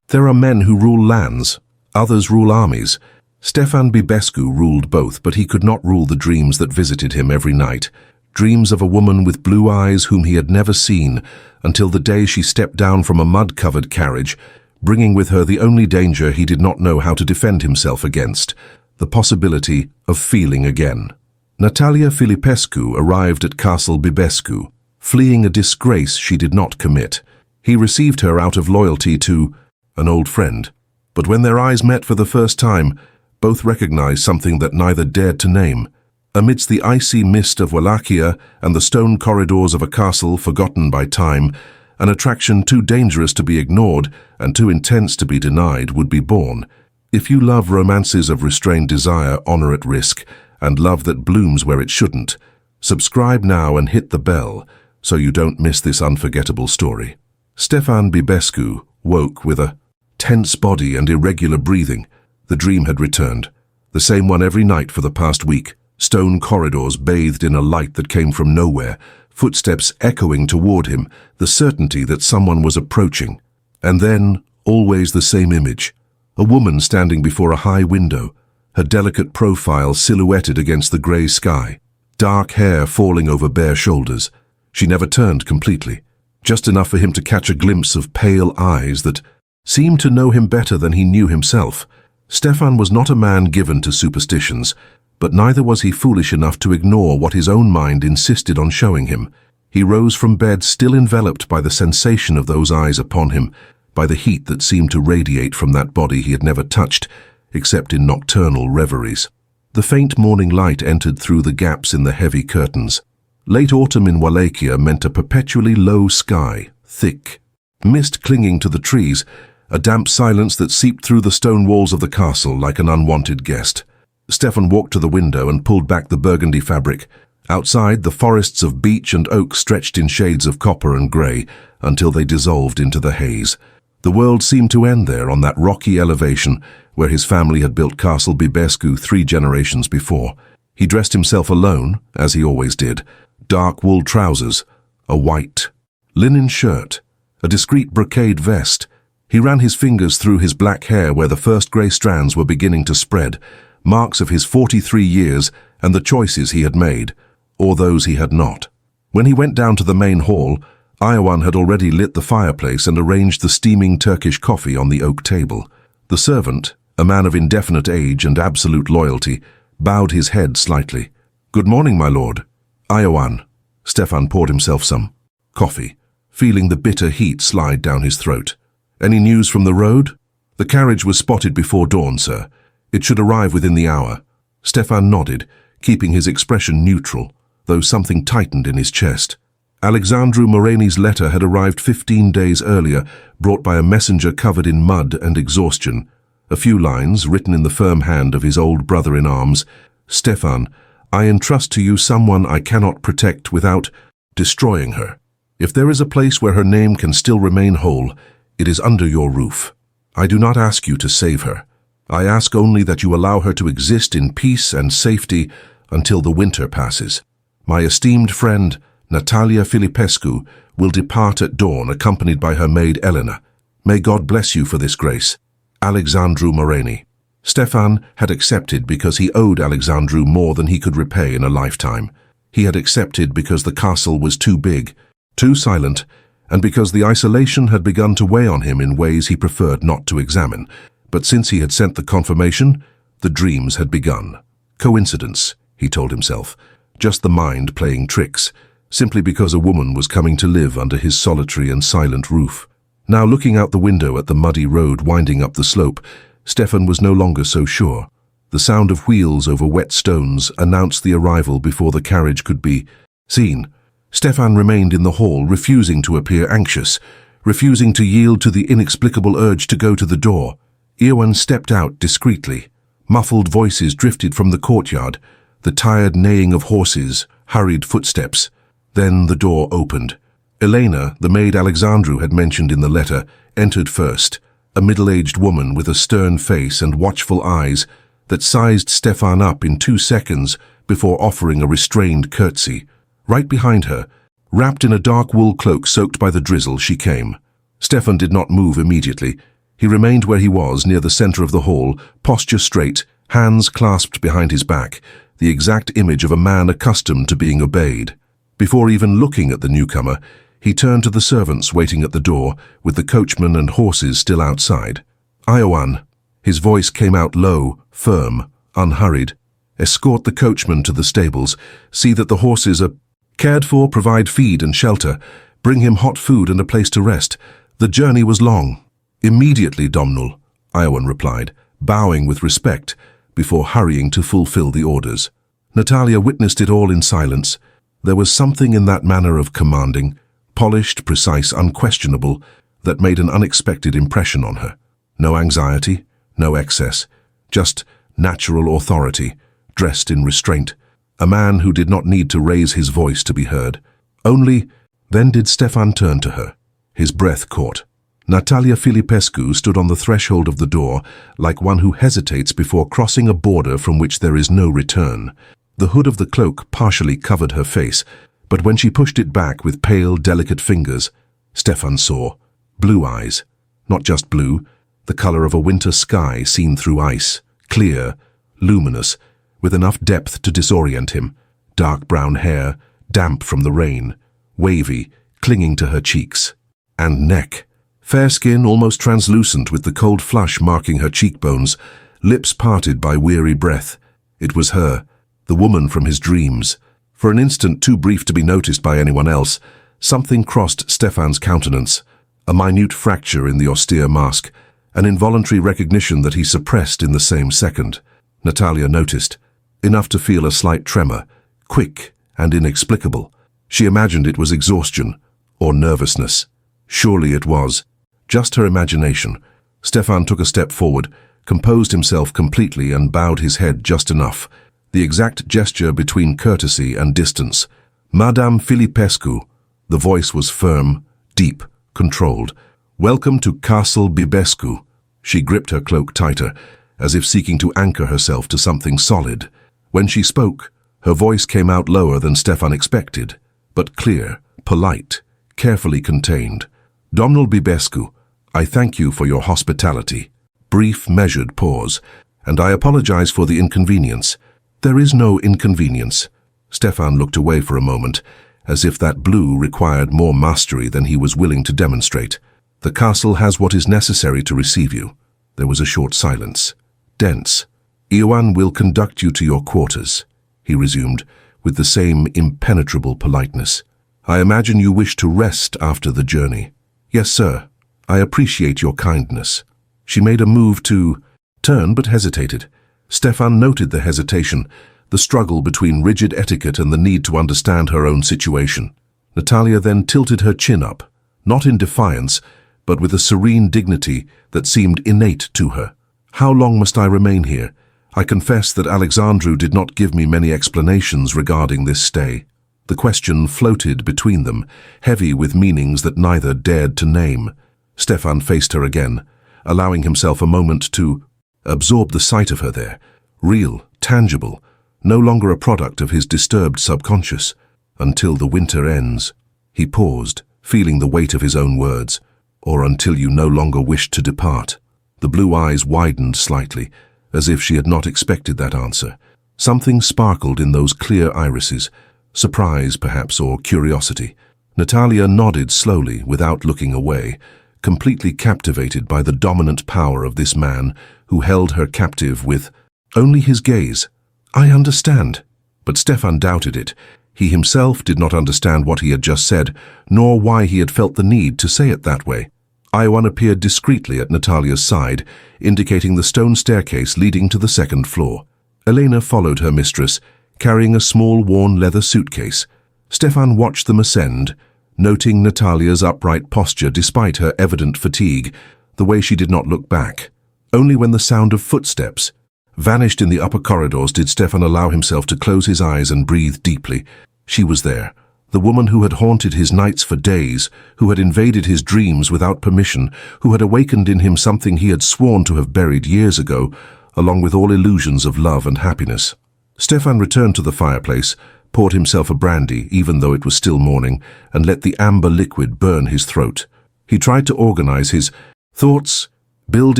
There are men who rule lands, others rule armies. Stefan Bibescu ruled both, but he could not rule the dreams that visited him every night. Dreams of a woman with blue eyes whom he had never seen, until the day she stepped down from a mud-covered carriage, bringing with her the only danger he did not know how to defend himself against, the possibility of feeling again. Natalia Filipescu arrived at Castle Bibescu, fleeing a disgrace she did not commit. He received her out of loyalty to an old friend, but when their eyes met for the first time, both recognized something that neither dared to name. Amidst the icy mist of Wallachia and the stone corridors of a castle forgotten by time, an attraction too dangerous to be ignored and too intense to be denied would be born. If you love romances of restrained desire, honor at risk, and love that blooms where it shouldn't, subscribe now and hit the bell so you don't miss this unforgettable story. Stefan Bibescu woke with a tense body and irregular breathing. The dream had returned, the same one every night for the past week. Stone corridors bathed in a light that came from nowhere, footsteps echoing toward him, the certainty that someone was approaching. And then, always the same image. A woman standing before a high window, her delicate profile silhouetted against the grey sky, dark hair falling over bare shoulders. She never turned completely, just enough for him to catch a glimpse of pale eyes that seemed to know him better than he knew himself. Stefan was not a man given to superstitions, but neither was he foolish enough to ignore what his own mind insisted on showing him. He rose from bed still enveloped by the sensation of those eyes upon him, by the heat that seemed to radiate from that body he had never touched, except in nocturnal reveries. The faint morning light entered through the gaps in the heavy curtains. Late autumn in Wallachia meant a perpetually low sky, thick mist clinging to the trees, a damp silence that seeped through the stone walls of the castle like an unwanted guest. Stefan walked to the window and pulled back the burgundy fabric. Outside, the forests of beech and oak stretched in shades of copper and grey until they dissolved into the haze. The world seemed to end there on that rocky elevation where his family had built Castle Bibescu 3 generations before. He dressed himself alone, as he always did. Dark wool trousers, a white linen shirt, a discreet brocade vest. He ran his fingers through his black hair where the first grey strands were beginning to spread, marks of his 43 years and the choices he had made, or those he had not. When he went down to the main hall, Iowan had already lit the fireplace and arranged the steaming Turkish coffee on the oak table. The servant, a man of indefinite age and absolute loyalty, bowed his head slightly. "Good morning, my lord." "Iowan." Stefan poured himself some coffee, feeling the bitter heat slide down his throat. "Any news from the road?" "The carriage was spotted before dawn, sir. It should arrive within the hour." Stefan nodded, keeping his expression neutral, though something tightened in his chest. Alexandru Moreni's letter had arrived 15 days earlier, brought by a messenger covered in mud and exhaustion. A few lines, written in the firm hand of his old brother-in-arms. "Stefan, I entrust to you someone I cannot protect without destroying her. If there is a place where her name can still remain whole, it is under your roof. I do not ask you to save her. I ask only that you allow her to exist in peace and safety until the winter passes. My esteemed friend, Natalia Filipescu, will depart at dawn accompanied by her maid Elena. May God bless you for this grace. Alexandru Moreni." Stefan had accepted because he owed Alexandru more than he could repay in a lifetime. He had accepted because the castle was too big, too silent, and because the isolation had begun to weigh on him in ways he preferred not to examine. But since he had sent the confirmation, the dreams had begun. Coincidence, he told himself, just the mind playing tricks, simply because a woman was coming to live under his solitary and silent roof. Now looking out the window at the muddy road winding up the slope, Stefan was no longer so sure. The sound of wheels over wet stones announced the arrival before the carriage could be seen. Stefan remained in the hall, refusing to appear anxious, refusing to yield to the inexplicable urge to go to the door. Iowan stepped out discreetly. Muffled voices drifted from the courtyard, the tired neighing of horses, hurried footsteps. Then the door opened. Elena, the maid Alexandru had mentioned in the letter, entered first, a middle-aged woman with a stern face and watchful eyes that sized Stefan up in 2 seconds before offering a restrained curtsy. Right behind her, wrapped in a dark wool cloak soaked by the drizzle, she came. Stefan did not move immediately. He remained where he was, near the center of the hall, posture straight, hands clasped behind his back, the exact image of a man accustomed to being obeyed. Before even looking at the newcomer, he turned to the servants waiting at the door, with the coachman and horses still outside. "Iowan," his voice came out low, firm, unhurried. "Escort the coachman to the stables, see that the horses are cared for, provide feed and shelter, bring him hot food and a place to rest. The journey was long." "Immediately, Domnul," Iowan replied, bowing with respect, before hurrying to fulfill the orders. Natalia witnessed it all in silence. There was something in that manner of commanding, polished, precise, unquestionable, that made an unexpected impression on her. No anxiety, no excess, just natural authority, dressed in restraint. A man who did not need to raise his voice to be heard. Only then did Stefan turn to her, his breath caught. Natalia Filipescu stood on the threshold of the door, like one who hesitates before crossing a border from which there is no return. The hood of the cloak partially covered her face, but when she pushed it back with pale, delicate fingers, Stefan saw blue eyes. Not just blue, the color of a winter sky seen through ice, clear, luminous, with enough depth to disorient him. Dark brown hair, damp from the rain, wavy, clinging to her cheeks. And neck. Fair skin, almost translucent with the cold flush marking her cheekbones, lips parted by weary breath. It was her, the woman from his dreams. For an instant too brief to be noticed by anyone else, something crossed Stefan's countenance, a minute fracture in the austere mask, an involuntary recognition that he suppressed in the same second. Natalia noticed, enough to feel a slight tremor, quick and inexplicable. She imagined it was exhaustion or nervousness. Surely it was. Just her imagination. Stefan took a step forward, composed himself completely and bowed his head just enough. The exact gesture between courtesy and distance. "Madame Filipescu." The voice was firm, deep, controlled. "Welcome to Castle Bibescu." She gripped her cloak tighter, as if seeking to anchor herself to something solid. When she spoke, her voice came out lower than Stefan expected, but clear, polite, carefully contained. "Domnul Bibescu, I thank you for your hospitality." Brief, measured pause. "And I apologize for the inconvenience." "There is no inconvenience." Stefan looked away for a moment, as if that blue required more mastery than he was willing to demonstrate. "The castle has what is necessary to receive you." There was a short silence. Dense. "Iowan will conduct you to your quarters," he resumed, with the same impenetrable politeness. "I imagine you wish to rest after the journey." "Yes, sir. I appreciate your kindness." She made a move to turn but hesitated. Stefan noted the hesitation, the struggle between rigid etiquette and the need to understand her own situation. Natalia then tilted her chin up, not in defiance, but with a serene dignity that seemed innate to her. "How long must I remain here? I confess that Alexandru did not give me many explanations regarding this stay." The question floated between them, heavy with meanings that neither dared to name. Stefan faced her again, allowing himself a moment to absorb the sight of her there, real, tangible, no longer a product of his disturbed subconscious. "Until the winter ends." He paused, feeling the weight of his own words. "Or until you no longer wish to depart." The blue eyes widened slightly, as if she had not expected that answer. Something sparkled in those clear irises, surprise perhaps, or curiosity. Natalia nodded slowly, without looking away, completely captivated by the dominant power of this man who held her captive with only his gaze. "I understand." But Stefan doubted it. He himself did not understand what he had just said, nor why he had felt the need to say it that way. Iowan appeared discreetly at Natalia's side, indicating the stone staircase leading to the second floor. Elena followed her mistress, carrying a small worn leather suitcase. Stefan watched them ascend, noting Natalia's upright posture despite her evident fatigue, the way she did not look back. Only when the sound of footsteps vanished in the upper corridors did Stefan allow himself to close his eyes and breathe deeply. She was there, the woman who had haunted his nights for days, who had invaded his dreams without permission, who had awakened in him something he had sworn to have buried years ago, along with all illusions of love and happiness. Stefan returned to the fireplace, poured himself a brandy, even though it was still morning, and let the amber liquid burn his throat. He tried to organize his thoughts, Build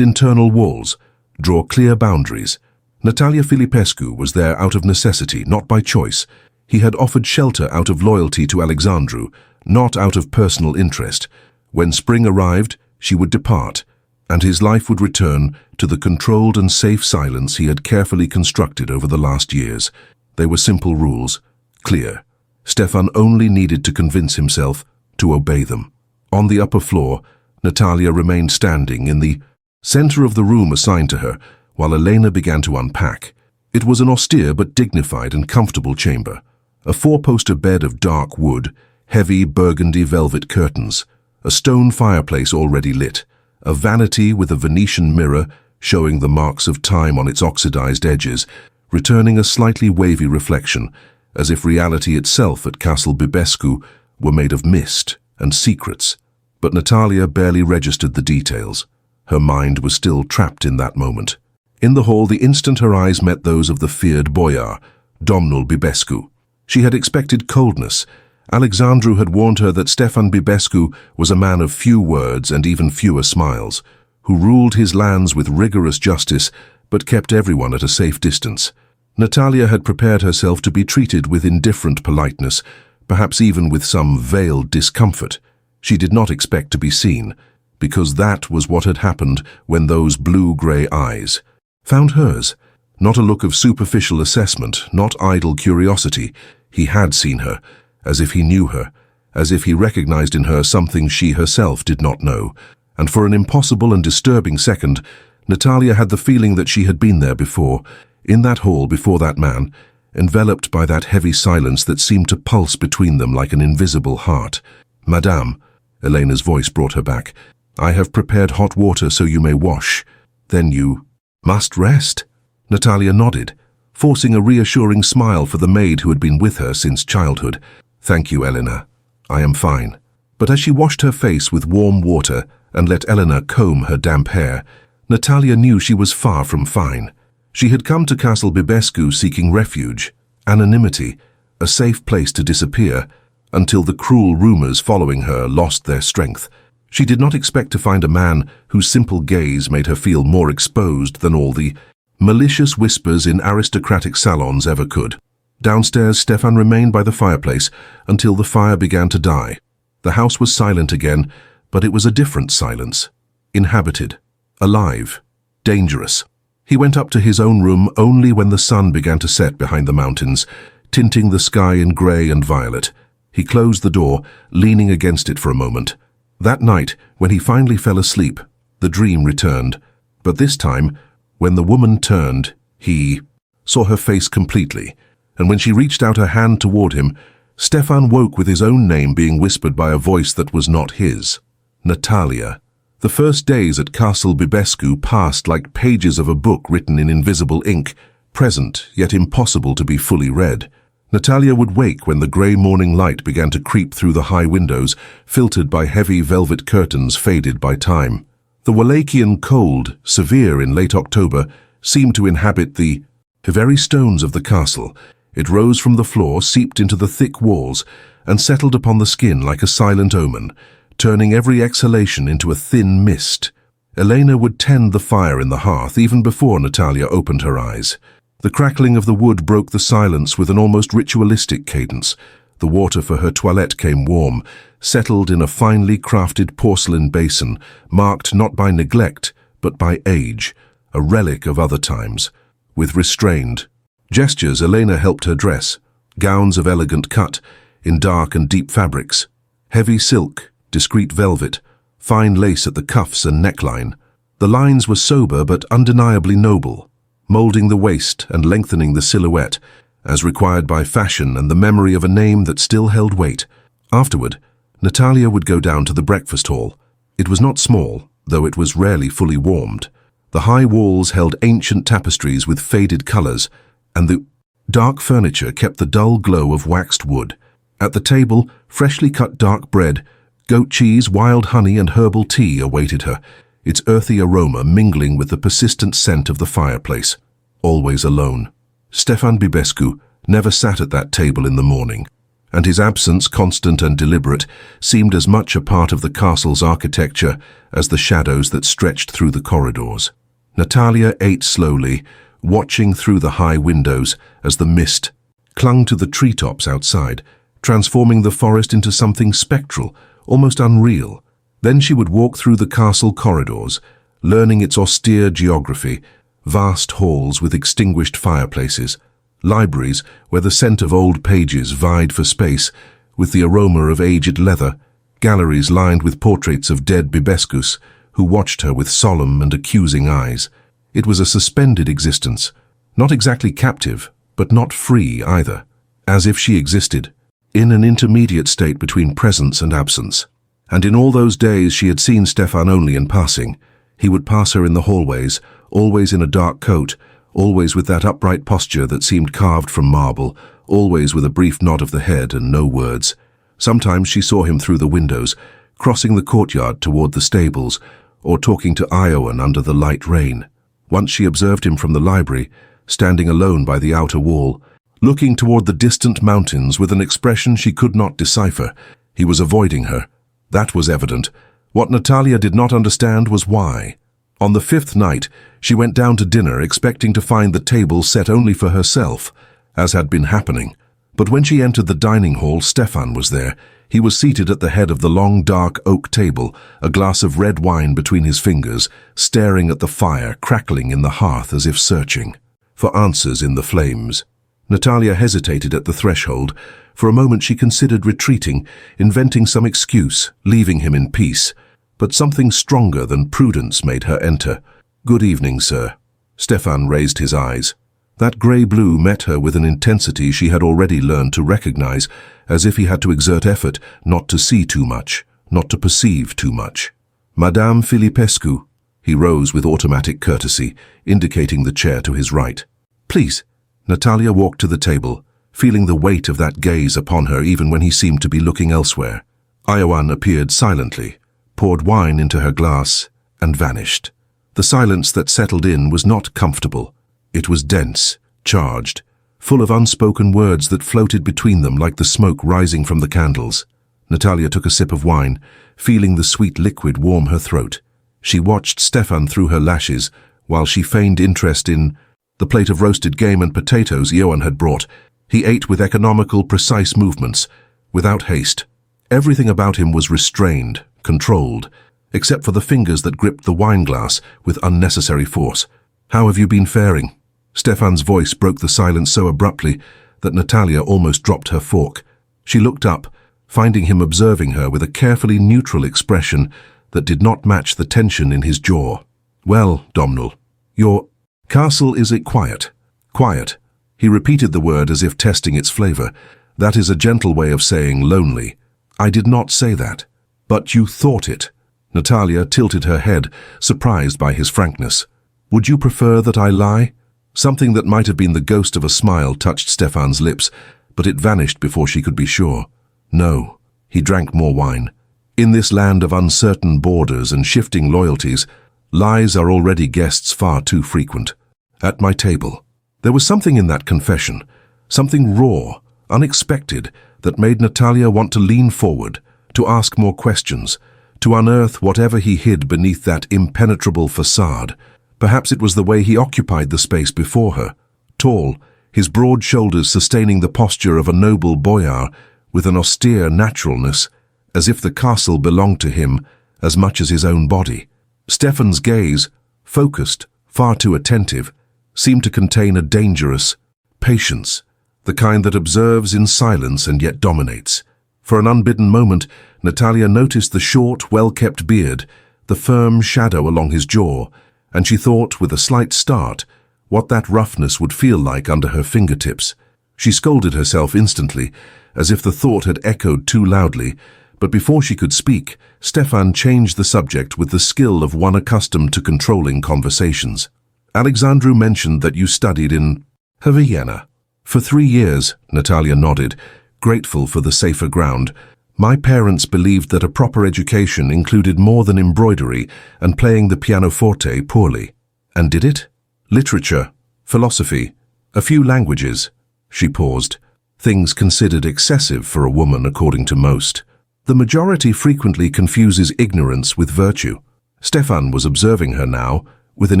internal walls. Draw clear boundaries. Natalia Filipescu was there out of necessity, not by choice. He had offered shelter out of loyalty to Alexandru, not out of personal interest. When spring arrived, she would depart, and his life would return to the controlled and safe silence he had carefully constructed over the last years. They were simple rules, clear. Stefan only needed to convince himself to obey them. On the upper floor, Natalia remained standing in the center of the room assigned to her, while Elena began to unpack. It was an austere but dignified and comfortable chamber. A four-poster bed of dark wood, heavy burgundy velvet curtains, a stone fireplace already lit, a vanity with a Venetian mirror showing the marks of time on its oxidized edges, returning a slightly wavy reflection, as if reality itself at Castle Bibescu were made of mist and secrets. But Natalia barely registered the details. Her mind was still trapped in that moment. In the hall, the instant her eyes met those of the feared Boyar, Domnul Bibescu. She had expected coldness. Alexandru had warned her that Stefan Bibescu was a man of few words and even fewer smiles, who ruled his lands with rigorous justice but kept everyone at a safe distance. Natalia had prepared herself to be treated with indifferent politeness, perhaps even with some veiled discomfort. She did not expect to be seen, because that was what had happened when those blue-grey eyes found hers. Not a look of superficial assessment, not idle curiosity. He had seen her, as if he knew her, as if he recognized in her something she herself did not know. And for an impossible and disturbing second, Natalia had the feeling that she had been there before, in that hall before that man, enveloped by that heavy silence that seemed to pulse between them like an invisible heart. "Madame," Elena's voice brought her back, "I have prepared hot water so you may wash. Then you must rest." Natalia nodded, forcing a reassuring smile for the maid who had been with her since childhood. "Thank you, Elena. I am fine." But as she washed her face with warm water and let Elena comb her damp hair, Natalia knew she was far from fine. She had come to Castle Bibescu seeking refuge, anonymity, a safe place to disappear, until the cruel rumors following her lost their strength. She did not expect to find a man whose simple gaze made her feel more exposed than all the malicious whispers in aristocratic salons ever could. Downstairs, Stefan remained by the fireplace until the fire began to die. The house was silent again, but it was a different silence. Inhabited, alive, dangerous. He went up to his own room only when the sun began to set behind the mountains, tinting the sky in grey and violet. He closed the door, leaning against it for a moment. That night, when he finally fell asleep, the dream returned. But this time, when the woman turned, he saw her face completely, and when she reached out her hand toward him, Stefan woke with his own name being whispered by a voice that was not his. Natalia. The first days at Castle Bibescu passed like pages of a book written in invisible ink, present yet impossible to be fully read. Natalia would wake when the grey morning light began to creep through the high windows, filtered by heavy velvet curtains faded by time. The Wallachian cold, severe in late October, seemed to inhabit the very stones of the castle. It rose from the floor, seeped into the thick walls, and settled upon the skin like a silent omen, turning every exhalation into a thin mist. Elena would tend the fire in the hearth even before Natalia opened her eyes. The crackling of the wood broke the silence with an almost ritualistic cadence. The water for her toilette came warm, settled in a finely crafted porcelain basin, marked not by neglect, but by age, a relic of other times. With restrained gestures, Elena helped her dress, gowns of elegant cut, in dark and deep fabrics, heavy silk, discreet velvet, fine lace at the cuffs and neckline. The lines were sober but undeniably noble, molding the waist and lengthening the silhouette, as required by fashion and the memory of a name that still held weight. Afterward, Natalia would go down to the breakfast hall. It was not small, though it was rarely fully warmed. The high walls held ancient tapestries with faded colors, and the dark furniture kept the dull glow of waxed wood. At the table, freshly cut dark bread, goat cheese, wild honey, and herbal tea awaited her, its earthy aroma mingling with the persistent scent of the fireplace. Always alone. Stefan Bibescu never sat at that table in the morning. and his absence, constant and deliberate, seemed as much a part of the castle's architecture as the shadows that stretched through the corridors. Natalia ate slowly, watching through the high windows as the mist clung to the treetops outside, transforming the forest into something spectral, almost unreal. Then she would walk through the castle corridors, learning its austere geography, vast halls with extinguished fireplaces, libraries where the scent of old pages vied for space with the aroma of aged leather, galleries lined with portraits of dead Bibescus who watched her with solemn and accusing eyes. It was a suspended existence, not exactly captive, but not free either, as if she existed in an intermediate state between presence and absence. And in all those days she had seen Stefan only in passing. He would pass her in the hallways, always in a dark coat, always with that upright posture that seemed carved from marble, always with a brief nod of the head and no words. Sometimes she saw him through the windows, crossing the courtyard toward the stables, or talking to Iowan under the light rain. Once she observed him from the library, standing alone by the outer wall, looking toward the distant mountains with an expression she could not decipher. He was avoiding her. That was evident. What Natalia did not understand was why. On the 5th night, she went down to dinner expecting to find the table set only for herself, as had been happening. But when she entered the dining hall, Stefan was there. He was seated at the head of the long, dark oak table, a glass of red wine between his fingers, staring at the fire crackling in the hearth as if searching for answers in the flames. Natalia hesitated at the threshold. For a moment she considered retreating, inventing some excuse, leaving him in peace. But something stronger than prudence made her enter. "Good evening, sir." Stefan raised his eyes. That grey-blue met her with an intensity she had already learned to recognize, as if he had to exert effort not to see too much, not to perceive too much. "Madame Filipescu." He rose with automatic courtesy, indicating the chair to his right. "Please." Natalia walked to the table, feeling the weight of that gaze upon her even when he seemed to be looking elsewhere. Iowan appeared silently, poured wine into her glass, and vanished. The silence that settled in was not comfortable. It was dense, charged, full of unspoken words that floated between them like the smoke rising from the candles. Natalia took a sip of wine, feeling the sweet liquid warm her throat. She watched Stefan through her lashes while she feigned interest in the plate of roasted game and potatoes Iowan had brought. He ate with economical, precise movements, without haste. Everything about him was restrained, controlled, except for the fingers that gripped the wineglass with unnecessary force. "How have you been faring?" Stefan's voice broke the silence so abruptly that Natalia almost dropped her fork. She looked up, finding him observing her with a carefully neutral expression that did not match the tension in his jaw. "Well, Domnul, your castle, is it quiet?" "Quiet." He repeated the word as if testing its flavor. "That is a gentle way of saying lonely." "I did not say that." "But you thought it." Natalia tilted her head, surprised by his frankness. "Would you prefer that I lie?" Something that might have been the ghost of a smile touched Stefan's lips, but it vanished before she could be sure. "No." He drank more wine. "In this land of uncertain borders and shifting loyalties, lies are already guests far too frequent. At my table." There was something in that confession, something raw, unexpected, that made Natalia want to lean forward, to ask more questions, to unearth whatever he hid beneath that impenetrable facade. Perhaps it was the way he occupied the space before her, tall, his broad shoulders sustaining the posture of a noble boyar with an austere naturalness, as if the castle belonged to him as much as his own body. Stefan's gaze, focused, far too attentive, seemed to contain a dangerous patience, the kind that observes in silence and yet dominates. For an unbidden moment, Natalia noticed the short, well-kept beard, the firm shadow along his jaw, and she thought, with a slight start, what that roughness would feel like under her fingertips. She scolded herself instantly, as if the thought had echoed too loudly, but before she could speak, Stefan changed the subject with the skill of one accustomed to controlling conversations. "Alexandru mentioned that you studied in Vienna." "For 3 years," Natalia nodded, grateful for the safer ground. "My parents believed that a proper education included more than embroidery and playing the pianoforte poorly." "And did it?" "Literature, philosophy, a few languages." She paused. things considered excessive for a woman according to most. The majority frequently confuses ignorance with virtue. Stefan was observing her now, with an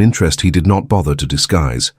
interest he did not bother to disguise.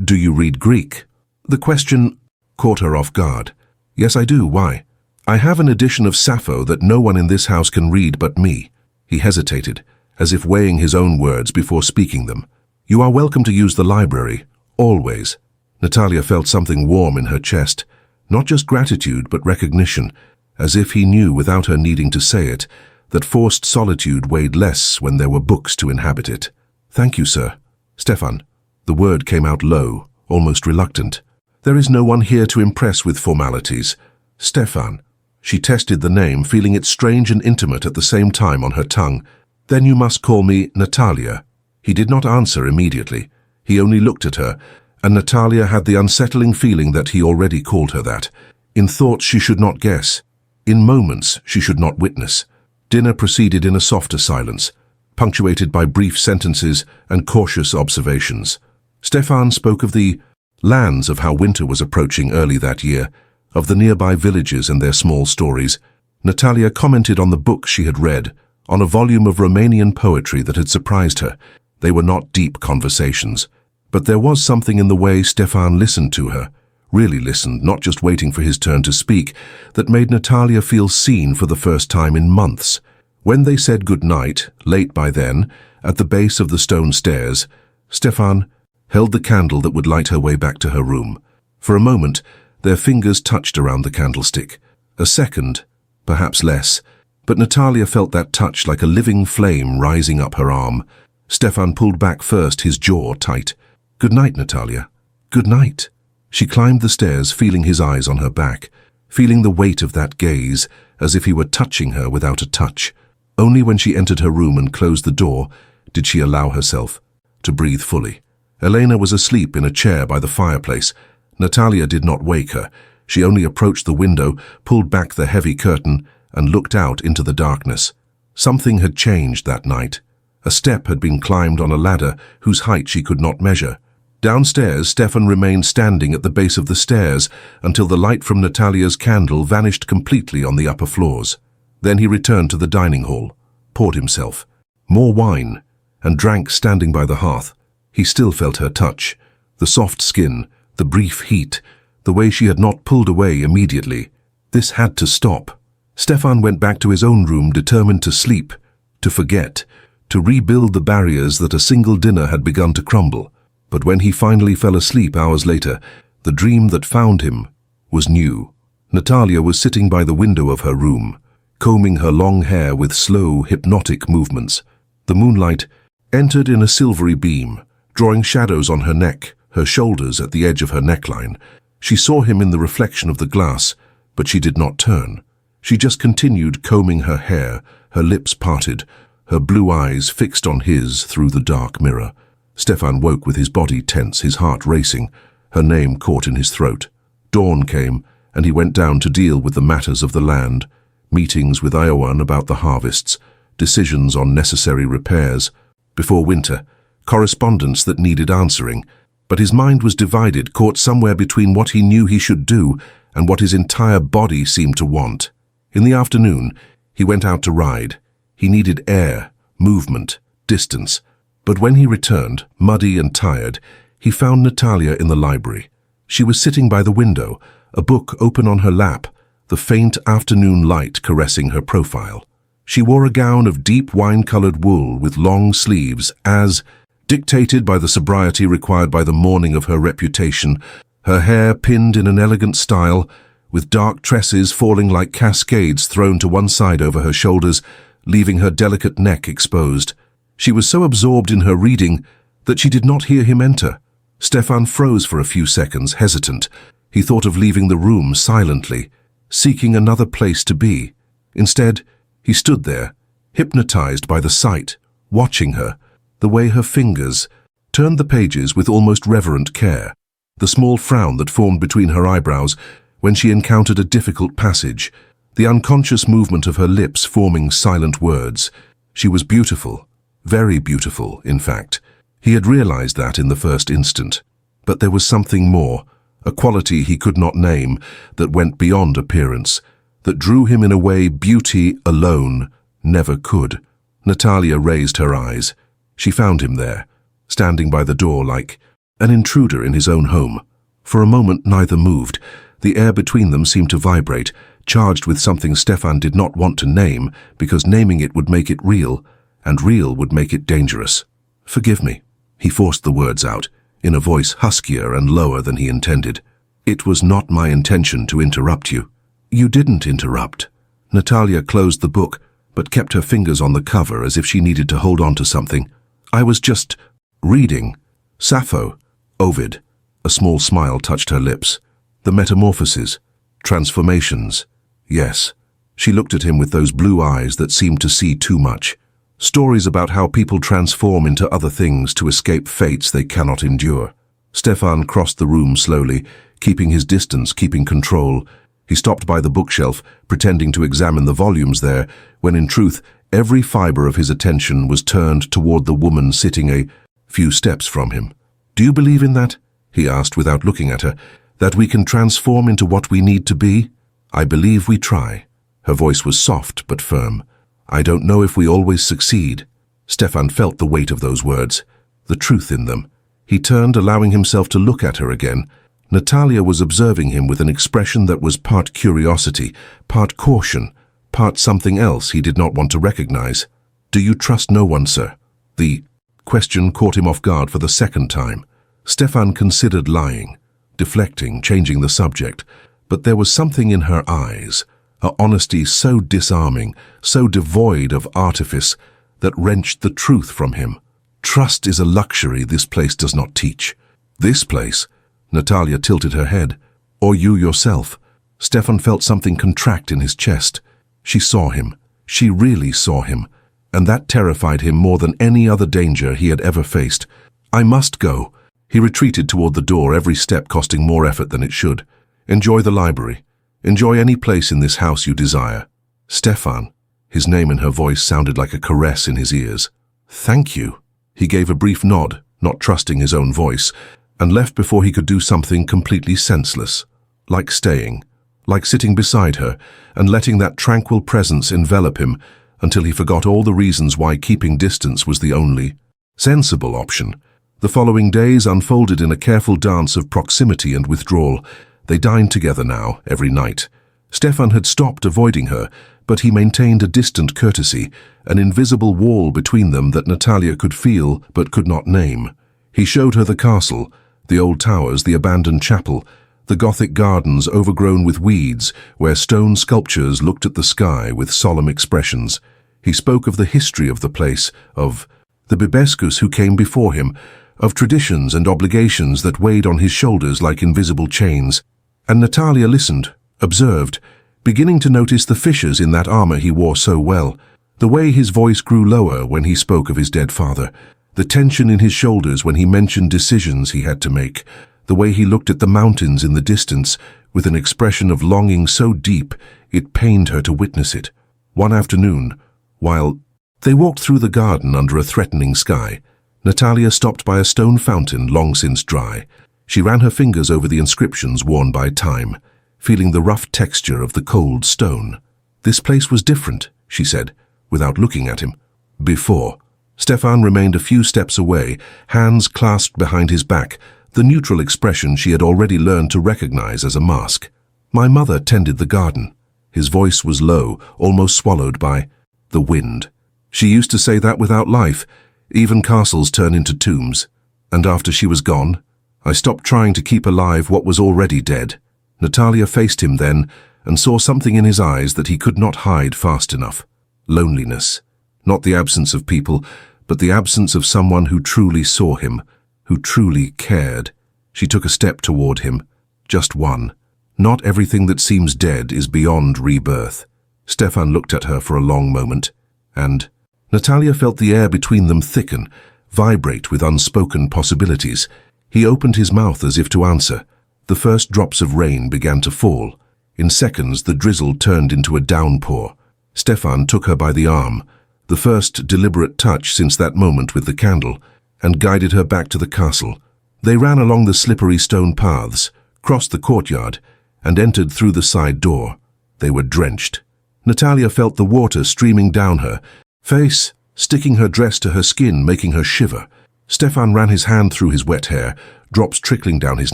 "Do you read Greek?" The question caught her off guard. "Yes, I do. Why?" "I have an edition of Sappho that no one in this house can read but me." He hesitated, as if weighing his own words before speaking them. "You are welcome to use the library, always." Natalia felt something warm in her chest, not just gratitude but recognition, as if he knew without her needing to say it, that forced solitude weighed less when there were books to inhabit it. "Thank you, sir." "Stefan." The word came out low, almost reluctant. "There is no one here to impress with formalities." "Stefan." She tested the name, feeling it strange and intimate at the same time on her tongue. "Then you must call me Natalia." He did not answer immediately. He only looked at her, and Natalia had the unsettling feeling that he already called her that. In thoughts she should not guess. In moments she should not witness. Dinner proceeded in a softer silence, punctuated by brief sentences and cautious observations. Stefan spoke of the lands, of how winter was approaching early that year, of the nearby villages and their small stories. Natalia commented on the books she had read, on a volume of Romanian poetry that had surprised her. They were not deep conversations, but there was something in the way Stefan listened to her, really listened, not just waiting for his turn to speak, that made Natalia feel seen for the first time in months. When they said good night, late by then, at the base of the stone stairs, Stefan held the candle that would light her way back to her room. For a moment, their fingers touched around the candlestick. A second, perhaps less, but Natalia felt that touch like a living flame rising up her arm. Stefan pulled back first, his jaw tight. "Good night, Natalia." "Good night." She climbed the stairs, feeling his eyes on her back, feeling the weight of that gaze, as if he were touching her without a touch. Only when she entered her room and closed the door did she allow herself to breathe fully. Elena was asleep in a chair by the fireplace. Natalia did not wake her. She only approached the window, pulled back the heavy curtain, and looked out into the darkness. Something had changed that night. A step had been climbed on a ladder whose height she could not measure. Downstairs, Stefan remained standing at the base of the stairs until the light from Natalia's candle vanished completely on the upper floors. Then he returned to the dining hall, poured himself more wine, and drank standing by the hearth. He still felt her touch, the soft skin, the brief heat, the way she had not pulled away immediately. This had to stop. Stefan went back to his own room, determined to sleep, to forget, to rebuild the barriers that a single dinner had begun to crumble. But when he finally fell asleep hours later, the dream that found him was new. Natalia was sitting by the window of her room, combing her long hair with slow, hypnotic movements. The moonlight entered in a silvery beam, drawing shadows on her neck, her shoulders at the edge of her neckline. She saw him in the reflection of the glass, but she did not turn. She just continued combing her hair, her lips parted, her blue eyes fixed on his through the dark mirror. Stefan woke with his body tense, his heart racing, her name caught in his throat. Dawn came, and he went down to deal with the matters of the land, meetings with Iowan about the harvests, decisions on necessary repairs. Before winter, correspondence that needed answering, but his mind was divided, caught somewhere between what he knew he should do and what his entire body seemed to want. In the afternoon, he went out to ride. He needed air, movement, distance. But when he returned, muddy and tired, he found Natalia in the library. She was sitting by the window, a book open on her lap, the faint afternoon light caressing her profile. She wore a gown of deep wine-colored wool with long sleeves, as, dictated by the sobriety required by the mourning of her reputation, her hair pinned in an elegant style, with dark tresses falling like cascades thrown to one side over her shoulders, leaving her delicate neck exposed. She was so absorbed in her reading that she did not hear him enter. Stefan froze for a few seconds, hesitant. He thought of leaving the room silently, seeking another place to be. Instead, he stood there, hypnotized by the sight, watching her, the way her fingers turned the pages with almost reverent care, the small frown that formed between her eyebrows when she encountered a difficult passage, the unconscious movement of her lips forming silent words. She was beautiful, very beautiful, in fact. He had realized that in the first instant. But there was something more, a quality he could not name that went beyond appearance, that drew him in a way beauty alone never could. Natalia raised her eyes. She found him there, standing by the door like an intruder in his own home. For a moment neither moved. The air between them seemed to vibrate, charged with something Stefan did not want to name, because naming it would make it real, and real would make it dangerous. "Forgive me," he forced the words out, in a voice huskier and lower than he intended. "It was not my intention to interrupt you." "You didn't interrupt." Natalia closed the book, but kept her fingers on the cover as if she needed to hold on to something. "I was just reading. Sappho, Ovid." A small smile touched her lips. "The metamorphoses, transformations." Yes. She looked at him with those blue eyes that seemed to see too much. Stories about how people transform into other things to escape fates they cannot endure. Stefan crossed the room slowly, keeping his distance, keeping control. He stopped by the bookshelf, pretending to examine the volumes there, when in truth, every fiber of his attention was turned toward the woman sitting a few steps from him. "Do you believe in that?" he asked without looking at her. "That we can transform into what we need to be?" "I believe we try." Her voice was soft but firm. "I don't know if we always succeed." Stefan felt the weight of those words, the truth in them. He turned, allowing himself to look at her again. Natalia was observing him with an expression that was part curiosity, part caution, part something else he did not want to recognize. "Do you trust no one, sir?" The question caught him off guard for the second time. Stefan considered lying, deflecting, changing the subject, but there was something in her eyes, her honesty so disarming, so devoid of artifice, that wrenched the truth from him. Trust is a luxury this place does not teach. This place? Natalia tilted her head. Or you yourself? Stefan felt something contract in his chest. She saw him. She really saw him. And that terrified him more than any other danger he had ever faced. "I must go." He retreated toward the door, every step costing more effort than it should. "Enjoy the library. Enjoy any place in this house you desire." "Stefan." His name in her voice sounded like a caress in his ears. "Thank you." He gave a brief nod, not trusting his own voice, and left before he could do something completely senseless. Like staying, like sitting beside her, and letting that tranquil presence envelop him until he forgot all the reasons why keeping distance was the only sensible option. The following days unfolded in a careful dance of proximity and withdrawal. They dined together now, every night. Stefan had stopped avoiding her, but he maintained a distant courtesy, an invisible wall between them that Natalia could feel but could not name. He showed her the castle, the old towers, the abandoned chapel, the Gothic gardens overgrown with weeds, where stone sculptures looked at the sky with solemn expressions. He spoke of the history of the place, of the Bibescus who came before him, of traditions and obligations that weighed on his shoulders like invisible chains. And Natalia listened, observed, beginning to notice the fissures in that armor he wore so well, the way his voice grew lower when he spoke of his dead father, the tension in his shoulders when he mentioned decisions he had to make, the way he looked at the mountains in the distance with an expression of longing so deep it pained her to witness it. One afternoon, while they walked through the garden under a threatening sky, Natalia stopped by a stone fountain long since dry. She ran her fingers over the inscriptions worn by time, feeling the rough texture of the cold stone. "This place was different," she said, without looking at him. "Before." Stefan remained a few steps away, hands clasped behind his back, the neutral expression she had already learned to recognize as a mask. "My mother tended the garden." His voice was low, almost swallowed by the wind. "She used to say that without life, even castles turn into tombs. And after she was gone, I stopped trying to keep alive what was already dead." Natalia faced him then and saw something in his eyes that he could not hide fast enough. Loneliness. Not the absence of people, but the absence of someone who truly saw him, who truly cared. She took a step toward him. Just one. Not everything that seems dead is beyond rebirth. Stefan looked at her for a long moment, and Natalia felt the air between them thicken, vibrate with unspoken possibilities. He opened his mouth as if to answer. The first drops of rain began to fall. In seconds, the drizzle turned into a downpour. Stefan took her by the arm, the first deliberate touch since that moment with the candle, and guided her back to the castle. They ran along the slippery stone paths, crossed the courtyard, and entered through the side door. They were drenched. Natalia felt the water streaming down her face, sticking her dress to her skin, making her shiver. Stefan ran his hand through his wet hair, drops trickling down his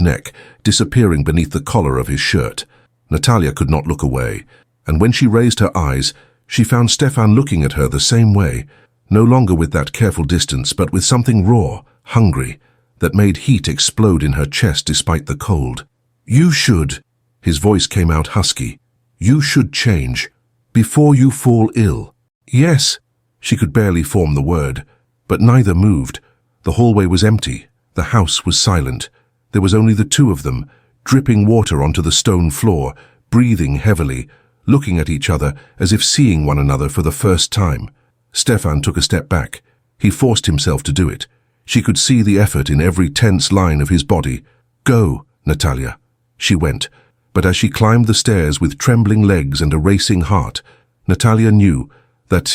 neck, disappearing beneath the collar of his shirt. Natalia could not look away, and when she raised her eyes, she found Stefan looking at her the same way, no longer with that careful distance, but with something raw, hungry, that made heat explode in her chest despite the cold. "You should," his voice came out husky. "You should change, before you fall ill." "Yes," she could barely form the word, but neither moved. The hallway was empty. The house was silent. There was only the two of them, dripping water onto the stone floor, breathing heavily, looking at each other as if seeing one another for the first time. Stefan took a step back. He forced himself to do it. She could see the effort in every tense line of his body. "Go, Natalia." She went, but as she climbed the stairs with trembling legs and a racing heart, Natalia knew that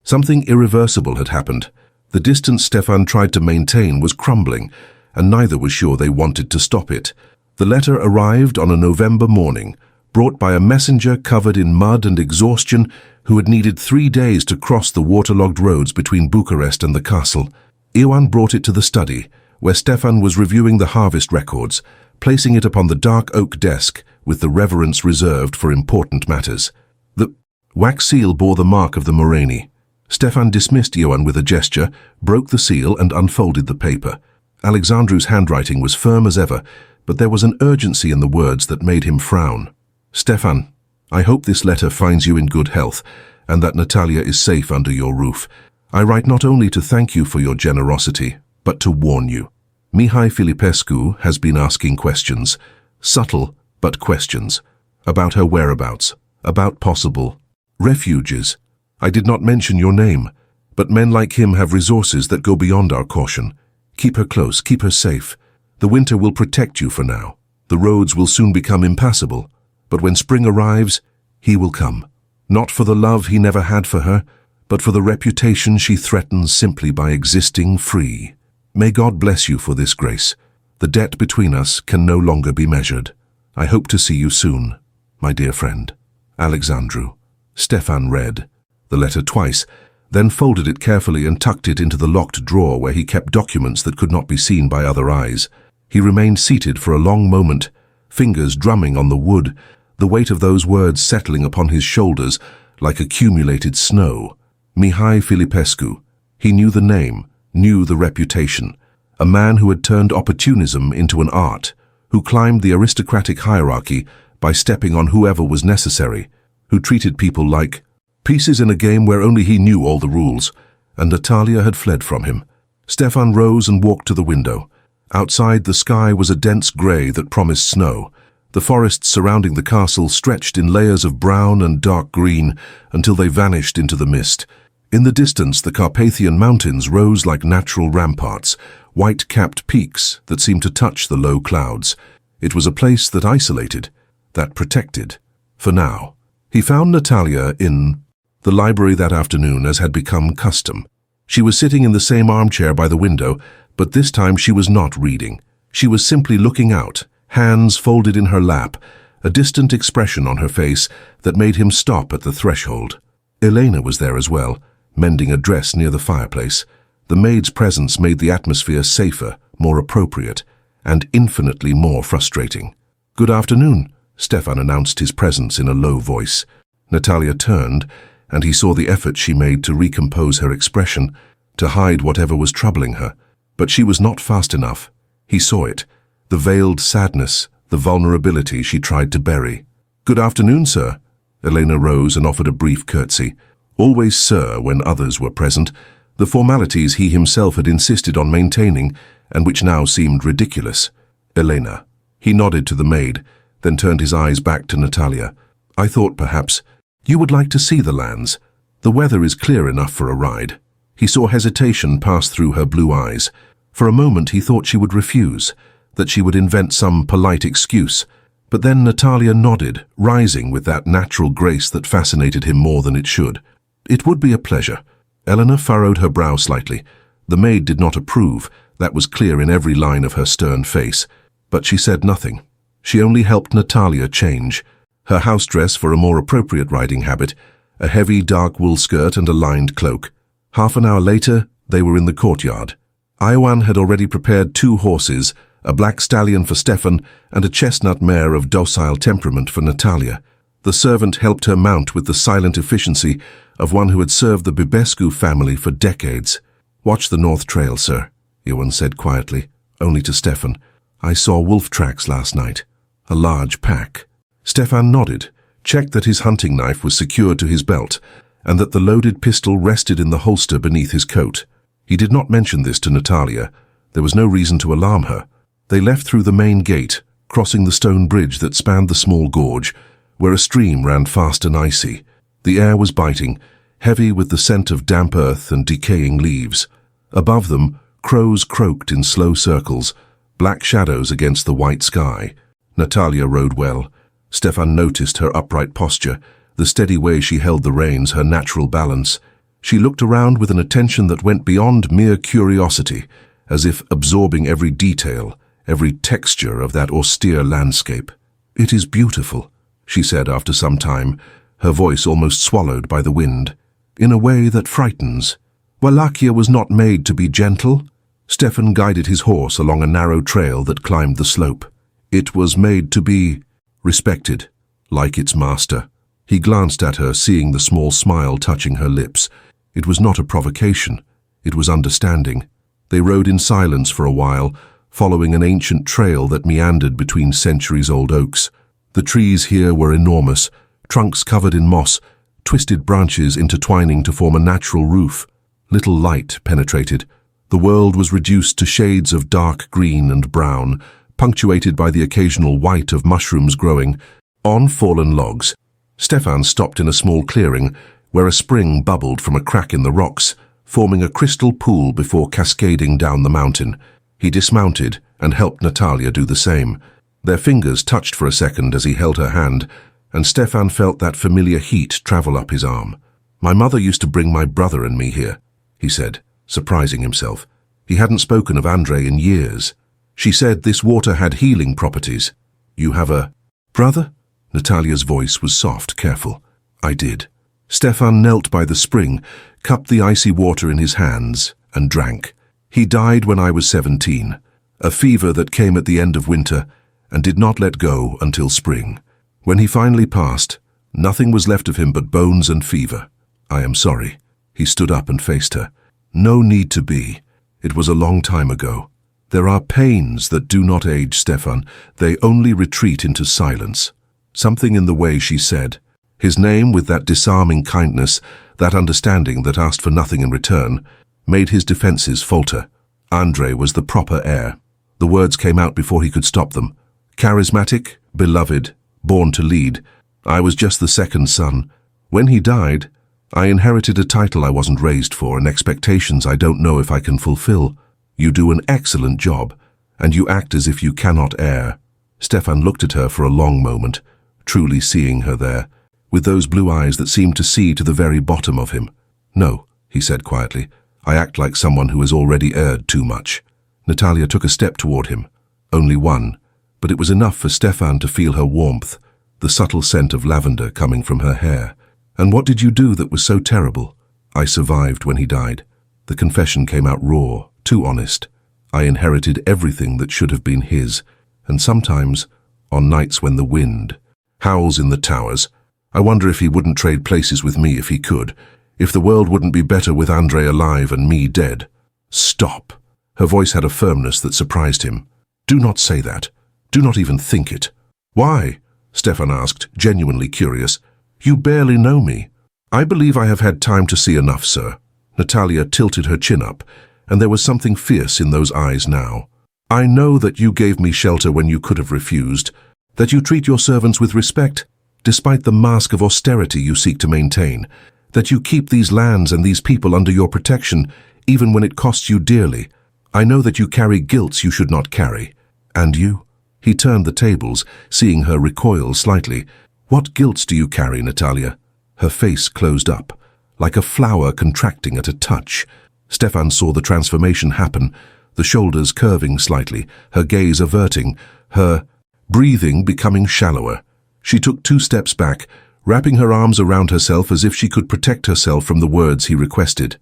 something irreversible had happened. The distance Stefan tried to maintain was crumbling, and neither was sure they wanted to stop it. The letter arrived on a November morning, brought by a messenger covered in mud and exhaustion who had needed 3 days to cross the waterlogged roads between Bucharest and the castle. Ioan brought it to the study, where Stefan was reviewing the harvest records, placing it upon the dark oak desk with the reverence reserved for important matters. The wax seal bore the mark of the Moreni. Stefan dismissed Ioan with a gesture, broke the seal and unfolded the paper. Alexandru's handwriting was firm as ever, but there was an urgency in the words that made him frown. "Stefan, I hope this letter finds you in good health, and that Natalia is safe under your roof. I write not only to thank you for your generosity, but to warn you. Mihai Filipescu has been asking questions, subtle but questions, about her whereabouts, about possible refuges. I did not mention your name, but men like him have resources that go beyond our caution. Keep her close, keep her safe. The winter will protect you for now. The roads will soon become impassable, but when spring arrives, he will come. Not for the love he never had for her, but for the reputation she threatens simply by existing free. May God bless you for this grace. The debt between us can no longer be measured. I hope to see you soon, my dear friend. Alexandru." Stefan read the letter twice, then folded it carefully and tucked it into the locked drawer where he kept documents that could not be seen by other eyes. He remained seated for a long moment, fingers drumming on the wood, the weight of those words settling upon his shoulders like accumulated snow. Mihai Filipescu. He knew the name, knew the reputation. A man who had turned opportunism into an art, who climbed the aristocratic hierarchy by stepping on whoever was necessary, who treated people like pieces in a game where only he knew all the rules, and Natalia had fled from him. Stefan rose and walked to the window. Outside, the sky was a dense grey that promised snow. The forests surrounding the castle stretched in layers of brown and dark green until they vanished into the mist. In the distance, the Carpathian mountains rose like natural ramparts, white-capped peaks that seemed to touch the low clouds. It was a place that isolated, that protected. For now, he found Natalia in the library that afternoon, as had become custom. She was sitting in the same armchair by the window, but this time she was not reading. She was simply looking out, hands folded in her lap, a distant expression on her face that made him stop at the threshold. Elena was there as well, mending a dress near the fireplace. The maid's presence made the atmosphere safer, more appropriate, and infinitely more frustrating. "Good afternoon," Stefan announced his presence in a low voice. Natalia turned, and he saw the effort she made to recompose her expression, to hide whatever was troubling her. But she was not fast enough. He saw it, the veiled sadness, the vulnerability she tried to bury. "Good afternoon, sir." Elena rose and offered a brief curtsy. Always sir when others were present, the formalities he himself had insisted on maintaining and which now seemed ridiculous. "Elena." He nodded to the maid, then turned his eyes back to Natalia. "I thought perhaps you would like to see the lands. The weather is clear enough for a ride." He saw hesitation pass through her blue eyes. For a moment he thought she would refuse, that she would invent some polite excuse. But then Natalia nodded, rising with that natural grace that fascinated him more than it should. "It would be a pleasure." Elena furrowed her brow slightly. The maid did not approve, that was clear in every line of her stern face. But she said nothing. She only helped Natalia change. Her house dress for a more appropriate riding habit, a heavy dark wool skirt and a lined cloak. Half an hour later, they were in the courtyard. Ioan had already prepared 2 horses, a black stallion for Stefan and a chestnut mare of docile temperament for Natalia. The servant helped her mount with the silent efficiency of one who had served the Bibescu family for decades. "Watch the north trail, sir," Ioan said quietly, only to Stefan. "I saw wolf tracks last night. A large pack." Stefan nodded, checked that his hunting knife was secured to his belt, and that the loaded pistol rested in the holster beneath his coat. He did not mention this to Natalia. There was no reason to alarm her. They left through the main gate, crossing the stone bridge that spanned the small gorge, where a stream ran fast and icy. The air was biting, heavy with the scent of damp earth and decaying leaves. Above them, crows croaked in slow circles, black shadows against the white sky. Natalia rode well. Stefan noticed her upright posture, the steady way she held the reins, her natural balance. She looked around with an attention that went beyond mere curiosity, as if absorbing every detail, every texture of that austere landscape. "It is beautiful," she said after some time, her voice almost swallowed by the wind, "in a way that frightens. Wallachia was not made to be gentle." Stefan guided his horse along a narrow trail that climbed the slope. "It was made to be respected, like its master." He glanced at her, seeing the small smile touching her lips. It was not a provocation. It was understanding. They rode in silence for a while, following an ancient trail that meandered between centuries-old oaks. The trees here were enormous, trunks covered in moss, twisted branches intertwining to form a natural roof. Little light penetrated. The world was reduced to shades of dark green and brown, punctuated by the occasional white of mushrooms growing on fallen logs. Stefan stopped in a small clearing where a spring bubbled from a crack in the rocks, forming a crystal pool before cascading down the mountain. He dismounted and helped Natalia do the same. Their fingers touched for a second as he held her hand, and Stefan felt that familiar heat travel up his arm. "My mother used to bring my brother and me here," he said, surprising himself. He hadn't spoken of Andrei in years. "She said this water had healing properties." "You have a brother?" Natalia's voice was soft, careful. "I did." Stefan knelt by the spring, cupped the icy water in his hands, and drank. "He died when I was 17, a fever that came at the end of winter and did not let go until spring. When he finally passed, nothing was left of him but bones and fever. I am sorry." He stood up and faced her. "No need to be. It was a long time ago. There are pains that do not age, Stefan. They only retreat into silence." Something in the way she said, his name with that disarming kindness, that understanding that asked for nothing in return, made his defenses falter. Andrei was the proper heir. The words came out before he could stop them. Charismatic, beloved, born to lead. I was just the second son. When he died, I inherited a title I wasn't raised for and expectations I don't know if I can fulfill. You do an excellent job, and you act as if you cannot err." Stefan looked at her for a long moment, truly seeing her there, with those blue eyes that seemed to see to the very bottom of him. "No," he said quietly, "I act like someone who has already erred too much." Natalia took a step toward him. Only one, but it was enough for Stefan to feel her warmth, the subtle scent of lavender coming from her hair. "And what did you do that was so terrible?" "I survived when he died." The confession came out raw, too honest. "I inherited everything that should have been his, and sometimes, on nights when the wind howls in the towers, I wonder if he wouldn't trade places with me if he could, if the world wouldn't be better with Andrei alive and me dead." "Stop." Her voice had a firmness that surprised him. "Do not say that. Do not even think it." "Why?" Stefan asked, genuinely curious. "You barely know me." "I believe I have had time to see enough, sir." Natalia tilted her chin up, and there was something fierce in those eyes now. "I know that you gave me shelter when you could have refused, that you treat your servants with respect, despite the mask of austerity you seek to maintain, that you keep these lands and these people under your protection, even when it costs you dearly. I know that you carry guilt you should not carry. And you?" He turned the tables, seeing her recoil slightly. "What guilt do you carry, Natalia?" Her face closed up, like a flower contracting at a touch. Stefan saw the transformation happen, the shoulders curving slightly, her gaze averting, her breathing becoming shallower. She took 2 steps back, wrapping her arms around herself as if she could protect herself from the words he requested.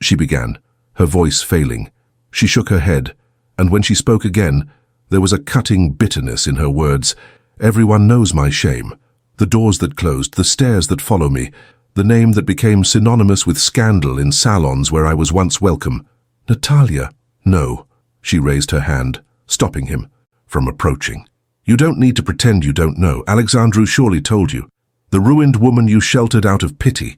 She began, her voice failing. She shook her head, and when she spoke again, there was a cutting bitterness in her words. Everyone knows my shame. The doors that closed, the stairs that follow me, the name that became synonymous with scandal in salons where I was once welcome. Natalia. No. She raised her hand, stopping him from approaching. You don't need to pretend you don't know. Alexandru surely told you. The ruined woman you sheltered out of pity.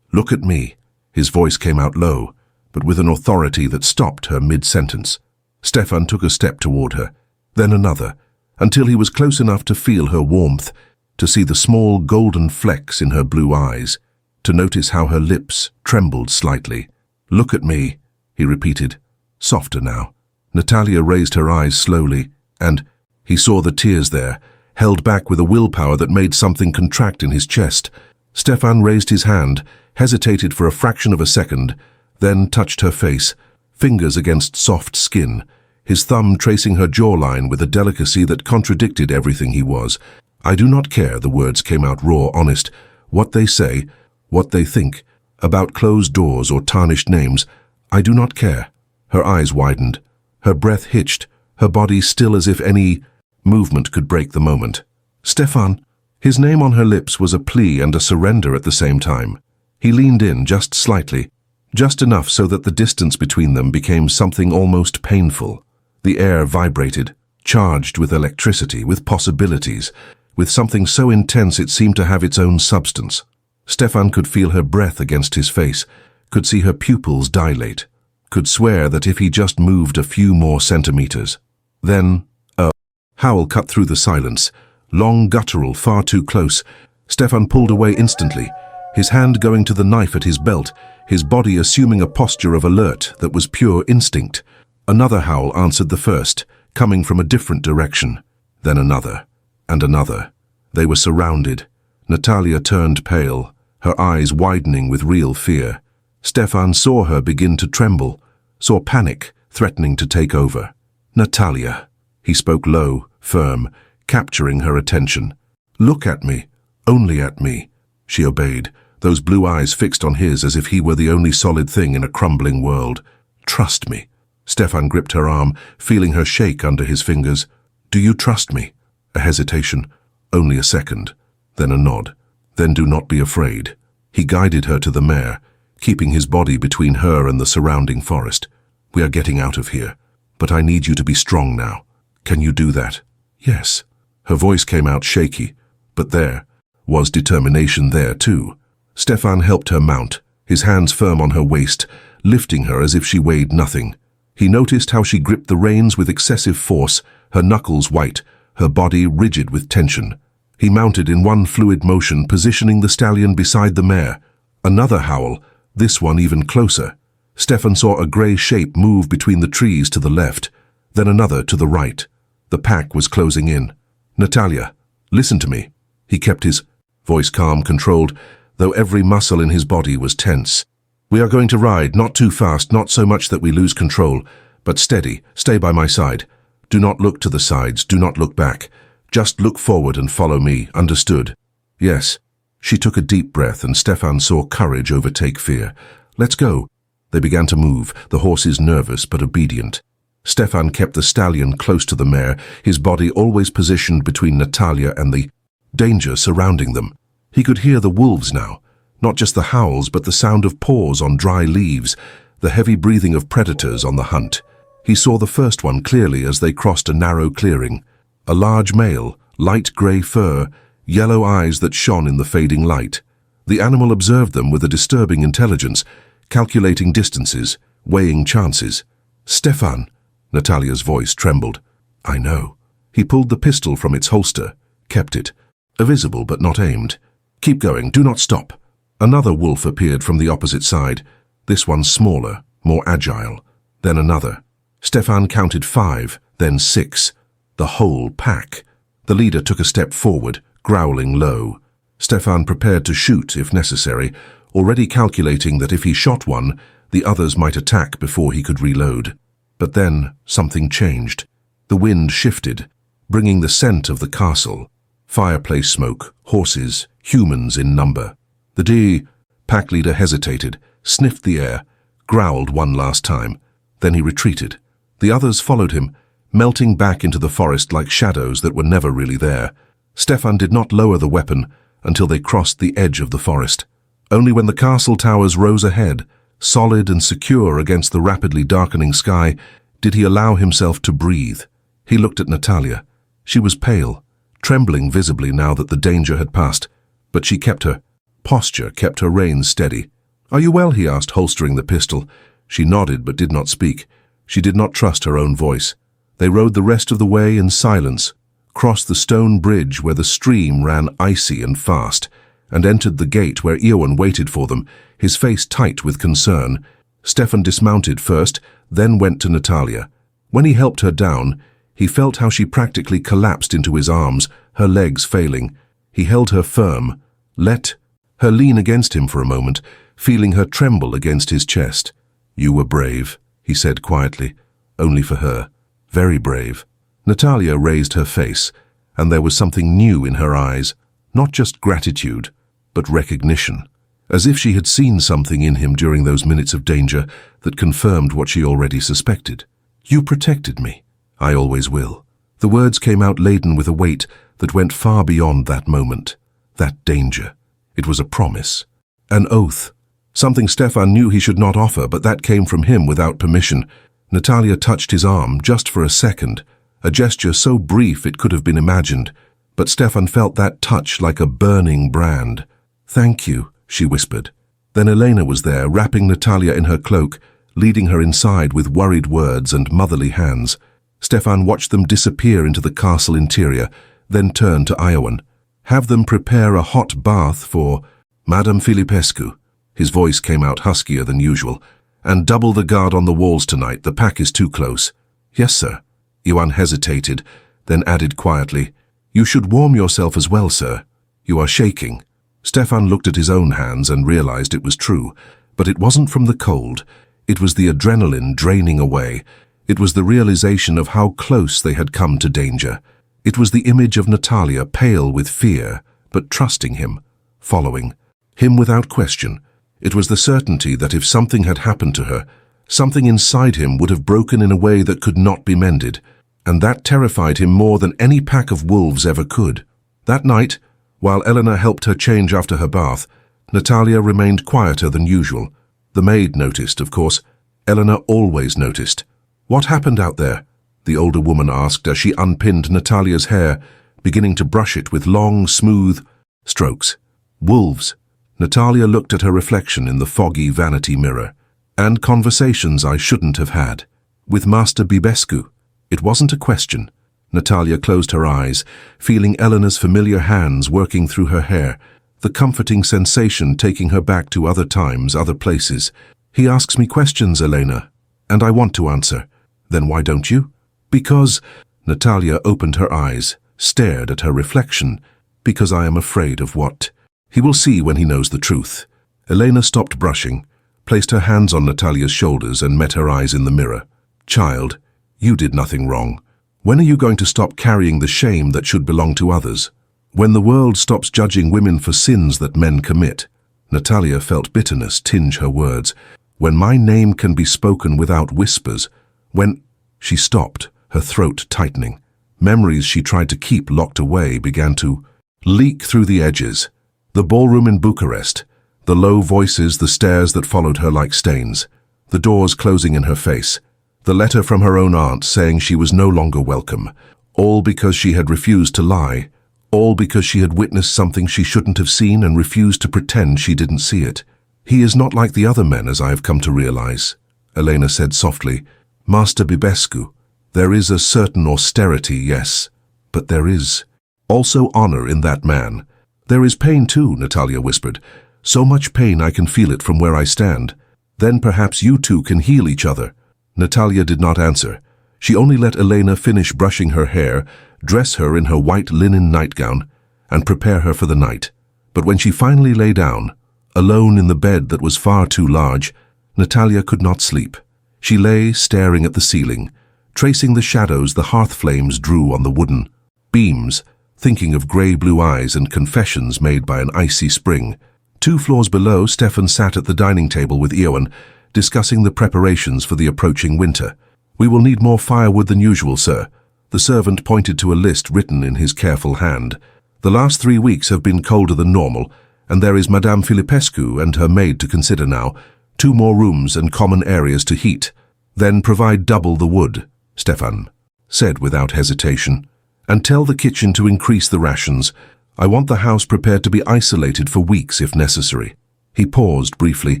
Look at me. His voice came out low, but with an authority that stopped her mid-sentence. Stefan took a step toward her, then another, until he was close enough to feel her warmth, to see the small golden flecks in her blue eyes, to notice how her lips trembled slightly. Look at me, he repeated, softer now. Natalia raised her eyes slowly, and he saw the tears there, held back with a willpower that made something contract in his chest. Stefan raised his hand, hesitated for a fraction of a second, then touched her face, fingers against soft skin, his thumb tracing her jawline with a delicacy that contradicted everything he was. I do not care, the words came out raw, honest. What they say, what they think, about closed doors or tarnished names, I do not care. Her eyes widened, her breath hitched, her body still as if any movement could break the moment. Stefan. His name on her lips was a plea and a surrender at the same time. He leaned in just slightly, just enough so that the distance between them became something almost painful. The air vibrated, charged with electricity, with possibilities, with something so intense it seemed to have its own substance. Stefan could feel her breath against his face, could see her pupils dilate, could swear that if he just moved a few more centimeters. Then, a howl cut through the silence, long, guttural, far too close. Stefan pulled away instantly, his hand going to the knife at his belt, his body assuming a posture of alert that was pure instinct. Another howl answered the first, coming from a different direction. Then another, and another. They were surrounded. Natalia turned pale, her eyes widening with real fear. Stefan saw her begin to tremble, saw panic threatening to take over. Natalia. He spoke low, firm, capturing her attention. Look at me, only at me. She obeyed, those blue eyes fixed on his as if he were the only solid thing in a crumbling world. Trust me. Stefan gripped her arm, feeling her shake under his fingers. Do you trust me? A hesitation, only a second, then a nod. Then do not be afraid. He guided her to the mare, keeping his body between her and the surrounding forest. We are getting out of here, but I need you to be strong now. Can you do that? Yes. Her voice came out shaky, but there was determination there too. Stefan helped her mount, his hands firm on her waist, lifting her as if she weighed nothing. He noticed how she gripped the reins with excessive force, her knuckles white, her body rigid with tension. He mounted in one fluid motion, positioning the stallion beside the mare. Another howl, this one even closer. Stefan saw a grey shape move between the trees to the left, then another to the right. The pack was closing in. Natalia, listen to me. He kept his voice calm, controlled, though every muscle in his body was tense. We are going to ride, not too fast, not so much that we lose control, but steady, stay by my side. Do not look to the sides, do not look back. Just look forward and follow me, understood? Yes. She took a deep breath and Stefan saw courage overtake fear. Let's go. They began to move, the horses nervous but obedient. Stefan kept the stallion close to the mare, his body always positioned between Natalia and the danger surrounding them. He could hear the wolves now, not just the howls but the sound of paws on dry leaves, the heavy breathing of predators on the hunt. He saw the first one clearly as they crossed a narrow clearing. A large male, light grey fur, yellow eyes that shone in the fading light. The animal observed them with a disturbing intelligence, calculating distances, weighing chances. Stefan, Natalia's voice trembled. I know. He pulled the pistol from its holster, kept it, visible but not aimed. Keep going, do not stop. Another wolf appeared from the opposite side, this one smaller, more agile. Then another. Stefan counted 5, then 6. The whole pack. The leader took a step forward, growling low. Stefan prepared to shoot if necessary, already calculating that if he shot one, the others might attack before he could reload. But then something changed. The wind shifted. bringing the scent of the castle. Fireplace smoke, horses, humans in number. The pack leader hesitated, sniffed the air, growled one last time. Then he retreated. The others followed him, melting back into the forest like shadows that were never really there. Stefan did not lower the weapon until they crossed the edge of the forest. Only when the castle towers rose ahead, solid and secure against the rapidly darkening sky, did he allow himself to breathe. He looked at Natalia. She was pale, trembling visibly now that the danger had passed, but she kept her posture, kept her reins steady. "Are you well?" he asked, holstering the pistol. She nodded but did not speak. She did not trust her own voice. They rode the rest of the way in silence, crossed the stone bridge where the stream ran icy and fast, and entered the gate where Iwan waited for them, his face tight with concern. Stefan dismounted first, then went to Natalia. When he helped her down, he felt how she practically collapsed into his arms, her legs failing. He held her firm, let her lean against him for a moment, feeling her tremble against his chest. "You were brave," he said quietly, "only for her. Very brave." Natalia raised her face, and there was something new in her eyes, not just gratitude, but recognition, as if she had seen something in him during those minutes of danger that confirmed what she already suspected. "You protected me. I always will." The words came out laden with a weight that went far beyond that moment, that danger. It was a promise, an oath, something Stefan knew he should not offer, but that came from him without permission. Natalia touched his arm just for a second, a gesture so brief it could have been imagined, but Stefan felt that touch like a burning brand. "Thank you," she whispered. Then Elena was there, wrapping Natalia in her cloak, leading her inside with worried words and motherly hands. Stefan watched them disappear into the castle interior, then turned to Iwan. "Have them prepare a hot bath for Madame Filipescu." His voice came out huskier than usual. "And double the guard on the walls tonight. The pack is too close." "Yes, sir." Iwan hesitated, then added quietly, "You should warm yourself as well, sir. You are shaking." Stefan looked at his own hands and realized it was true, but it wasn't from the cold. It was the adrenaline draining away. It was the realization of how close they had come to danger. It was the image of Natalia, pale with fear, but trusting him, following him without question. It was the certainty that if something had happened to her, something inside him would have broken in a way that could not be mended, and that terrified him more than any pack of wolves ever could. That night, while Elena helped her change after her bath, Natalia remained quieter than usual. The maid noticed, of course. Elena always noticed. "What happened out there?" the older woman asked as she unpinned Natalia's hair, beginning to brush it with long, smooth strokes. "Wolves." Natalia looked at her reflection in the foggy vanity mirror. "And conversations I shouldn't have had. With Master Bibescu." It wasn't a question. Natalia closed her eyes, feeling Elena's familiar hands working through her hair, the comforting sensation taking her back to other times, other places. "He asks me questions, Elena, and I want to answer." "Then why don't you?" "Because..." Natalia opened her eyes, stared at her reflection. "Because I am afraid of what he will see when he knows the truth." Elena stopped brushing, placed her hands on Natalia's shoulders and met her eyes in the mirror. "Child, you did nothing wrong. When are you going to stop carrying the shame that should belong to others? When the world stops judging women for sins that men commit?" Natalia felt bitterness tinge her words. "When my name can be spoken without whispers, when..." She stopped, her throat tightening. Memories she tried to keep locked away began to leak through the edges. The ballroom in Bucharest, the low voices, the stares that followed her like stains, the doors closing in her face, the letter from her own aunt saying she was no longer welcome, all because she had refused to lie, all because she had witnessed something she shouldn't have seen and refused to pretend she didn't see it. "He is not like the other men, as I have come to realize," Elena said softly. "Master Bibescu, there is a certain austerity, yes, but there is also honor in that man." "There is pain too," Natalia whispered. "So much pain I can feel it from where I stand. Then perhaps you two can heal each other." Natalia did not answer. She only let Elena finish brushing her hair, dress her in her white linen nightgown, and prepare her for the night. But when she finally lay down, alone in the bed that was far too large, Natalia could not sleep. She lay staring at the ceiling, tracing the shadows the hearth flames drew on the wooden beams, thinking of grey-blue eyes and confessions made by an icy spring. 2 floors below, Stefan sat at the dining table with Ioan, discussing the preparations for the approaching winter. "We will need more firewood than usual, sir." The servant pointed to a list written in his careful hand. "The last 3 weeks have been colder than normal, and there is Madame Filipescu and her maid to consider now. 2 more rooms and common areas to heat. Then provide double the wood," Stefan said without hesitation. "And tell the kitchen to increase the rations. I want the house prepared to be isolated for weeks if necessary." He paused briefly,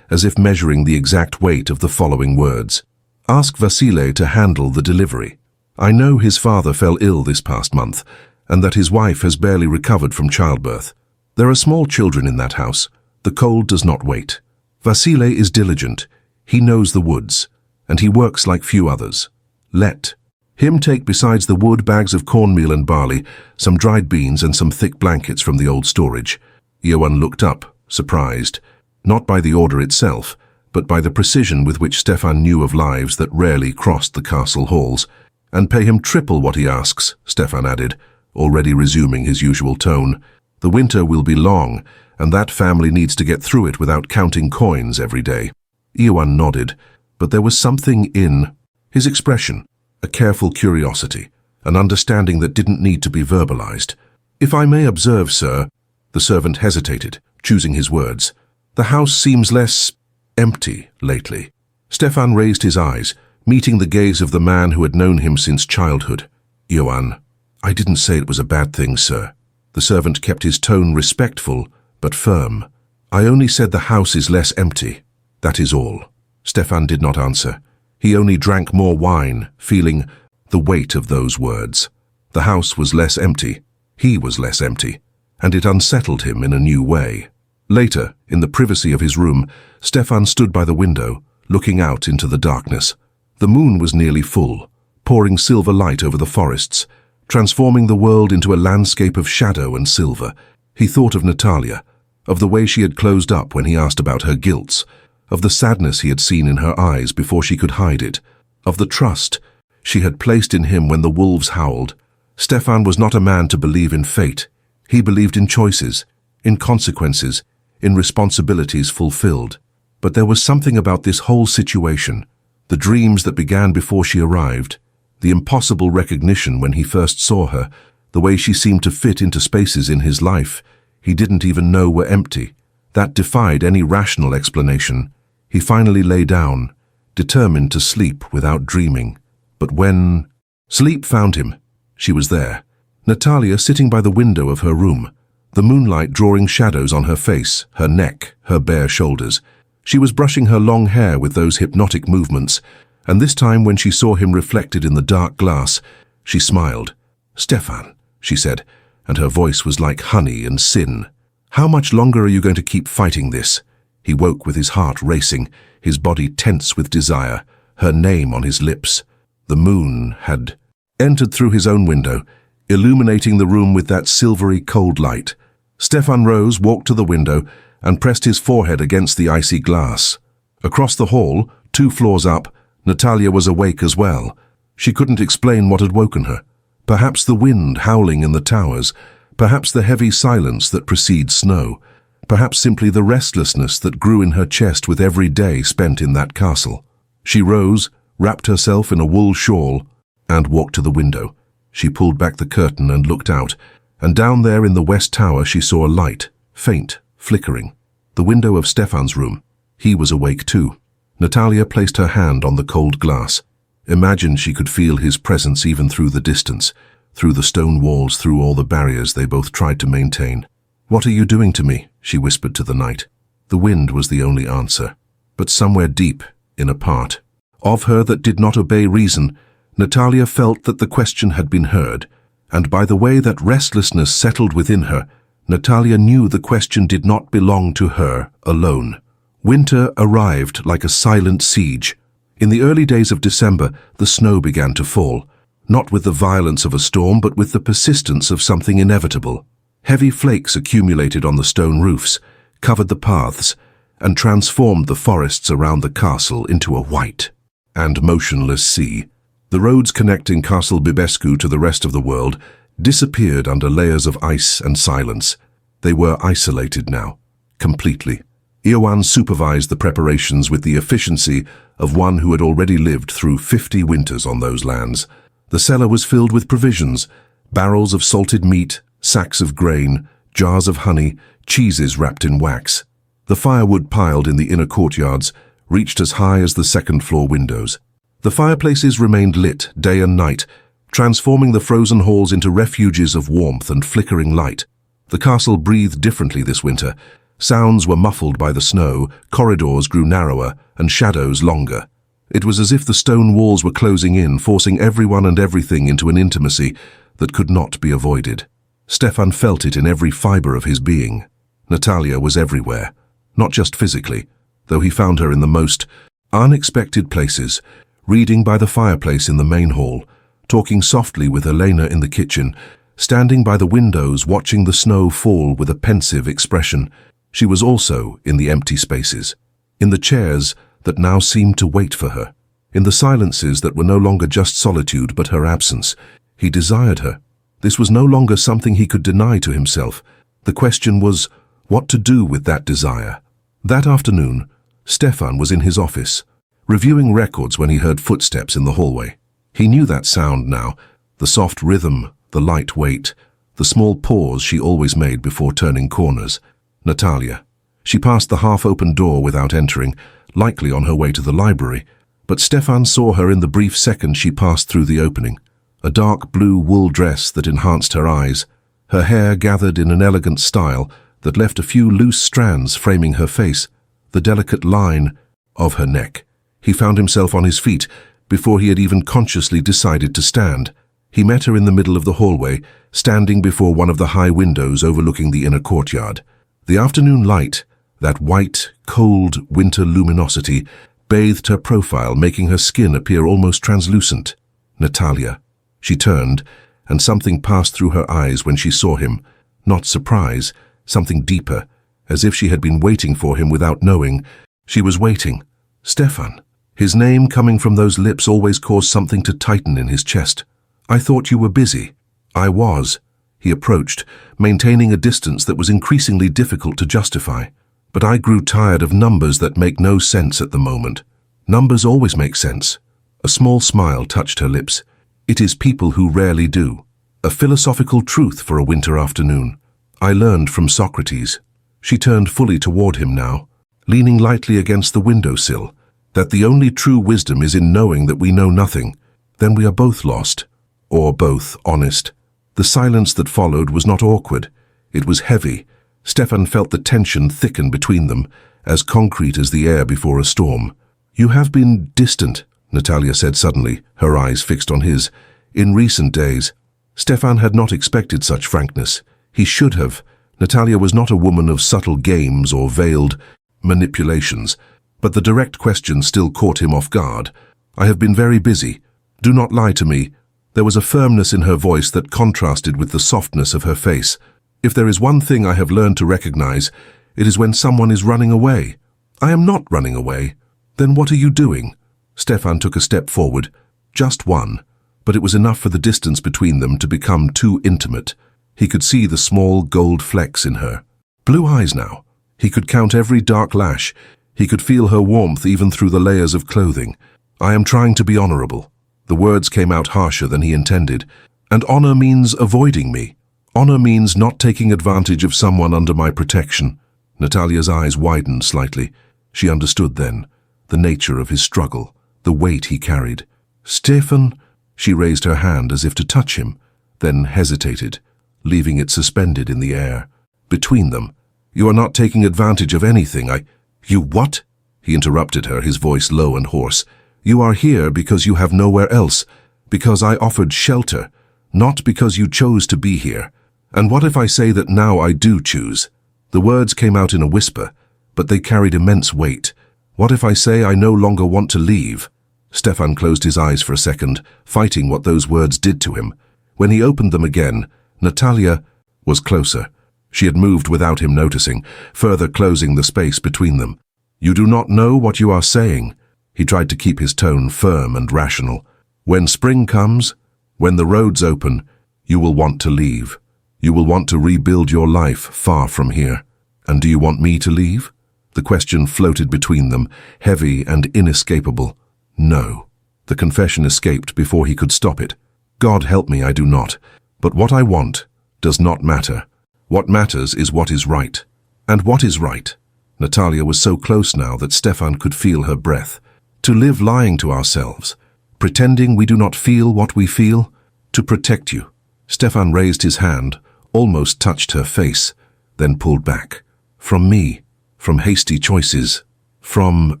as if measuring the exact weight of the following words. "Ask Vasile to handle the delivery. I know his father fell ill this past month, and that his wife has barely recovered from childbirth. There are small children in that house. The cold does not wait. Vasile is diligent. He knows the woods, and he works like few others. Let him take, besides the wood, bags of cornmeal and barley, some dried beans and some thick blankets from the old storage." Ioan looked up, surprised, not by the order itself, but by the precision with which Stefan knew of lives that rarely crossed the castle halls. "And pay him triple what he asks," Stefan added, already resuming his usual tone. "The winter will be long, and that family needs to get through it without counting coins every day." Ioan nodded, but there was something in his expression, a careful curiosity, an understanding that didn't need to be verbalized. "If I may observe, sir," the servant hesitated, choosing his words, "the house seems less empty lately." Stefan raised his eyes, meeting the gaze of the man who had known him since childhood. "Ioan, I didn't say it was a bad thing, sir." The servant kept his tone respectful but firm. "I only said the house is less empty. That is all." Stefan did not answer. He only drank more wine, feeling the weight of those words. The house was less empty. He was less empty, and it unsettled him in a new way. Later, in the privacy of his room, Stefan stood by the window, looking out into the darkness. The moon was nearly full, pouring silver light over the forests, transforming the world into a landscape of shadow and silver. He thought of Natalia, of the way she had closed up when he asked about her guilt, of the sadness he had seen in her eyes before she could hide it, of the trust she had placed in him when the wolves howled. Stefan was not a man to believe in fate. He believed in choices, in consequences, in responsibilities fulfilled. But there was something about this whole situation, the dreams that began before she arrived, the impossible recognition when he first saw her, the way she seemed to fit into spaces in his life he didn't even know were empty, that defied any rational explanation. He finally lay down, determined to sleep without dreaming. But when sleep found him, she was there, Natalia sitting by the window of her room, the moonlight drawing shadows on her face, her neck, her bare shoulders. She was brushing her long hair with those hypnotic movements, and this time when she saw him reflected in the dark glass, she smiled. "Stefan," she said, and her voice was like honey and sin. "How much longer are you going to keep fighting this?" He woke with his heart racing, his body tense with desire, her name on his lips. The moon had entered through his own window, illuminating the room with that silvery cold light. Stefan rose, walked to the window, and pressed his forehead against the icy glass. Across the hall, 2 floors up, Natalia was awake as well. She couldn't explain what had woken her. Perhaps the wind howling in the towers, perhaps the heavy silence that precedes snow, perhaps simply the restlessness that grew in her chest with every day spent in that castle. She rose, wrapped herself in a wool shawl, and walked to the window. She pulled back the curtain and looked out, and down there in the west tower she saw a light, faint, flickering. The window of Stefan's room. He was awake too. Natalia placed her hand on the cold glass. Imagined she could feel his presence even through the distance, through the stone walls, through all the barriers they both tried to maintain. "What are you doing to me?" she whispered to the night. The wind was the only answer. But somewhere deep, in a part of her that did not obey reason, Natalia felt that the question had been heard, and by the way that restlessness settled within her, Natalia knew the question did not belong to her alone. Winter arrived like a silent siege. In the early days of December, the snow began to fall, not with the violence of a storm, but with the persistence of something inevitable. Heavy flakes accumulated on the stone roofs, covered the paths, and transformed the forests around the castle into a white and motionless sea. The roads connecting Castle Bibescu to the rest of the world disappeared under layers of ice and silence. They were isolated now, completely. Ioan supervised the preparations with the efficiency of one who had already lived through 50 winters on those lands. The cellar was filled with provisions, barrels of salted meat, sacks of grain, jars of honey, cheeses wrapped in wax. The firewood piled in the inner courtyards reached as high as the second-floor windows. The fireplaces remained lit day and night, transforming the frozen halls into refuges of warmth and flickering light. The castle breathed differently this winter. Sounds were muffled by the snow, corridors grew narrower, and shadows longer. It was as if the stone walls were closing in, forcing everyone and everything into an intimacy that could not be avoided. Stefan felt it in every fiber of his being. Natalia was everywhere, not just physically, though he found her in the most unexpected places, reading by the fireplace in the main hall, talking softly with Elena in the kitchen, standing by the windows watching the snow fall with a pensive expression. She was also in the empty spaces, in the chairs that now seemed to wait for her, in the silences that were no longer just solitude but her absence. He desired her. This was no longer something he could deny to himself. The question was what to do with that desire. That afternoon, Stefan was in his office, reviewing records when he heard footsteps in the hallway. He knew that sound now, the soft rhythm, the light weight, the small pause she always made before turning corners. Natalia. She passed the half-open door without entering, likely on her way to the library, but Stefan saw her in the brief second she passed through the opening. A dark blue wool dress that enhanced her eyes, her hair gathered in an elegant style that left a few loose strands framing her face, the delicate line of her neck. He found himself on his feet before he had even consciously decided to stand. He met her in the middle of the hallway, standing before one of the high windows overlooking the inner courtyard. The afternoon light, that white, cold winter luminosity, bathed her profile, making her skin appear almost translucent. Natalia. She turned, and something passed through her eyes when she saw him. Not surprise, something deeper, as if she had been waiting for him without knowing. She was waiting. Stefan. His name coming from those lips always caused something to tighten in his chest. I thought you were busy. I was. He approached, maintaining a distance that was increasingly difficult to justify. But I grew tired of numbers that make no sense at the moment. Numbers always make sense. A small smile touched her lips. It is people who rarely do. A philosophical truth for a winter afternoon. I learned from Socrates. She turned fully toward him now, leaning lightly against the windowsill, that the only true wisdom is in knowing that we know nothing. Then we are both lost, or both honest. The silence that followed was not awkward. It was heavy. Stefan felt the tension thicken between them, as concrete as the air before a storm. You have been distant, Natalia said suddenly, her eyes fixed on his. In recent days. Stefan had not expected such frankness. He should have. Natalia was not a woman of subtle games or veiled manipulations, but the direct question still caught him off guard. I have been very busy. Do not lie to me. There was a firmness in her voice that contrasted with the softness of her face. If there is one thing I have learned to recognize, it is when someone is running away. I am not running away. Then what are you doing? Stefan took a step forward. Just one. But it was enough for the distance between them to become too intimate. He could see the small gold flecks in her. Blue eyes now. He could count every dark lash. He could feel her warmth even through the layers of clothing. I am trying to be honorable. The words came out harsher than he intended. And honor means avoiding me. Honor means not taking advantage of someone under my protection. Natalia's eyes widened slightly. She understood then the nature of his struggle, the weight he carried. Stefan, she raised her hand as if to touch him, then hesitated, leaving it suspended in the air. Between them, you are not taking advantage of anything. You what? He interrupted her, his voice low and hoarse. You are here because you have nowhere else, because I offered shelter, not because you chose to be here. And what if I say that now I do choose? The words came out in a whisper, but they carried immense weight. What if I say I no longer want to leave? Stefan closed his eyes for a second, fighting what those words did to him. When he opened them again, Natalia was closer. She had moved without him noticing, further closing the space between them. You do not know what you are saying. He tried to keep his tone firm and rational. When spring comes, when the roads open, You will want to leave. You will want to rebuild your life far from here. And do you want me to leave? The question floated between them, heavy and inescapable. No. The confession escaped before he could stop it. God help me, I do not. But what I want does not matter. What matters is what is right. And what is right? Natalia was so close now that Stefan could feel her breath. To live lying to ourselves, pretending we do not feel what we feel, to protect you. Stefan raised his hand, almost touched her face, then pulled back. From me, from hasty choices, from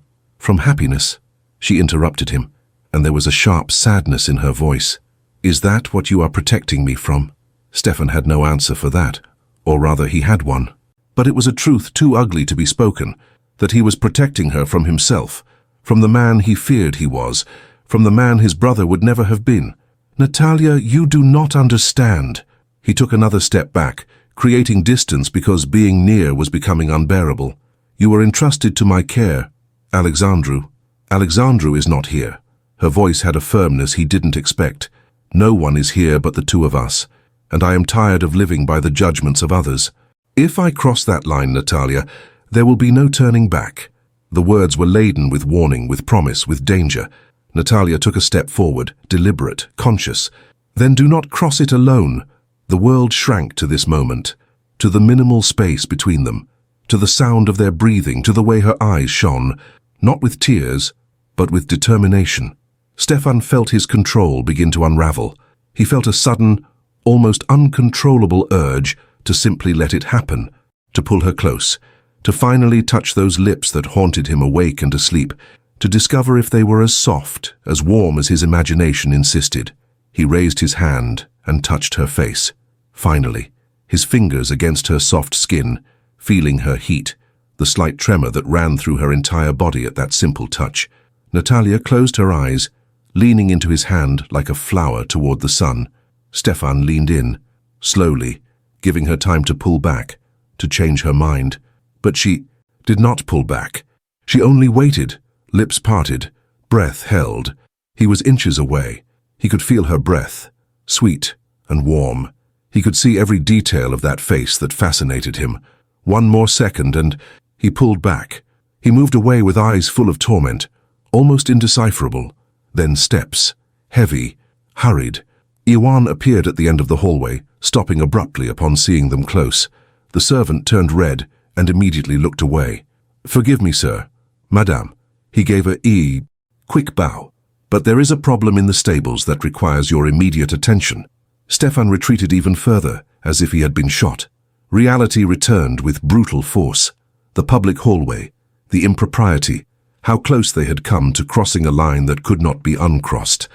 happiness. She interrupted him, and there was a sharp sadness in her voice. Is that what you are protecting me from? Stefan had no answer for that, or rather he had one. But it was a truth too ugly to be spoken, that he was protecting her from himself, from the man he feared he was, from the man his brother would never have been. Natalia, you do not understand. He took another step back, creating distance because being near was becoming unbearable. You were entrusted to my care. Alexandru is not here. Her voice had a firmness he didn't expect. No one is here but the two of us, and I am tired of living by the judgments of others. If I cross that line, Natalia, there will be no turning back. The words were laden with warning, with promise, with danger. Natalia took a step forward, deliberate, conscious. Then do not cross it alone. The world shrank to this moment, to the minimal space between them, to the sound of their breathing, to the way her eyes shone, not with tears, but with determination. Stefan felt his control begin to unravel. He felt a sudden, almost uncontrollable urge to simply let it happen, to pull her close, to finally touch those lips that haunted him awake and asleep, to discover if they were as soft, as warm as his imagination insisted. He raised his hand and touched her face. Finally, his fingers against her soft skin, feeling her heat, the slight tremor that ran through her entire body at that simple touch. Natalia closed her eyes, leaning into his hand like a flower toward the sun. Stefan leaned in, slowly, giving her time to pull back, to change her mind. But she did not pull back. She only waited, lips parted, breath held. He was inches away. He could feel her breath, sweet and warm. He could see every detail of that face that fascinated him. One more second and he pulled back. He moved away with eyes full of torment, almost indecipherable. Then steps, heavy, hurried. Iwan appeared at the end of the hallway, stopping abruptly upon seeing them close. The servant turned red and immediately looked away. Forgive me, sir. Madame. He gave a quick bow. But there is a problem in the stables that requires your immediate attention. Stefan retreated even further, as if he had been shot. Reality returned with brutal force. The public hallway, the impropriety, how close they had come to crossing a line that could not be uncrossed.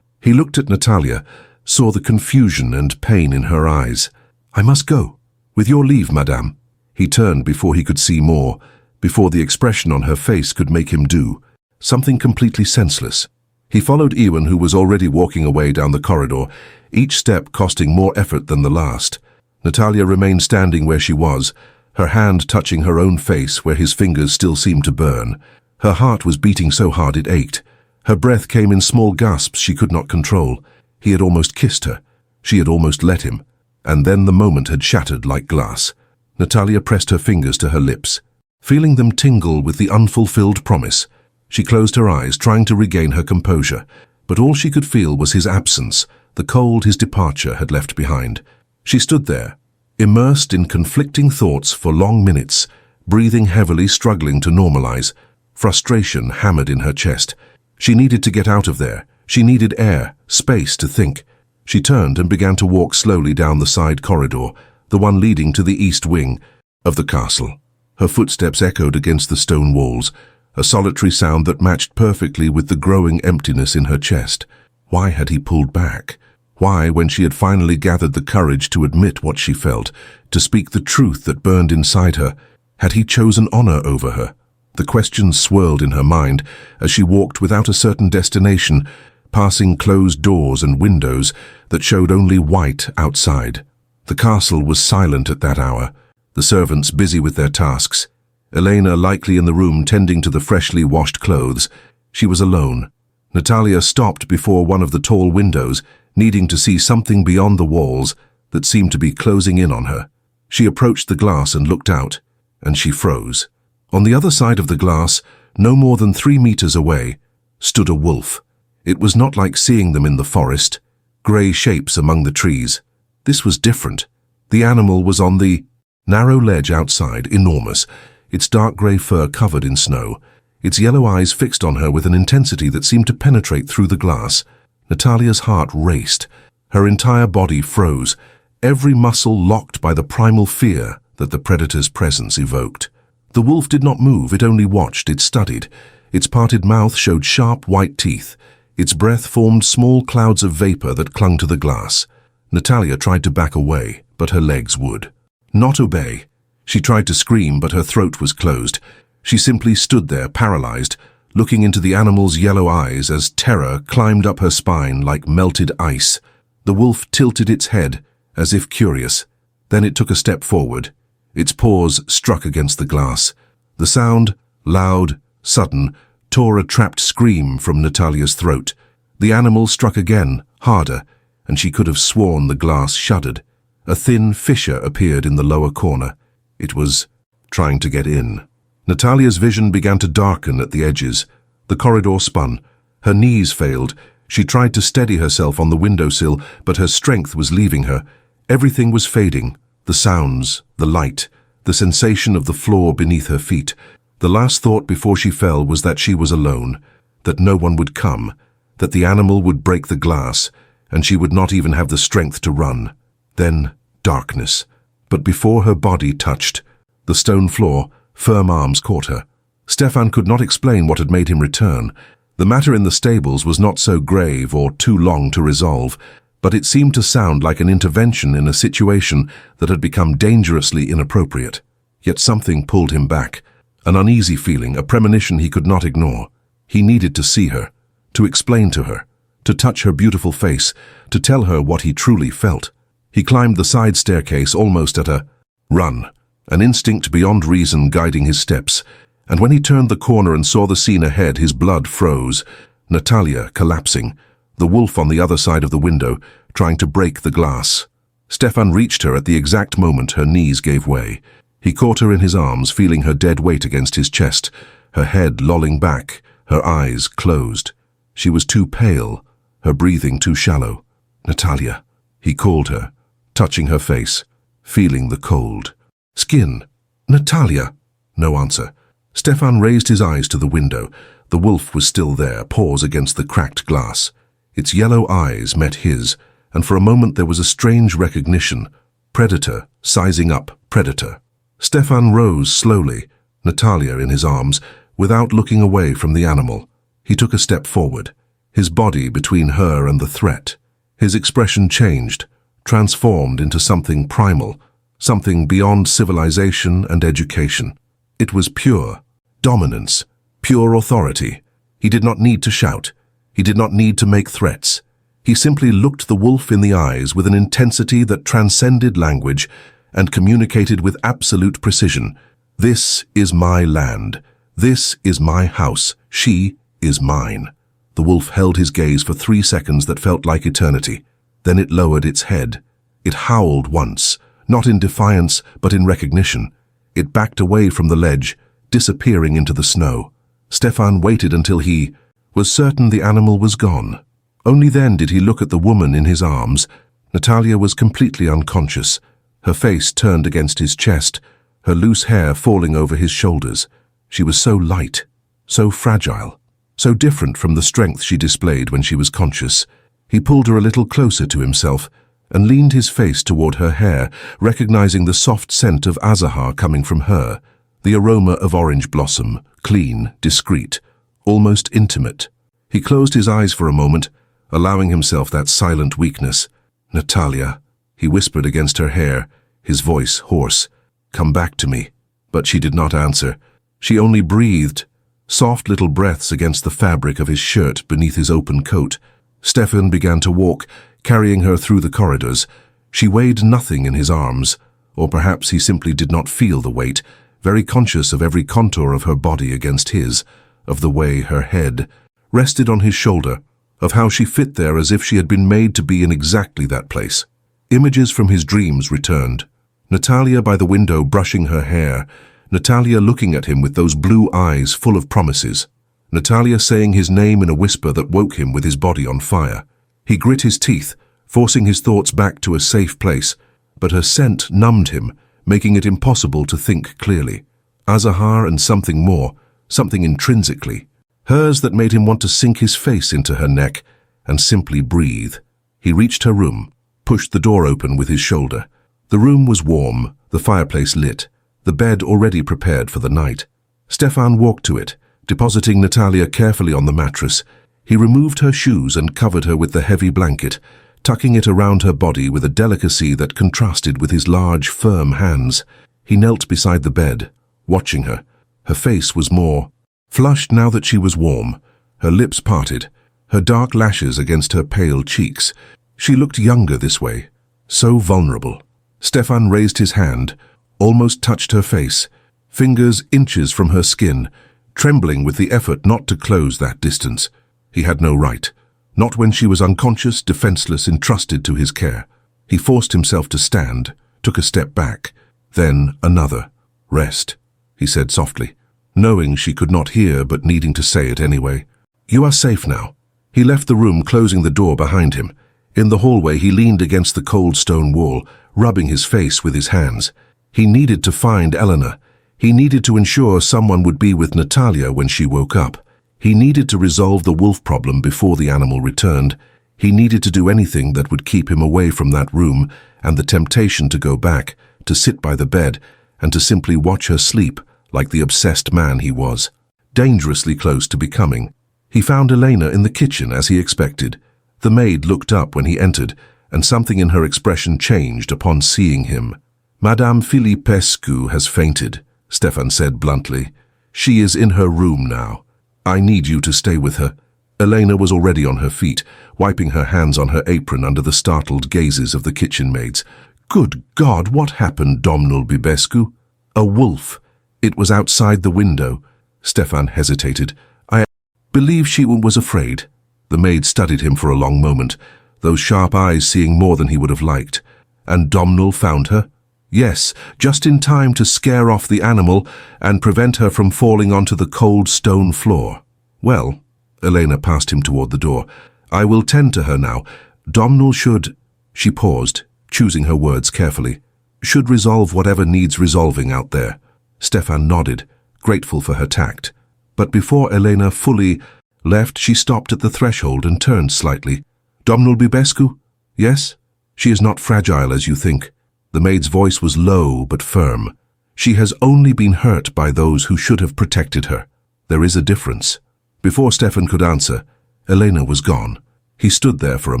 He looked at Natalia, saw the confusion and pain in her eyes. I must go. With your leave, madame. He turned before he could see more, before the expression on her face could make him do something completely senseless. He followed Ewan, who was already walking away down the corridor, each step costing more effort than the last. Natalia remained standing where she was, her hand touching her own face where his fingers still seemed to burn. Her heart was beating so hard it ached. Her breath came in small gasps she could not control. He had almost kissed her. She had almost let him. And then the moment had shattered like glass. Natalia pressed her fingers to her lips, feeling them tingle with the unfulfilled promise. She closed her eyes, trying to regain her composure, but all she could feel was his absence, the cold his departure had left behind. She stood there, immersed in conflicting thoughts for long minutes, breathing heavily, struggling to normalize. Frustration hammered in her chest. She needed to get out of there. She needed air, space to think. She turned and began to walk slowly down the side corridor, the one leading to the east wing of the castle. Her footsteps echoed against the stone walls, a solitary sound that matched perfectly with the growing emptiness in her chest. Why had he pulled back? Why, when she had finally gathered the courage to admit what she felt, to speak the truth that burned inside her, had he chosen honor over her? The questions swirled in her mind as she walked without a certain destination, passing closed doors and windows that showed only white outside. The castle was silent at that hour, the servants busy with their tasks. Elena likely in the room tending to the freshly washed clothes. She was alone. Natalia stopped before one of the tall windows, needing to see something beyond the walls that seemed to be closing in on her. She approached the glass and looked out, and she froze. On the other side of the glass, no more than 3 meters away, stood a wolf. It was not like seeing them in the forest, grey shapes among the trees. This was different. The animal was on the narrow ledge outside, enormous, its dark grey fur covered in snow, its yellow eyes fixed on her with an intensity that seemed to penetrate through the glass. Natalia's heart raced. Her entire body froze, every muscle locked by the primal fear that the predator's presence evoked. The wolf did not move, it only watched, it studied. Its parted mouth showed sharp white teeth. Its breath formed small clouds of vapor that clung to the glass. Natalia tried to back away, but her legs would not obey. She tried to scream, but her throat was closed. She simply stood there, paralyzed, looking into the animal's yellow eyes as terror climbed up her spine like melted ice. The wolf tilted its head, as if curious. Then it took a step forward. Its paws struck against the glass. The sound, loud, sudden, tore a trapped scream from Natalia's throat. The animal struck again, harder, and she could have sworn the glass shuddered. A thin fissure appeared in the lower corner. It was trying to get in. Natalia's vision began to darken at the edges. The corridor spun. Her knees failed. She tried to steady herself on the windowsill, but her strength was leaving her. Everything was fading. The sounds, the light, the sensation of the floor beneath her feet. The last thought before she fell was that she was alone, that no one would come, that the animal would break the glass, and she would not even have the strength to run. Then darkness. But before her body touched the stone floor, firm arms caught her. Stefan could not explain what had made him return. The matter in the stables was not so grave or too long to resolve, but it seemed to sound like an intervention in a situation that had become dangerously inappropriate. Yet something pulled him back. An uneasy feeling, a premonition he could not ignore. He needed to see her, to explain to her, to touch her beautiful face, to tell her what he truly felt. He climbed the side staircase almost at a run, an instinct beyond reason guiding his steps, and when he turned the corner and saw the scene ahead, his blood froze. Natalia collapsing, the wolf on the other side of the window, trying to break the glass. Stefan reached her at the exact moment her knees gave way. He caught her in his arms, feeling her dead weight against his chest, her head lolling back, her eyes closed. She was too pale, her breathing too shallow. Natalia, he called her, touching her face, feeling the cold skin. Natalia! No answer. Stefan raised his eyes to the window. The wolf was still there, paws against the cracked glass. Its yellow eyes met his, and for a moment there was a strange recognition. Predator, sizing up predator. Stefan rose slowly, Natalia in his arms, without looking away from the animal. He took a step forward, his body between her and the threat. His expression changed, transformed into something primal, something beyond civilization and education. It was pure dominance, pure authority. He did not need to shout. He did not need to make threats. He simply looked the wolf in the eyes with an intensity that transcended language and communicated with absolute precision. This is my land. This is my house. She is mine. The wolf held his gaze for 3 seconds that felt like eternity. Then it lowered its head. It howled once, not in defiance, but in recognition. It backed away from the ledge, disappearing into the snow. Stefan waited until he was certain the animal was gone. Only then did he look at the woman in his arms. Natalia was completely unconscious, her face turned against his chest, her loose hair falling over his shoulders. She was so light, so fragile, so different from the strength she displayed when she was conscious. He pulled her a little closer to himself and leaned his face toward her hair, recognizing the soft scent of azahar coming from her, the aroma of orange blossom, clean, discreet, almost intimate. He closed his eyes for a moment, allowing himself that silent weakness. "Natalia," he whispered against her hair, his voice hoarse. "Come back to me." But she did not answer. She only breathed, soft little breaths against the fabric of his shirt beneath his open coat. Stefan began to walk, carrying her through the corridors. She weighed nothing in his arms, or perhaps he simply did not feel the weight, very conscious of every contour of her body against his, of the way her head rested on his shoulder, of how she fit there as if she had been made to be in exactly that place. Images from his dreams returned. Natalia by the window brushing her hair, Natalia looking at him with those blue eyes full of promises. Natalia saying his name in a whisper that woke him with his body on fire. He grit his teeth, forcing his thoughts back to a safe place, but her scent numbed him, making it impossible to think clearly. Azahar and something more, something intrinsically. Hers that made him want to sink his face into her neck and simply breathe. He reached her room, pushed the door open with his shoulder. The room was warm, the fireplace lit, the bed already prepared for the night. Stefan walked to it, depositing Natalia carefully on the mattress. He removed her shoes and covered her with the heavy blanket, tucking it around her body with a delicacy that contrasted with his large, firm hands. He knelt beside the bed, watching her. Her face was more flushed now that she was warm, her lips parted, her dark lashes against her pale cheeks. She looked younger this way, so vulnerable. Stefan raised his hand, almost touched her face, fingers inches from her skin, trembling with the effort not to close that distance. He had no right, not when she was unconscious, defenseless, entrusted to his care. He forced himself to stand, took a step back, then another. Rest, he said softly, knowing she could not hear but needing to say it anyway. You are safe now. He left the room, closing the door behind him. In the hallway he leaned against the cold stone wall, rubbing his face with his hands. He needed to find Elena. He needed to ensure someone would be with Natalia when she woke up. He needed to resolve the wolf problem before the animal returned. He needed to do anything that would keep him away from that room and the temptation to go back, to sit by the bed, and to simply watch her sleep like the obsessed man he was. Dangerously close to becoming. He found Elena in the kitchen as he expected. The maid looked up when he entered, and something in her expression changed upon seeing him. Madame Filipescu has fainted, Stefan said bluntly. She is in her room now. I need you to stay with her. Elena was already on her feet, wiping her hands on her apron under the startled gazes of the kitchen maids. Good God, what happened, Domnul Bibescu? A wolf. It was outside the window. Stefan hesitated. I believe she was afraid. The maid studied him for a long moment, those sharp eyes seeing more than he would have liked. And Domnul found her? Yes, just in time to scare off the animal and prevent her from falling onto the cold stone floor. Well, Elena passed him toward the door. I will tend to her now. Domnul should... She paused, choosing her words carefully. Should resolve whatever needs resolving out there. Stefan nodded, grateful for her tact. But before Elena fully left, she stopped at the threshold and turned slightly. Domnul Bibescu? Yes? She is not fragile as you think. The maid's voice was low but firm. She has only been hurt by those who should have protected her. There is a difference. Before Stefan could answer, Elena was gone. He stood there for a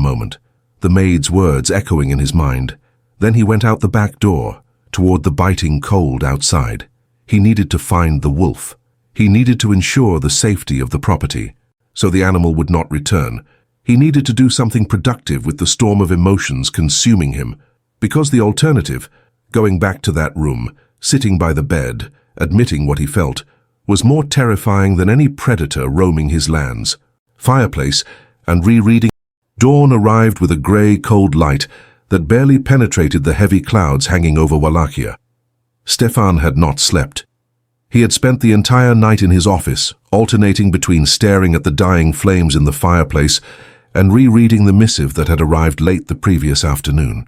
moment, the maid's words echoing in his mind. Then he went out the back door, toward the biting cold outside. He needed to find the wolf. He needed to ensure the safety of the property, so the animal would not return. He needed to do something productive with the storm of emotions consuming him, because the alternative, going back to that room, sitting by the bed, admitting what he felt, was more terrifying than any predator roaming his lands. Fireplace and rereading. Dawn arrived with a grey, cold light that barely penetrated the heavy clouds hanging over Wallachia. Stefan had not slept. He had spent the entire night in his office, alternating between staring at the dying flames in the fireplace and rereading the missive that had arrived late the previous afternoon.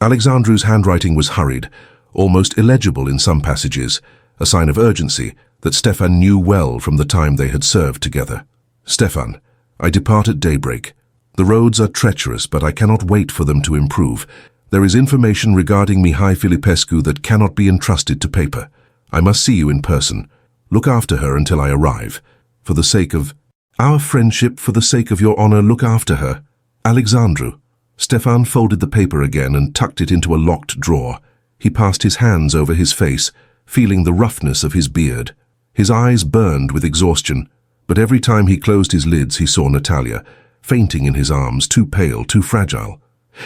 Alexandru's handwriting was hurried, almost illegible in some passages, a sign of urgency that Stefan knew well from the time they had served together. Stefan, I depart at daybreak. The roads are treacherous, but I cannot wait for them to improve. There is information regarding Mihai Filipescu that cannot be entrusted to paper. I must see you in person. Look after her until I arrive. For the sake of our friendship, for the sake of your honor, look after her. Alexandru. Stefan folded the paper again and tucked it into a locked drawer. He passed his hands over his face, feeling the roughness of his beard. His eyes burned with exhaustion, but every time he closed his lids he saw Natalia, fainting in his arms, too pale, too fragile.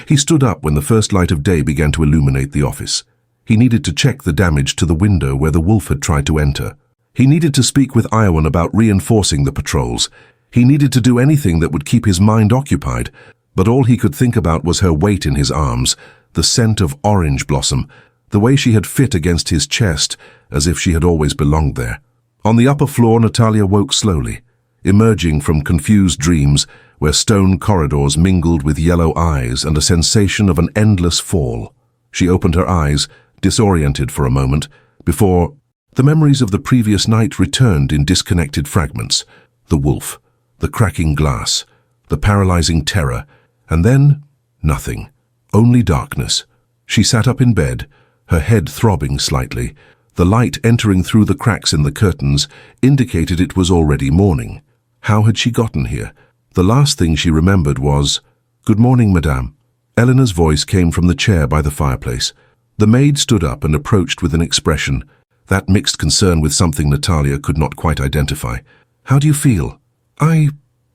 He stood up when the first light of day began to illuminate the office. He needed to check the damage to the window where the wolf had tried to enter. He needed to speak with Iwan about reinforcing the patrols. He needed to do anything that would keep his mind occupied, but all he could think about was her weight in his arms, the scent of orange blossom, the way she had fit against his chest, as if she had always belonged there. On the upper floor, Natalia woke slowly, emerging from confused dreams where stone corridors mingled with yellow eyes and a sensation of an endless fall. She opened her eyes, disoriented for a moment, before the memories of the previous night returned in disconnected fragments. The wolf, the cracking glass, the paralyzing terror, and then nothing, only darkness. She sat up in bed, her head throbbing slightly. The light entering through the cracks in the curtains indicated it was already morning. How had she gotten here? The last thing she remembered was, "Good morning, madame." Eleanor's voice came from the chair by the fireplace. The maid stood up and approached with an expression, that mixed concern with something Natalia could not quite identify. "How do you feel?"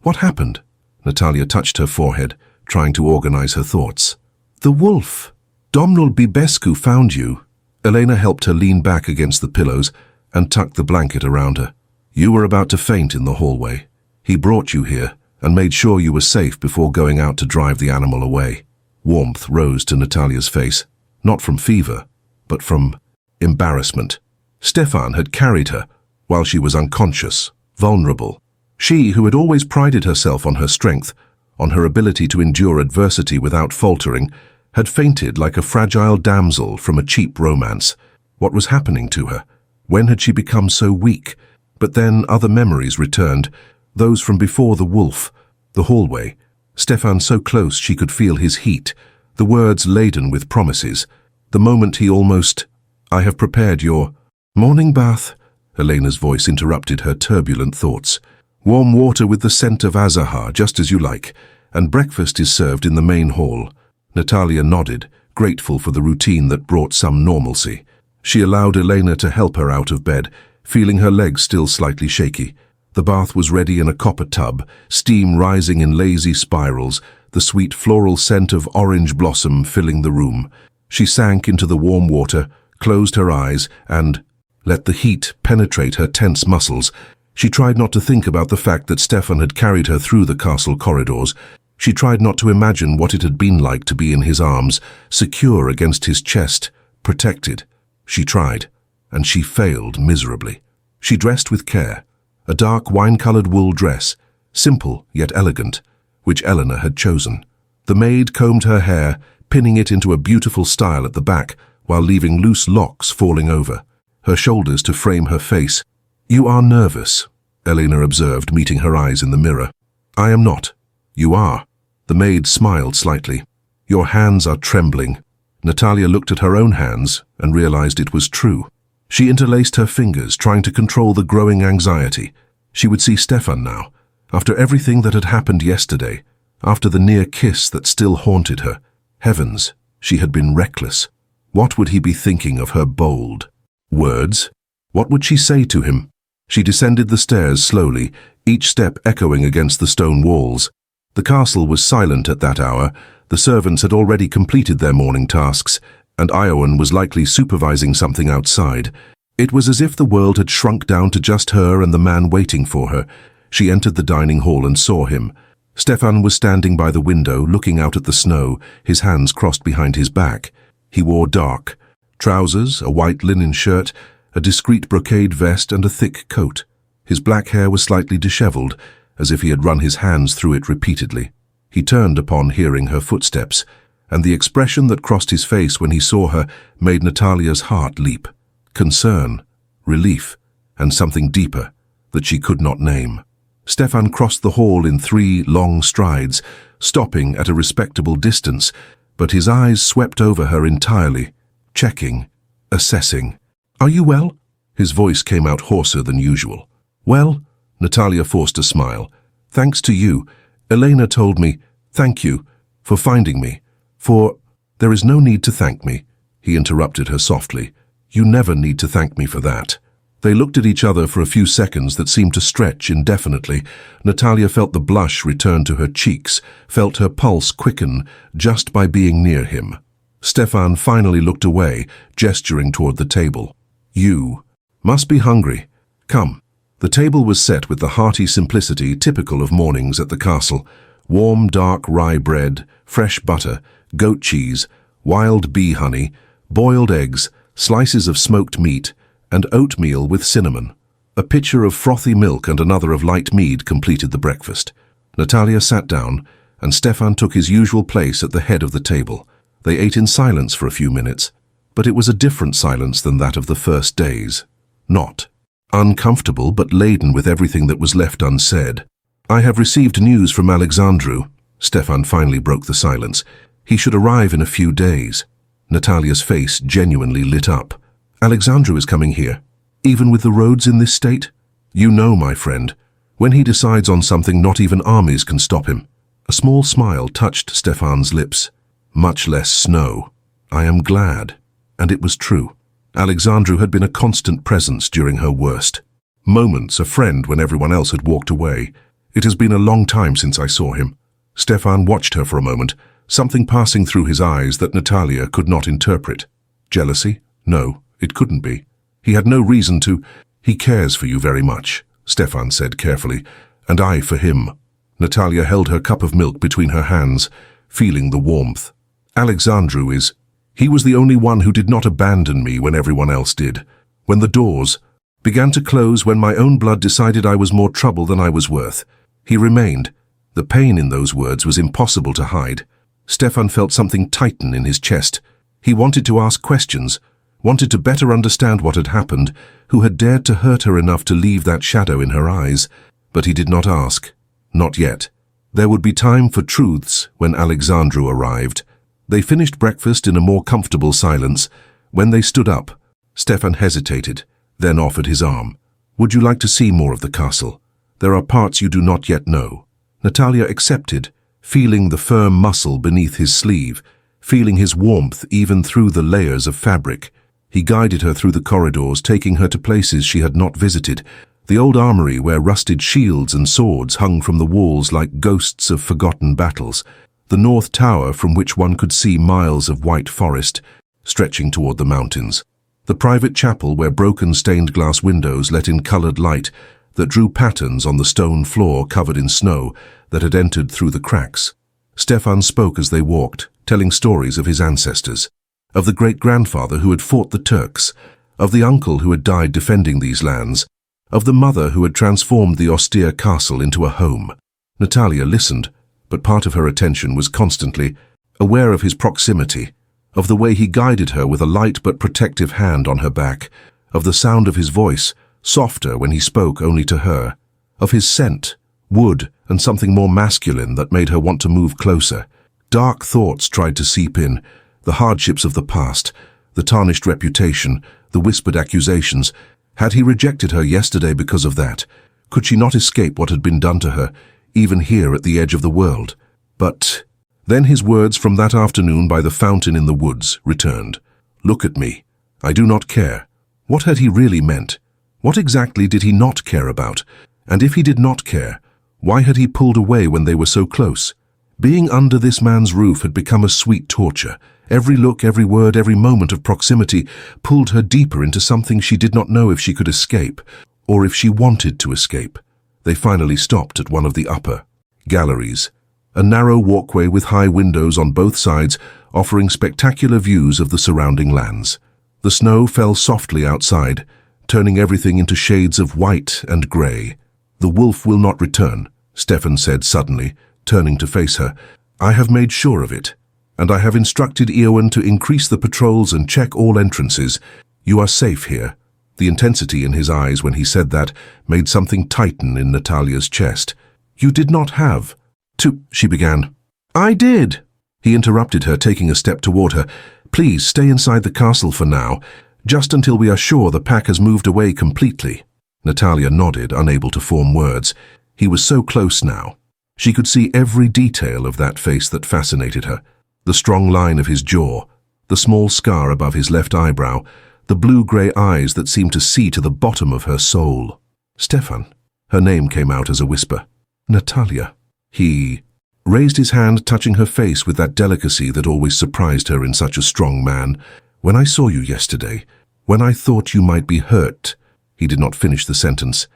What happened?" Natalia touched her forehead, trying to organize her thoughts. "The wolf. Domnul Bibescu found you." Elena helped her lean back against the pillows and tucked the blanket around her. "You were about to faint in the hallway. He brought you here and made sure you were safe before going out to drive the animal away." Warmth rose to Natalia's face, not from fever, but from embarrassment. Stefan had carried her while she was unconscious, vulnerable. She, who had always prided herself on her strength, on her ability to endure adversity without faltering, had fainted like a fragile damsel from a cheap romance. What was happening to her? When had she become so weak? But then other memories returned, those from before the wolf, the hallway. Stefan so close she could feel his heat, the words laden with promises. The moment he almost, "I have prepared your—" "Morning bath," Elena's voice interrupted her turbulent thoughts. "Warm water with the scent of azahar, just as you like, and breakfast is served in the main hall." Natalia nodded, grateful for the routine that brought some normalcy. She allowed Elena to help her out of bed, feeling her legs still slightly shaky. The bath was ready in a copper tub, steam rising in lazy spirals, the sweet floral scent of orange blossom filling the room. She sank into the warm water, closed her eyes, and let the heat penetrate her tense muscles. She tried not to think about the fact that Stefan had carried her through the castle corridors. She tried not to imagine what it had been like to be in his arms, secure against his chest, protected. She tried, and she failed miserably. She dressed with care, a dark wine-colored wool dress, simple yet elegant, which Eleanor had chosen. The maid combed her hair, pinning it into a beautiful style at the back, while leaving loose locks falling over, her shoulders to frame her face. "You are nervous," Elena observed, meeting her eyes in the mirror. "I am not. You are." The maid smiled slightly. "Your hands are trembling." Natalia looked at her own hands and realized it was true. She interlaced her fingers, trying to control the growing anxiety. She would see Stefan now, after everything that had happened yesterday, after the near kiss that still haunted her. Heavens, she had been reckless. What would he be thinking of her bold words? What would she say to him? She descended the stairs slowly, each step echoing against the stone walls. The castle was silent at that hour. The servants had already completed their morning tasks, and Iowan was likely supervising something outside. It was as if the world had shrunk down to just her and the man waiting for her. She entered the dining hall and saw him. Stefan was standing by the window, looking out at the snow, his hands crossed behind his back. He wore dark trousers, a white linen shirt, a discreet brocade vest, and a thick coat. His black hair was slightly disheveled, as if he had run his hands through it repeatedly. He turned upon hearing her footsteps, and the expression that crossed his face when he saw her made Natalia's heart leap. Concern, relief, and something deeper that she could not name. Stefan crossed the hall in 3 long strides, stopping at a respectable distance, but his eyes swept over her entirely, checking, assessing. "Are you well?" His voice came out hoarser than usual. "Well?" Natalia forced a smile. "Thanks to you. Elena told me, thank you, for finding me. For—" "There is no need to thank me," he interrupted her softly. "You never need to thank me for that." They looked at each other for a few seconds that seemed to stretch indefinitely. Natalia felt the blush return to her cheeks, felt her pulse quicken just by being near him. Stefan finally looked away, gesturing toward the table. "You must be hungry. Come." The table was set with the hearty simplicity typical of mornings at the castle. Warm, dark rye bread, fresh butter, goat cheese, wild bee honey, boiled eggs, slices of smoked meat, and oatmeal with cinnamon. A pitcher of frothy milk and another of light mead completed the breakfast. Natalia sat down, and Stefan took his usual place at the head of the table. They ate in silence for a few minutes, but it was a different silence than that of the first days. Not uncomfortable, but laden with everything that was left unsaid. "I have received news from Alexandru." Stefan finally broke the silence. "He should arrive in a few days." Natalia's face genuinely lit up. "Alexandru is coming here, even with the roads in this state?" "You know, my friend, when he decides on something, not even armies can stop him." A small smile touched Stefan's lips. "Much less snow." "I am glad." And it was true. Alexandru had been a constant presence during her worst moments, a friend when everyone else had walked away. "It has been a long time since I saw him." Stefan watched her for a moment, something passing through his eyes that Natalia could not interpret. Jealousy? No, it couldn't be. He had no reason to. "He cares for you very much," Stefan said carefully, "and I for him." Natalia held her cup of milk between her hands, feeling the warmth. "Alexandru is. He was the only one who did not abandon me when everyone else did. When the doors began to close, when my own blood decided I was more trouble than I was worth. He remained." The pain in those words was impossible to hide. Stefan felt something tighten in his chest. He wanted to ask questions, wanted to better understand what had happened, who had dared to hurt her enough to leave that shadow in her eyes. But he did not ask. Not yet. There would be time for truths when Alexandru arrived. They finished breakfast in a more comfortable silence. When they stood up, Stefan hesitated, then offered his arm. "Would you like to see more of the castle? There are parts you do not yet know." Natalia accepted, feeling the firm muscle beneath his sleeve, feeling his warmth even through the layers of fabric. He guided her through the corridors, taking her to places she had not visited. The old armory where rusted shields and swords hung from the walls like ghosts of forgotten battles. The north tower from which one could see miles of white forest stretching toward the mountains. The private chapel where broken stained glass windows let in colored light that drew patterns on the stone floor covered in snow that had entered through the cracks. Stefan spoke as they walked, telling stories of his ancestors, of the great-grandfather who had fought the Turks, of the uncle who had died defending these lands, of the mother who had transformed the austere castle into a home. Natalia listened, but part of her attention was constantly aware of his proximity, of the way he guided her with a light but protective hand on her back, of the sound of his voice, softer when he spoke only to her, of his scent, wood, and something more masculine that made her want to move closer. Dark thoughts tried to seep in, the hardships of the past, the tarnished reputation, the whispered accusations. Had he rejected her yesterday because of that? Could she not escape what had been done to her, even here at the edge of the world? But then his words from that afternoon by the fountain in the woods returned. "Look at me. I do not care." What had he really meant? What exactly did he not care about? And if he did not care, why had he pulled away when they were so close? Being under this man's roof had become a sweet torture. Every look, every word, every moment of proximity pulled her deeper into something she did not know if she could escape, or if she wanted to escape. They finally stopped at one of the upper galleries, a narrow walkway with high windows on both sides offering spectacular views of the surrounding lands. The snow fell softly outside, turning everything into shades of white and grey. "The wolf will not return," Stefan said suddenly, turning to face her. "I have made sure of it, and I have instructed Eowyn to increase the patrols and check all entrances. You are safe here." The intensity in his eyes when he said that made something tighten in Natalia's chest. "You did not have to," she began. "I did." He interrupted her, taking a step toward her. "Please stay inside the castle for now, just until we are sure the pack has moved away completely." Natalia nodded, unable to form words. He was so close now. She could see every detail of that face that fascinated her. The strong line of his jaw, the small scar above his left eyebrow, the blue-grey eyes that seemed to see to the bottom of her soul. "Stefan." Her name came out as a whisper. "Natalia." He raised his hand, touching her face with that delicacy that always surprised her in such a strong man. "When I saw you yesterday, when I thought you might be hurt." He did not finish the sentence.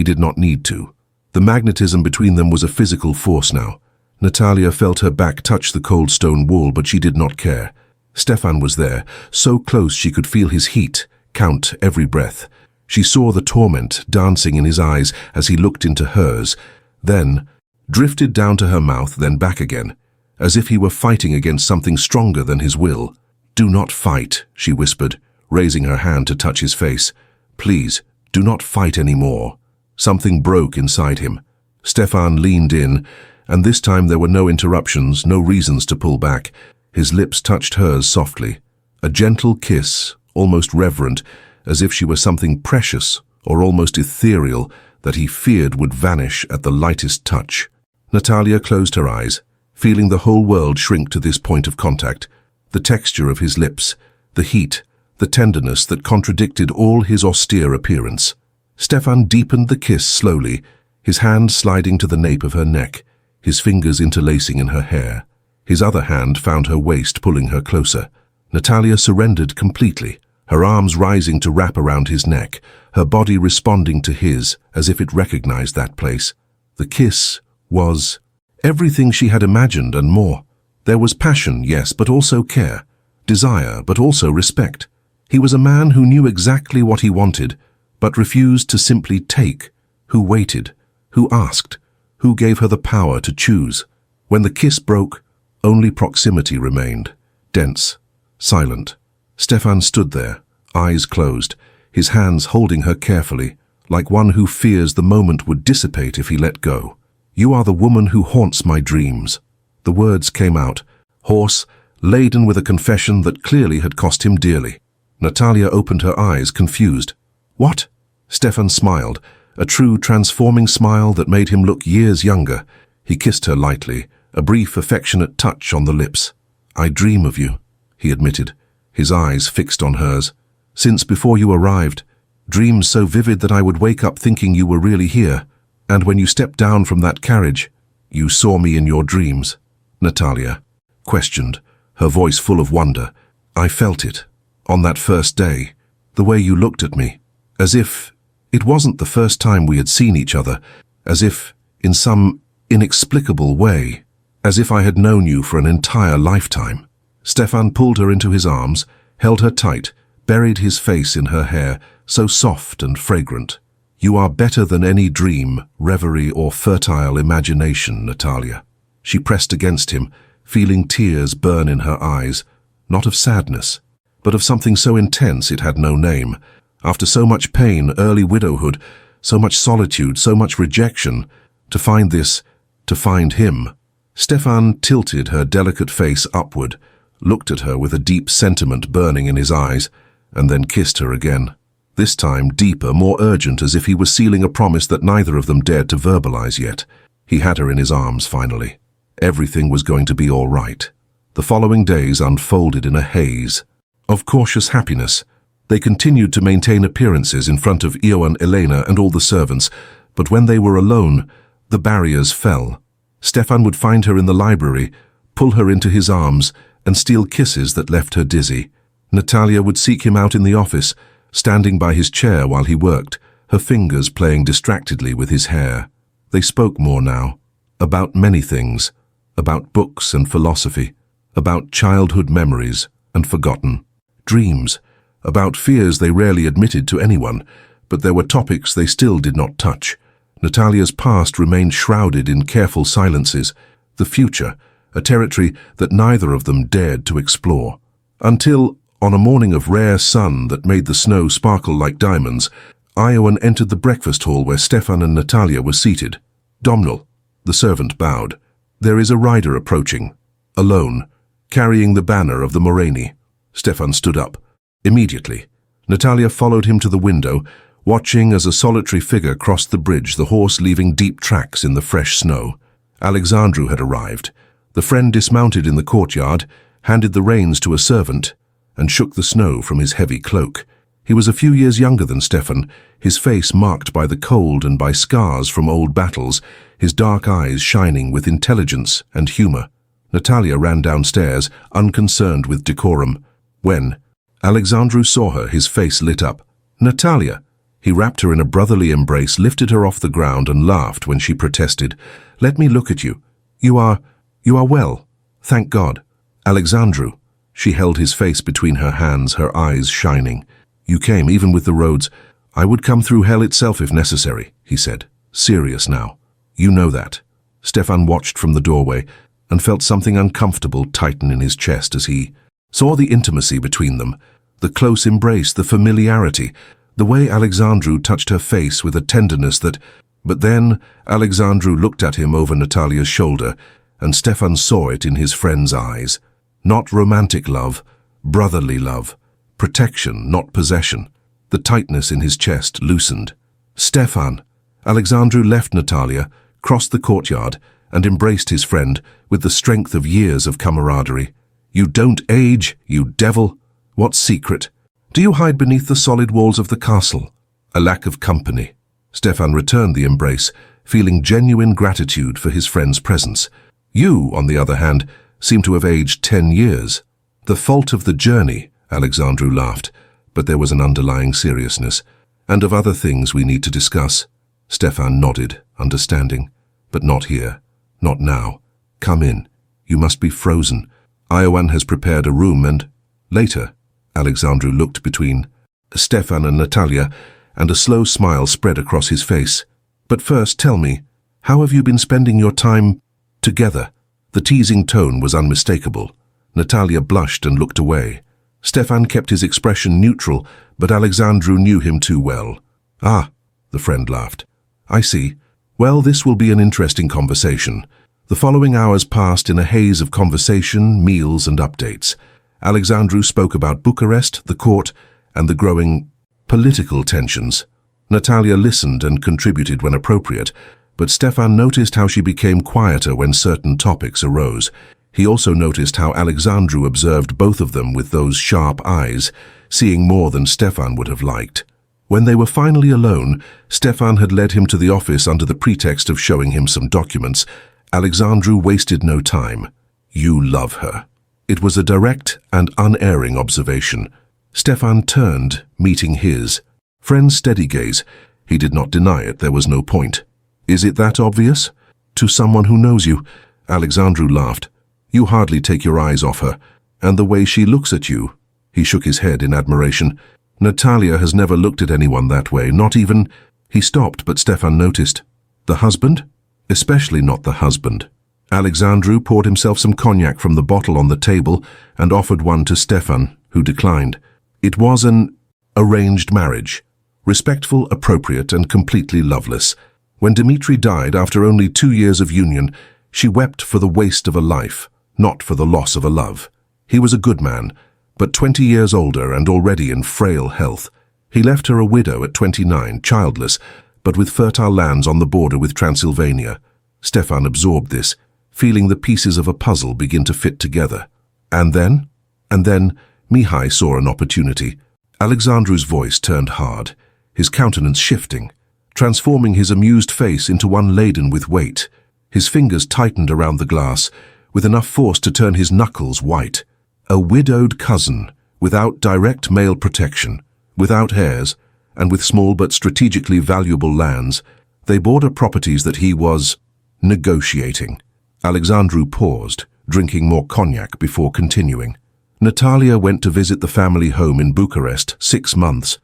He did not need to. The magnetism between them was a physical force now. Natalia felt her back touch the cold stone wall, but she did not care. Stefan was there, so close she could feel his heat, count every breath. She saw the torment dancing in his eyes as he looked into hers, then drifted down to her mouth, then back again, as if he were fighting against something stronger than his will. "Do not fight," she whispered, raising her hand to touch his face. "Please, do not fight anymore." Something broke inside him. Stefan leaned in, and this time there were no interruptions, no reasons to pull back. His lips touched hers softly. A gentle kiss, almost reverent, as if she were something precious or almost ethereal that he feared would vanish at the lightest touch. Natalia closed her eyes, feeling the whole world shrink to this point of contact. The texture of his lips, the heat, the tenderness that contradicted all his austere appearance. Stefan deepened the kiss slowly, his hand sliding to the nape of her neck, his fingers interlacing in her hair. His other hand found her waist, pulling her closer. Natalia surrendered completely, her arms rising to wrap around his neck, her body responding to his as if it recognized that place. The kiss was everything she had imagined and more. There was passion, yes, but also care, desire, but also respect. He was a man who knew exactly what he wanted, but refused to simply take, who waited, who asked, who gave her the power to choose. When the kiss broke, only proximity remained, dense, silent. Stefan stood there, eyes closed, his hands holding her carefully, like one who fears the moment would dissipate if he let go. "You are the woman who haunts my dreams." The words came out, hoarse, laden with a confession that clearly had cost him dearly. Natalia opened her eyes, confused. "What?" Stefan smiled, a true transforming smile that made him look years younger. He kissed her lightly, a brief affectionate touch on the lips. "I dream of you," he admitted, his eyes fixed on hers. "Since before you arrived, dreams so vivid that I would wake up thinking you were really here. And when you stepped down from that carriage, you saw me in your dreams." Natalia questioned, her voice full of wonder. "I felt it, on that first day, the way you looked at me, as if it wasn't the first time we had seen each other, as if, in some inexplicable way, as if I had known you for an entire lifetime." Stefan pulled her into his arms, held her tight, buried his face in her hair, so soft and fragrant. "You are better than any dream, reverie, or fertile imagination, Natalia." She pressed against him, feeling tears burn in her eyes, not of sadness, but of something so intense it had no name. After so much pain, early widowhood, so much solitude, so much rejection, to find this, to find him. Stefan tilted her delicate face upward, looked at her with a deep sentiment burning in his eyes, and then kissed her again. This time deeper, more urgent, as if he was sealing a promise that neither of them dared to verbalize yet. He had her in his arms finally. Everything was going to be all right. The following days unfolded in a haze of cautious happiness. They continued to maintain appearances in front of Io, Elena, and all the servants, but when they were alone, the barriers fell. Stefan would find her in the library, pull her into his arms, and steal kisses that left her dizzy. Natalia would seek him out in the office, standing by his chair while he worked, her fingers playing distractedly with his hair. They spoke more now, about many things, about books and philosophy, about childhood memories and forgotten dreams, about fears they rarely admitted to anyone, but there were topics they still did not touch. Natalia's past remained shrouded in careful silences, the future, a territory that neither of them dared to explore. Until, on a morning of rare sun that made the snow sparkle like diamonds, Iowan entered the breakfast hall where Stefan and Natalia were seated. "Domnul," the servant bowed. "There is a rider approaching, alone, carrying the banner of the Moreni." Stefan stood up. Immediately, Natalia followed him to the window, watching as a solitary figure crossed the bridge, the horse leaving deep tracks in the fresh snow. Alexandru had arrived. The friend dismounted in the courtyard, handed the reins to a servant, and shook the snow from his heavy cloak. He was a few years younger than Stefan, his face marked by the cold and by scars from old battles, his dark eyes shining with intelligence and humor. Natalia ran downstairs, unconcerned with decorum. When Alexandru saw her, his face lit up. "Natalia!" He wrapped her in a brotherly embrace, lifted her off the ground, and laughed when she protested. "Let me look at you. You are well. Thank God." "Alexandru." She held his face between her hands, her eyes shining. "You came, even with the roads. I would come through hell itself if necessary," he said, serious now. "You know that." Stefan watched from the doorway and felt something uncomfortable tighten in his chest as he saw the intimacy between them, the close embrace, the familiarity, the way Alexandru touched her face with a tenderness that... But then Alexandru looked at him over Natalia's shoulder, and Stefan saw it in his friend's eyes. Not romantic love, brotherly love. Protection, not possession. The tightness in his chest loosened. "Stefan!" Alexandru left Natalia, crossed the courtyard, and embraced his friend with the strength of years of camaraderie. "You don't age, you devil! What secret? Do you hide beneath the solid walls of the castle?" "A lack of company." Stefan returned the embrace, feeling genuine gratitude for his friend's presence. "You, on the other hand, seem to have aged 10 years. The fault of the journey," Alexandru laughed, but there was an underlying seriousness. "And of other things we need to discuss." Stefan nodded, understanding. "But not here. Not now. Come in. You must be frozen. Iowan has prepared a room and..." "Later." Alexandru looked between Stefan and Natalia, and a slow smile spread across his face. "But first, tell me, how have you been spending your time together?" The teasing tone was unmistakable. Natalia blushed and looked away. Stefan kept his expression neutral, but Alexandru knew him too well. "Ah," the friend laughed. "I see. Well, this will be an interesting conversation." The following hours passed in a haze of conversation, meals, and updates. Alexandru spoke about Bucharest, the court, and the growing political tensions. Natalia listened and contributed when appropriate, but Stefan noticed how she became quieter when certain topics arose. He also noticed how Alexandru observed both of them with those sharp eyes, seeing more than Stefan would have liked. When they were finally alone, Stefan had led him to the office under the pretext of showing him some documents. Alexandru wasted no time. "You love her." It was a direct and unerring observation. Stefan turned, meeting his friend's steady gaze. He did not deny it, there was no point. "Is it that obvious?" "To someone who knows you," Alexandru laughed. "You hardly take your eyes off her. And the way she looks at you." He shook his head in admiration. "Natalia has never looked at anyone that way, not even..." He stopped, but Stefan noticed. "The husband?" "Especially not the husband." Alexandru poured himself some cognac from the bottle on the table and offered one to Stefan, who declined. It was an arranged marriage. Respectful, appropriate, and completely loveless. When Dmitri died after only 2 years of union, she wept for the waste of a life, not for the loss of a love. He was a good man, but 20 years older and already in frail health. He left her a widow at 29, childless, but with fertile lands on the border with Transylvania. Stefan absorbed this, feeling the pieces of a puzzle begin to fit together. And then Mihai saw an opportunity. Alexandru's voice turned hard, his countenance shifting, transforming his amused face into one laden with weight. His fingers tightened around the glass, with enough force to turn his knuckles white. A widowed cousin, without direct male protection, without heirs, and with small but strategically valuable lands, they border properties that he was negotiating. Alexandru paused, drinking more cognac before continuing. Natalia went to visit the family home in Bucharest 6 months.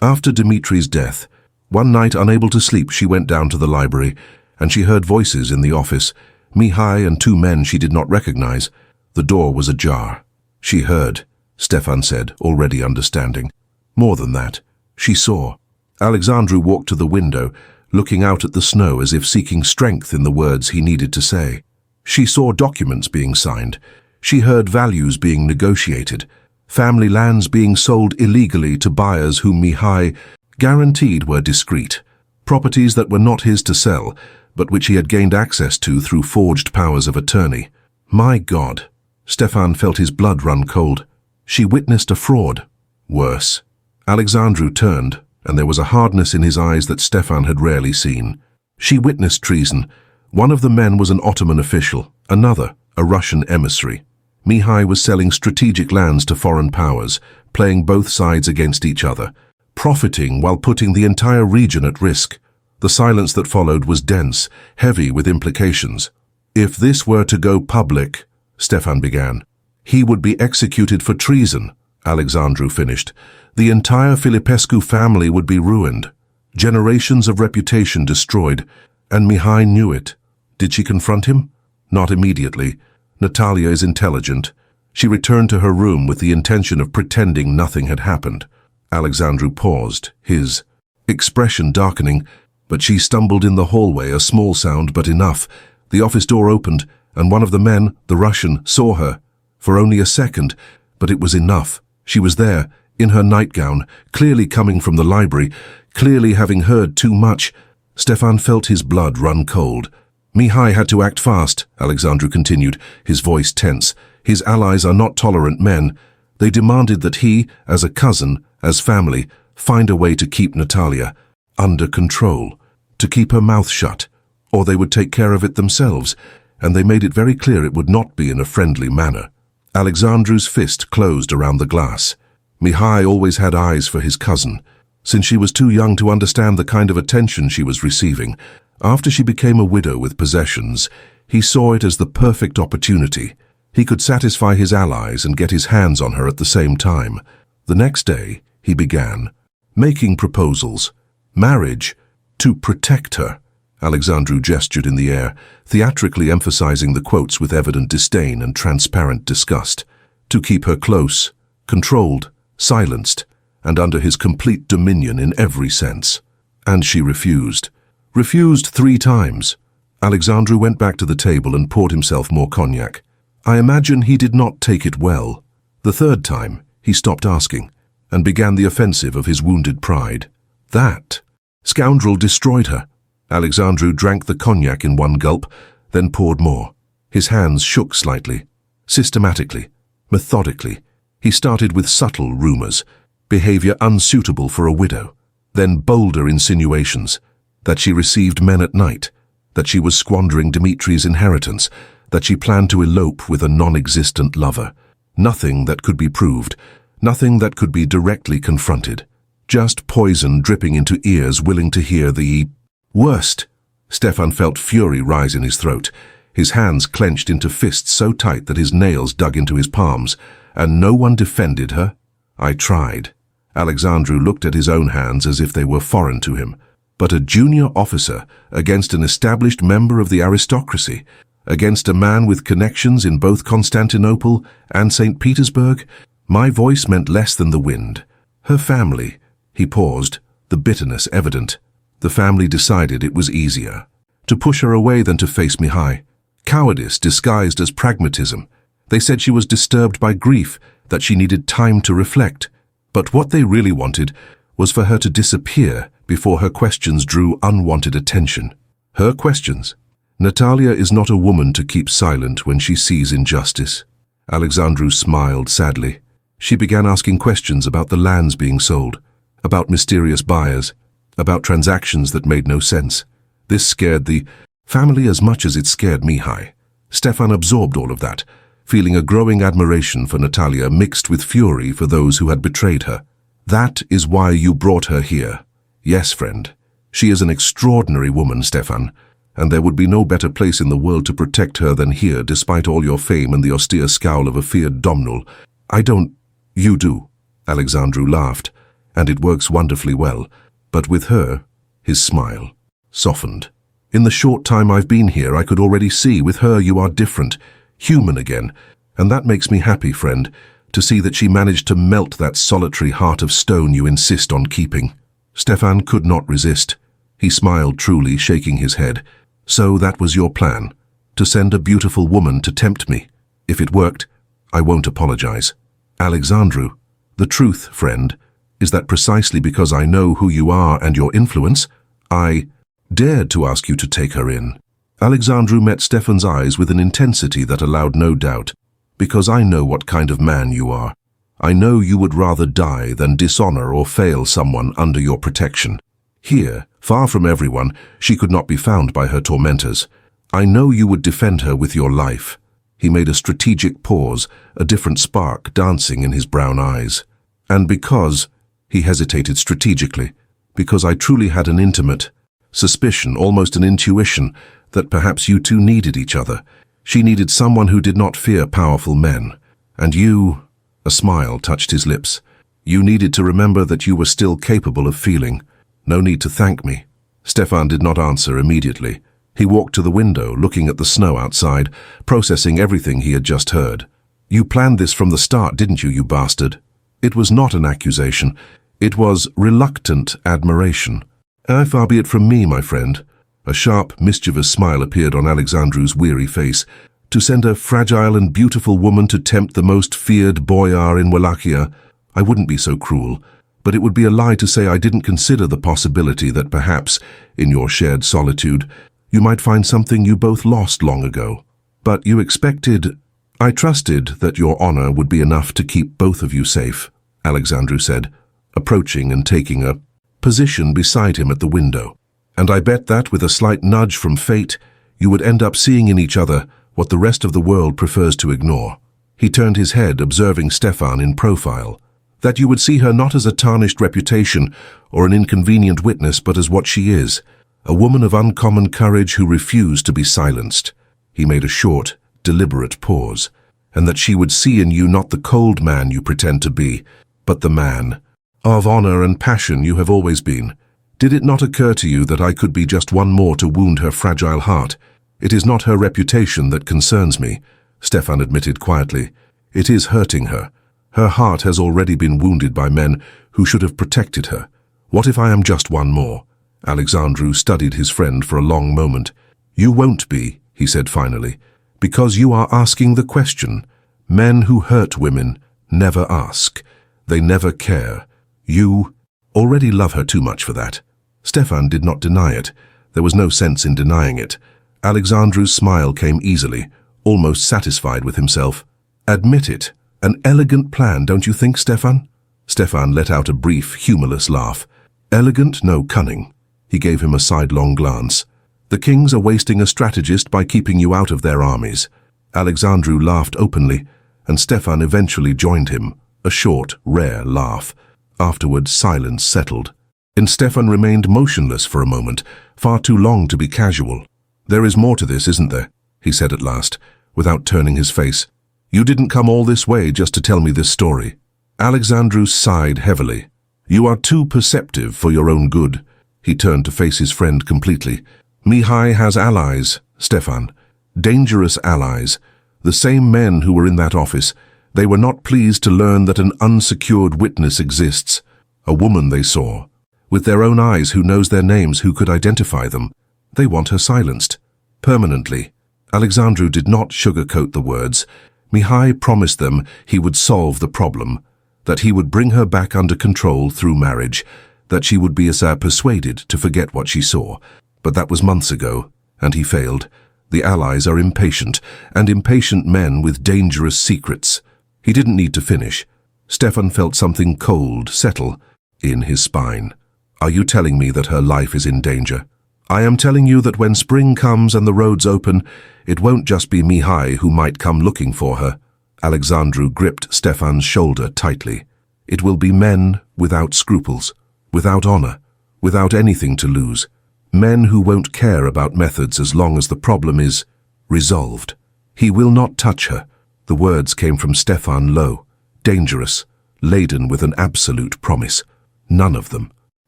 After Dimitri's death, one night unable to sleep, she went down to the library, and she heard voices in the office, Mihai and 2 men she did not recognize. The door was ajar. "She heard," Stefan said, already understanding. More than that, she saw. Alexandru walked to the window, looking out at the snow as if seeking strength in the words he needed to say. She saw documents being signed. She heard values being negotiated, family lands being sold illegally to buyers whom Mihai guaranteed were discreet, properties that were not his to sell, but which he had gained access to through forged powers of attorney. My God! Stefan felt his blood run cold. She witnessed a fraud. Worse. Alexandru turned, and there was a hardness in his eyes that Stefan had rarely seen. She witnessed treason. One of the men was an Ottoman official, another, a Russian emissary. Mihai was selling strategic lands to foreign powers, playing both sides against each other. profiting while putting the entire region at risk. The silence that followed was dense, heavy with implications. If this were to go public, Stefan began, he would be executed for treason, Alexandru finished. The entire Filipescu family would be ruined. Generations of reputation destroyed, and Mihai knew it. Did she confront him? Not immediately. Natalia is intelligent. She returned to her room with the intention of pretending nothing had happened. Alexandru paused, his expression darkening, but she stumbled in the hallway, a small sound but enough. The office door opened, and one of the men, the Russian, saw her. For only a second, but it was enough. She was there, in her nightgown, clearly coming from the library, clearly having heard too much. Stefan felt his blood run cold. Mihai had to act fast, Alexandru continued, his voice tense. His allies are not tolerant men. They demanded that he, as a cousin, as family, find a way to keep Natalia under control, to keep her mouth shut, or they would take care of it themselves, and they made it very clear it would not be in a friendly manner. Alexandru's fist closed around the glass. Mihai always had eyes for his cousin, since she was too young to understand the kind of attention she was receiving. After she became a widow with possessions, he saw it as the perfect opportunity. He could satisfy his allies and get his hands on her at the same time. The next day, he began making proposals. Marriage, to protect her. Alexandru gestured in the air, theatrically emphasizing the quotes with evident disdain and transparent disgust. To keep her close, controlled, silenced, and under his complete dominion in every sense. And she refused. Refused 3 times. Alexandru went back to the table and poured himself more cognac. I imagine he did not take it well. The 3rd time, he stopped asking, and began the offensive of his wounded pride. That scoundrel destroyed her. Alexandru drank the cognac in one gulp, then poured more. His hands shook slightly. Systematically, methodically, he started with subtle rumors, behavior unsuitable for a widow, then bolder insinuations, that she received men at night, that she was squandering Dmitri's inheritance, that she planned to elope with a non-existent lover. Nothing that could be proved, nothing that could be directly confronted. Just poison dripping into ears willing to hear the worst. Stefan felt fury rise in his throat. His hands clenched into fists so tight that his nails dug into his palms. And no one defended her? I tried. Alexandru looked at his own hands as if they were foreign to him. But a junior officer against an established member of the aristocracy, against a man with connections in both Constantinople and St. Petersburg, my voice meant less than the wind. Her family. He paused, the bitterness evident. The family decided it was easier to push her away than to face Mihai. Cowardice disguised as pragmatism. They said she was disturbed by grief, that she needed time to reflect. But what they really wanted was for her to disappear before her questions drew unwanted attention. Her questions. Natalia is not a woman to keep silent when she sees injustice. Alexandru smiled sadly. She began asking questions about the lands being sold, about mysterious buyers, about transactions that made no sense. This scared the family as much as it scared Mihai. Stefan absorbed all of that, feeling a growing admiration for Natalia mixed with fury for those who had betrayed her. That is why you brought her here. Yes, friend. She is an extraordinary woman, Stefan, and there would be no better place in the world to protect her than here, despite all your fame and the austere scowl of a feared domnul. I don't. You do. Alexandru laughed, and it works wonderfully well. But with her, his smile softened. In the short time I've been here, I could already see with her you are different, human again, and that makes me happy, friend, to see that she managed to melt that solitary heart of stone you insist on keeping. Stefan could not resist. He smiled truly, shaking his head. So that was your plan, to send a beautiful woman to tempt me. If it worked, I won't apologize. Alexandru, the truth, friend, is that precisely because I know who you are and your influence, I dared to ask you to take her in. Alexandru met Stefan's eyes with an intensity that allowed no doubt. Because I know what kind of man you are. I know you would rather die than dishonor or fail someone under your protection. Here, far from everyone, she could not be found by her tormentors. I know you would defend her with your life. He made a strategic pause, a different spark dancing in his brown eyes. And because, He hesitated strategically, because I truly had an intimate suspicion, almost an intuition, that perhaps you two needed each other. She needed someone who did not fear powerful men. And you, a smile touched his lips, you needed to remember that you were still capable of feeling. No need to thank me. Stefan did not answer immediately. He walked to the window, looking at the snow outside, processing everything he had just heard. You planned this from the start, didn't you, you bastard? It was not an accusation. It was reluctant admiration. Far be it from me, my friend. A sharp, mischievous smile appeared on Alexandru's weary face. To send a fragile and beautiful woman to tempt the most feared Boyar in Wallachia, I wouldn't be so cruel. But it would be a lie to say I didn't consider the possibility that perhaps, in your shared solitude, you might find something you both lost long ago. But you expected... I trusted that your honor would be enough to keep both of you safe, Alexandru said, approaching and taking a position beside him at the window. And I bet that, with a slight nudge from fate, you would end up seeing in each other what the rest of the world prefers to ignore. He turned his head, observing Stefan in profile. That you would see her not as a tarnished reputation or an inconvenient witness, but as what she is, a woman of uncommon courage who refused to be silenced. He made a short, deliberate pause. And that she would see in you not the cold man you pretend to be, but the man of honor and passion you have always been. Did it not occur to you that I could be just one more to wound her fragile heart? It is not her reputation that concerns me, Stefan admitted quietly. It is hurting her. Her heart has already been wounded by men who should have protected her. What if I am just one more? Alexandru studied his friend for a long moment. You won't be, he said finally, because you are asking the question. Men who hurt women never ask. They never care. You already love her too much for that. Stefan did not deny it. There was no sense in denying it. Alexandru's smile came easily, almost satisfied with himself. Admit it. An elegant plan, don't you think, Stefan? Stefan let out a brief, humorless laugh. Elegant, no cunning. He gave him a sidelong glance. The kings are wasting a strategist by keeping you out of their armies. Alexandru laughed openly, and Stefan eventually joined him, a short, rare laugh. Afterward, silence settled. And Stefan remained motionless for a moment, far too long to be casual. There is more to this, isn't there? He said at last, without turning his face. You didn't come all this way just to tell me this story. Alexandru sighed heavily. You are too perceptive for your own good. He turned to face his friend completely. Mihai has allies, Stefan. Dangerous allies. The same men who were in that office. They were not pleased to learn that an unsecured witness exists. A woman they saw. With their own eyes, who knows their names, who could identify them. They want her silenced. Permanently. Alexandru did not sugarcoat the words. Mihai promised them he would solve the problem, that he would bring her back under control through marriage, that she would be persuaded to forget what she saw. But that was months ago, and he failed. The allies are impatient, and impatient men with dangerous secrets. He didn't need to finish. Stefan felt something cold settle in his spine. Are you telling me that her life is in danger? I am telling you that when spring comes and the roads open, it won't just be Mihai who might come looking for her. Alexandru gripped Stefan's shoulder tightly. It will be men without scruples, without honor, without anything to lose. Men who won't care about methods as long as the problem is resolved. He will not touch her. The words came from Stefan low, dangerous, laden with an absolute promise. None of them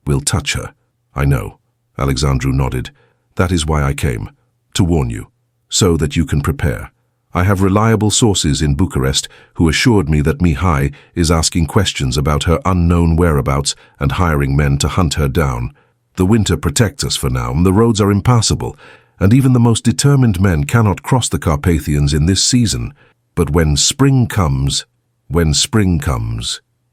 will touch her. I know. Alexandru nodded. That is why I came, to warn you, so that you can prepare. I have reliable sources in Bucharest who assured me that Mihai is asking questions about her unknown whereabouts and hiring men to hunt her down. The winter protects us for now, and the roads are impassable, and even the most determined men cannot cross the Carpathians in this season. But when spring comes,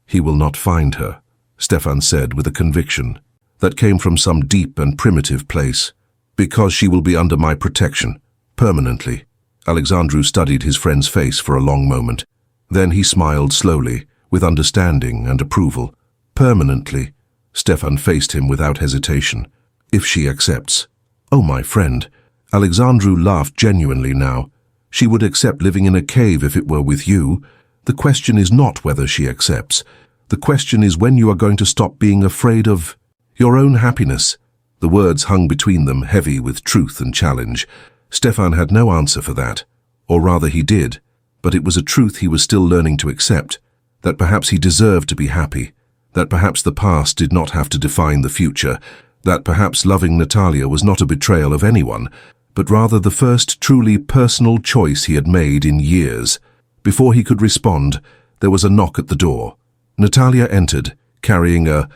he will not find her, Stefan said with a conviction that came from some deep and primitive place. Because she will be under my protection, permanently. Alexandru studied his friend's face for a long moment. Then he smiled slowly, with understanding and approval. Permanently. Stefan faced him without hesitation. If she accepts. Oh, my friend. Alexandru laughed genuinely now. She would accept living in a cave if it were with you. The question is not whether she accepts, The question is when you are going to stop being afraid of your own happiness." The words hung between them, heavy with truth and challenge. Stefan had no answer for that. Or rather he did, but it was a truth he was still learning to accept, that perhaps he deserved to be happy, that perhaps the past did not have to define the future, that perhaps loving Natalia was not a betrayal of anyone, but rather the first truly personal choice he had made in years. Before he could respond, there was a knock at the door. Natalia entered, carrying a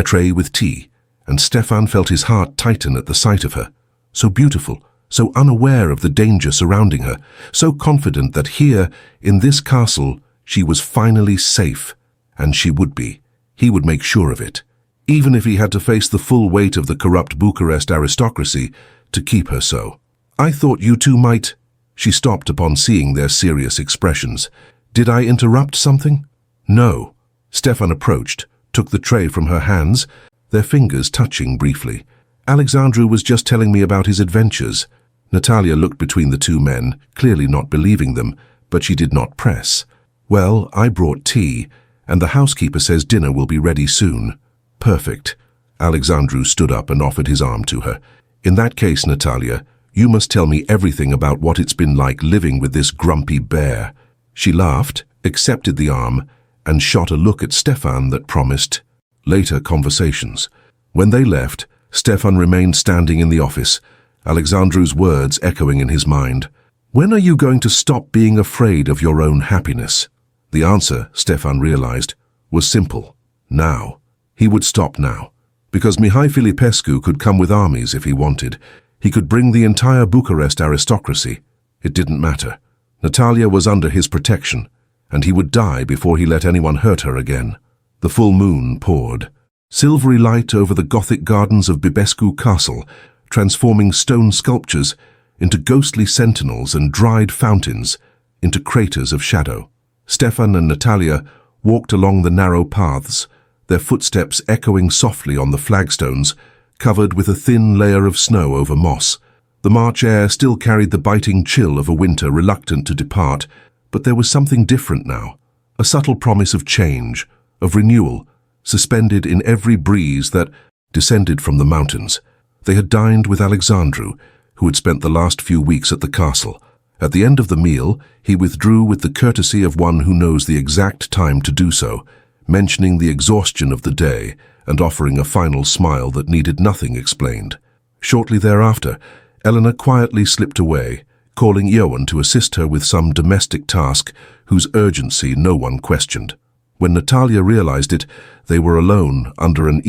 tray with tea, and Stefan felt his heart tighten at the sight of her. So beautiful, so unaware of the danger surrounding her, so confident that here, in this castle, she was finally safe, and she would be. He would make sure of it, even if he had to face the full weight of the corrupt Bucharest aristocracy to keep her so. "I thought you two might—" She stopped upon seeing their serious expressions. "Did I interrupt something?" "No." Stefan approached, took the tray from her hands, their fingers touching briefly. "Alexandru was just telling me about his adventures." Natalia looked between the two men, clearly not believing them, but she did not press. "Well, I brought tea, and the housekeeper says dinner will be ready soon." "Perfect." Alexandru stood up and offered his arm to her. "In that case, Natalia, you must tell me everything about what it's been like living with this grumpy bear." She laughed, accepted the arm, and shot a look at Stefan that promised later conversations. When they left, Stefan remained standing in the office, Alexandru's words echoing in his mind. "When are you going to stop being afraid of your own happiness?" The answer, Stefan realized, was simple. Now. He would stop now. Because Mihai Filipescu could come with armies if he wanted. He could bring the entire Bucharest aristocracy. It didn't matter. Natalia was under his protection, and he would die before he let anyone hurt her again. The full moon poured, silvery light over the Gothic gardens of Bibescu Castle, transforming stone sculptures into ghostly sentinels and dried fountains into craters of shadow. Stefan and Natalia walked along the narrow paths, their footsteps echoing softly on the flagstones, covered with a thin layer of snow over moss. The March air still carried the biting chill of a winter reluctant to depart, but there was something different now, a subtle promise of change, of renewal, suspended in every breeze that descended from the mountains. They had dined with Alexandru, who had spent the last few weeks at the castle. At the end of the meal, he withdrew with the courtesy of one who knows the exact time to do so, mentioning the exhaustion of the day and offering a final smile that needed nothing explained. Shortly thereafter, Elena quietly slipped away, calling Ioan to assist her with some domestic task whose urgency no one questioned. When Natalia realized it, they were alone under an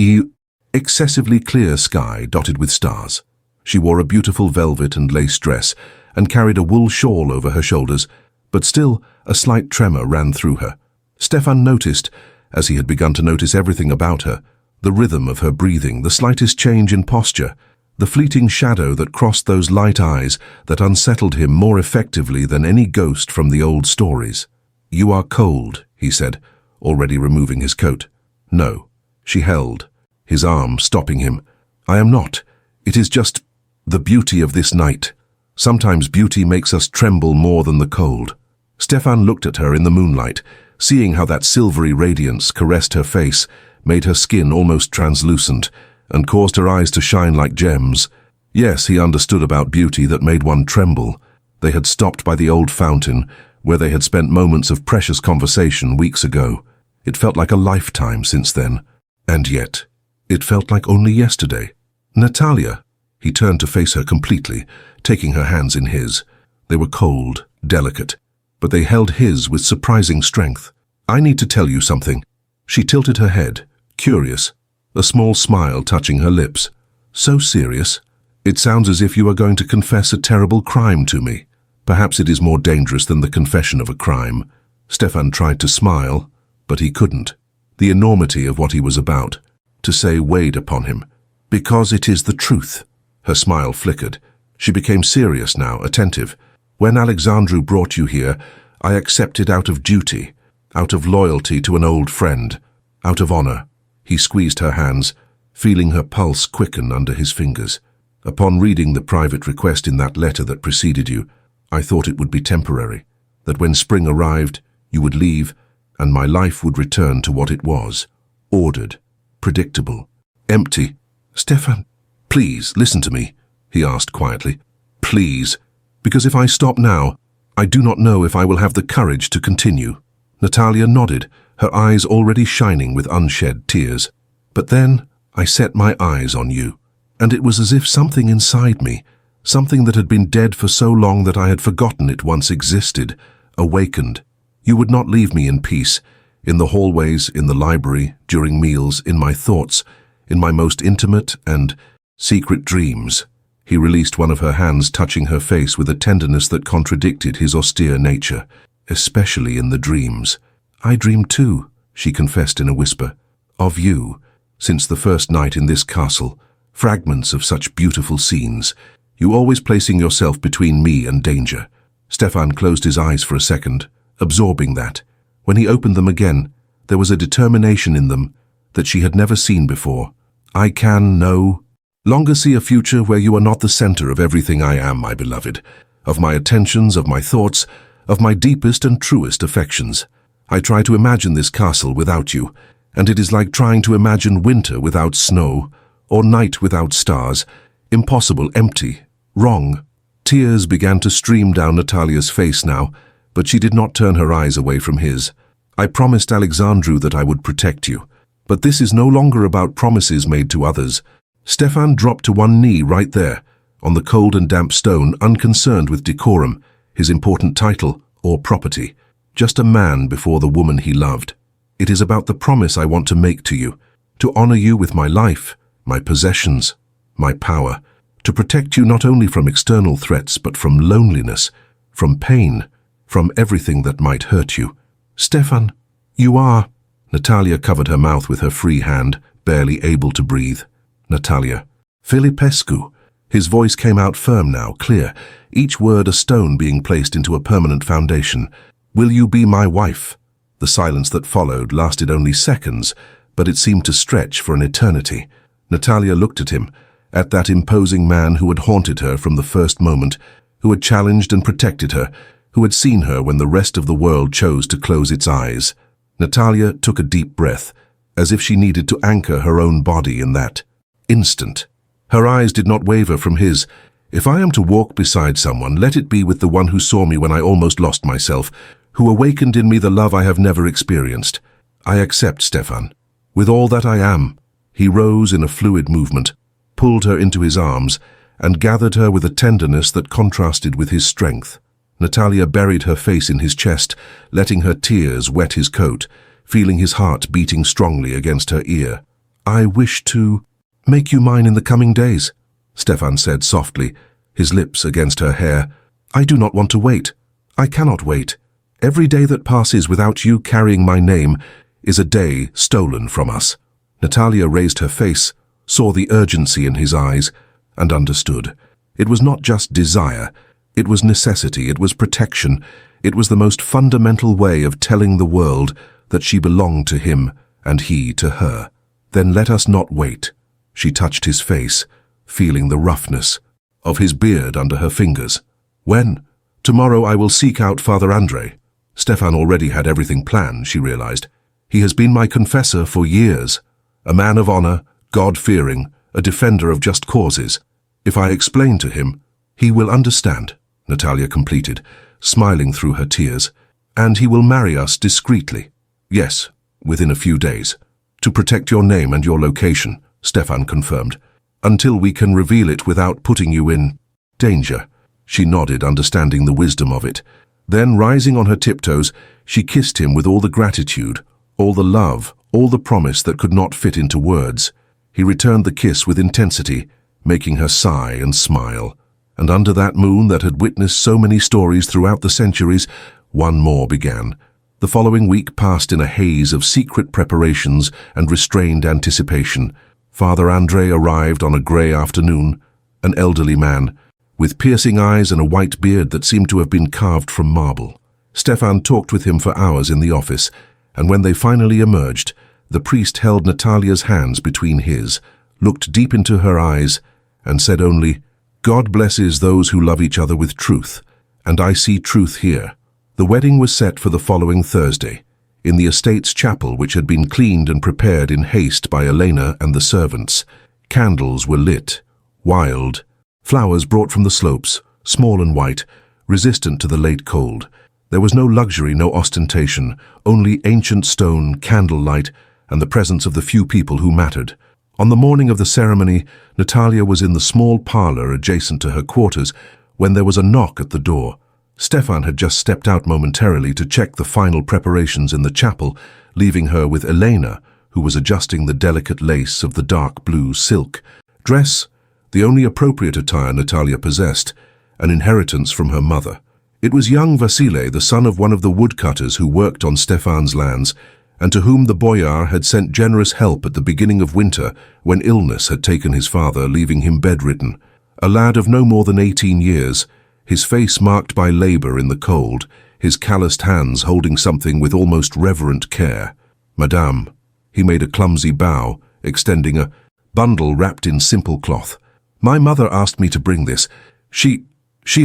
excessively clear sky dotted with stars. She wore a beautiful velvet and lace dress and carried a wool shawl over her shoulders, but still a slight tremor ran through her. Stefan noticed, as he had begun to notice everything about her, the rhythm of her breathing, the slightest change in posture, the fleeting shadow that crossed those light eyes that unsettled him more effectively than any ghost from the old stories. "You are cold," he said, already removing his coat. "No." She held, his arm stopping him. "I am not. It is just the beauty of this night. Sometimes beauty makes us tremble more than the cold." Stefan looked at her in the moonlight, seeing how that silvery radiance caressed her face, made her skin almost translucent, and caused her eyes to shine like gems. Yes, he understood about beauty that made one tremble. They had stopped by the old fountain, where they had spent moments of precious conversation weeks ago. It felt like a lifetime since then. And yet, it felt like only yesterday. "Natalia." He turned to face her completely, taking her hands in his. They were cold, delicate, but they held his with surprising strength. "I need to tell you something." She tilted her head, curious, a small smile touching her lips. "So serious? It sounds as if you are going to confess a terrible crime to me. Perhaps it is more dangerous than the confession of a crime." Stefan tried to smile, but he couldn't. The enormity of what he was about to say weighed upon him. "Because it is the truth." Her smile flickered. She became serious now, attentive. "When Alexandru brought you here, I accepted out of duty, out of loyalty to an old friend, out of honor." He squeezed her hands, feeling her pulse quicken under his fingers. "Upon reading the private request in that letter that preceded you, I thought it would be temporary, that when spring arrived, you would leave, and my life would return to what it was. Ordered, predictable, empty. "Stefan, please, listen to me," he asked quietly. "Please, because if I stop now, I do not know if I will have the courage to continue." Natalia nodded, her eyes already shining with unshed tears. "But then I set my eyes on you, and it was as if something inside me, something that had been dead for so long that I had forgotten it once existed, awakened. You would not leave me in peace, in the hallways, in the library, during meals, in my thoughts, in my most intimate and secret dreams." He released one of her hands, touching her face with a tenderness that contradicted his austere nature. "Especially in the dreams. I dream too," she confessed in a whisper, "of you, since the first night in this castle, fragments of such beautiful scenes, you always placing yourself between me and danger." Stefan closed his eyes for a second, absorbing that. When he opened them again, there was a determination in them that she had never seen before. "I can no longer see a future where you are not the center of everything I am, my beloved, of my attentions, of my thoughts, of my deepest and truest affections. I try to imagine this castle without you, and it is like trying to imagine winter without snow, or night without stars. Impossible, empty, wrong." Tears began to stream down Natalia's face now, but she did not turn her eyes away from his. "I promised Alexandru that I would protect you, but this is no longer about promises made to others." Stefan dropped to one knee right there, on the cold and damp stone, unconcerned with decorum, his important title, or property. Just a man before the woman he loved. "It is about the promise I want to make to you, to honor you with my life, my possessions, my power, to protect you not only from external threats, but from loneliness, from pain, from everything that might hurt you." "Stefan, you are—" Natalia covered her mouth with her free hand, barely able to breathe. "Natalia Filipescu." His voice came out firm now, clear, each word a stone being placed into a permanent foundation. "Will you be my wife?" The silence that followed lasted only seconds, but it seemed to stretch for an eternity. Natalia looked at him, at that imposing man who had haunted her from the first moment, who had challenged and protected her, who had seen her when the rest of the world chose to close its eyes. Natalia took a deep breath, as if she needed to anchor her own body in that instant. Her eyes did not waver from his. "If I am to walk beside someone, let it be with the one who saw me when I almost lost myself, who awakened in me the love I have never experienced. I accept, Stefan, with all that I am." He rose in a fluid movement, pulled her into his arms, and gathered her with a tenderness that contrasted with his strength. Natalia buried her face in his chest, letting her tears wet his coat, feeling his heart beating strongly against her ear. "I wish to make you mine in the coming days," Stefan said softly, his lips against her hair. "I do not want to wait. I cannot wait. Every day that passes without you carrying my name is a day stolen from us." Natalia raised her face, saw the urgency in his eyes, and understood. It was not just desire, it was necessity, it was protection, it was the most fundamental way of telling the world that she belonged to him and he to her. "Then let us not wait." She touched his face, feeling the roughness of his beard under her fingers. "When? Tomorrow I will seek out Father Andre." Stefan already had everything planned, she realized. "He has been my confessor for years, a man of honor, God-fearing, a defender of just causes. If I explain to him, he will understand," Natalia completed, smiling through her tears. "And he will marry us discreetly." "Yes, within a few days. To protect your name and your location," Stefan confirmed, "until we can reveal it without putting you in danger." She nodded, understanding the wisdom of it. Then, rising on her tiptoes, she kissed him with all the gratitude, all the love, all the promise that could not fit into words. He returned the kiss with intensity, making her sigh and smile. And under that moon that had witnessed so many stories throughout the centuries, one more began. The following week passed in a haze of secret preparations and restrained anticipation. Father Andre arrived on a grey afternoon, an elderly man, with piercing eyes and a white beard that seemed to have been carved from marble. Stefan talked with him for hours in the office, and when they finally emerged, the priest held Natalia's hands between his, looked deep into her eyes, and said only, "God blesses those who love each other with truth, and I see truth here." The wedding was set for the following Thursday, in the estate's chapel, which had been cleaned and prepared in haste by Elena and the servants. Candles were lit, wild, flowers brought from the slopes, small and white, resistant to the late cold. There was no luxury, no ostentation, only ancient stone, candlelight, and the presence of the few people who mattered. On the morning of the ceremony, Natalia was in the small parlor adjacent to her quarters when there was a knock at the door. Stefan had just stepped out momentarily to check the final preparations in the chapel, leaving her with Elena, who was adjusting the delicate lace of the dark blue silk dress, the only appropriate attire Natalia possessed, an inheritance from her mother. It was young Vasile, the son of one of the woodcutters who worked on Stefan's lands, and to whom the Boyar had sent generous help at the beginning of winter when illness had taken his father, leaving him bedridden. A lad of no more than 18 years, his face marked by labor in the cold, his calloused hands holding something with almost reverent care. "Madame," he made a clumsy bow, extending a bundle wrapped in simple cloth. "My mother asked me to bring this. She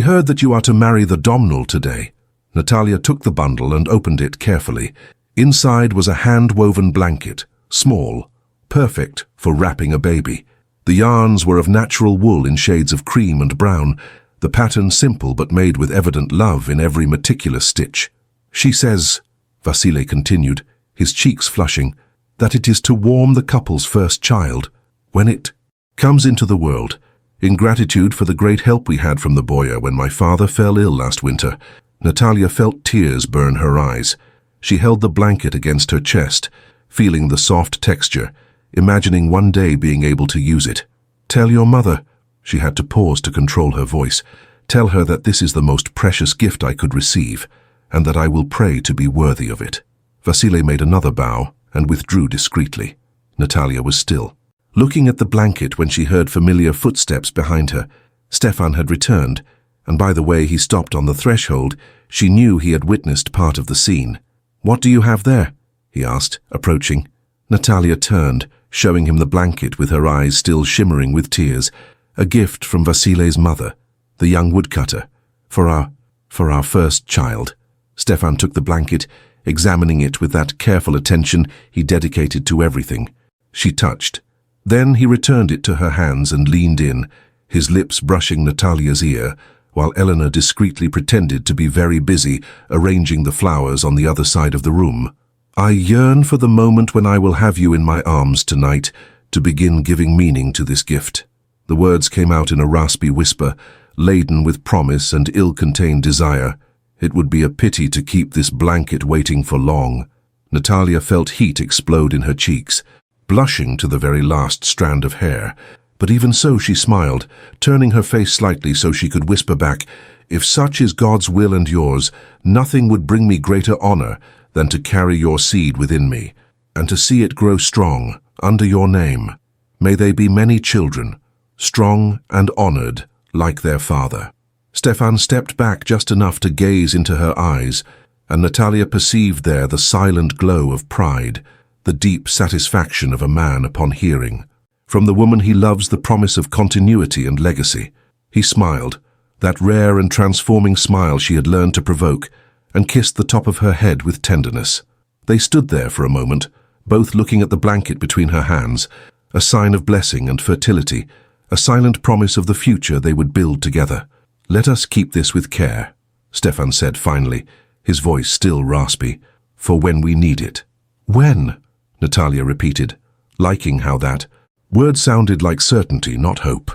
heard that you are to marry the domnall today." Natalia took the bundle and opened it carefully. Inside was a hand-woven blanket, small, perfect for wrapping a baby. The yarns were of natural wool in shades of cream and brown, the pattern simple but made with evident love in every meticulous stitch. "She says," Vasile continued, his cheeks flushing, "that it is to warm the couple's first child when it comes into the world, in gratitude for the great help we had from the Boyar when my father fell ill last winter." Natalia felt tears burn her eyes. She held the blanket against her chest, feeling the soft texture, imagining one day being able to use it. "Tell your mother," she had to pause to control her voice, "tell her that this is the most precious gift I could receive, and that I will pray to be worthy of it." Vasile made another bow and withdrew discreetly. Natalia was still, looking at the blanket when she heard familiar footsteps behind her. Stefan had returned, and by the way he stopped on the threshold, she knew he had witnessed part of the scene. "What do you have there?" he asked, approaching. Natalia turned, showing him the blanket with her eyes still shimmering with tears. "A gift from Vasile's mother, the young woodcutter, for our first child." Stefan took the blanket, examining it with that careful attention he dedicated to everything. She touched. Then he returned it to her hands and leaned in, his lips brushing Natalia's ear, while Elena discreetly pretended to be very busy arranging the flowers on the other side of the room. "I yearn for the moment when I will have you in my arms tonight to begin giving meaning to this gift." The words came out in a raspy whisper, laden with promise and ill-contained desire. It would be a pity to keep this blanket waiting for long. Natalia felt heat explode in her cheeks, blushing to the very last strand of hair. But even so she smiled, turning her face slightly so she could whisper back, "If such is God's will and yours, nothing would bring me greater honor than to carry your seed within me, and to see it grow strong under your name. May they be many children, strong and honored like their father." Stefan stepped back just enough to gaze into her eyes, and Natalia perceived there the silent glow of pride, the deep satisfaction of a man upon hearing. From the woman he loves the promise of continuity and legacy. He smiled, that rare and transforming smile she had learned to provoke, and kissed the top of her head with tenderness. They stood there for a moment, both looking at the blanket between her hands, a sign of blessing and fertility, a silent promise of the future they would build together. "Let us keep this with care," Stefan said finally, his voice still raspy, "for when we need it." "When?" Natalia repeated, liking how that word sounded like certainty, not hope.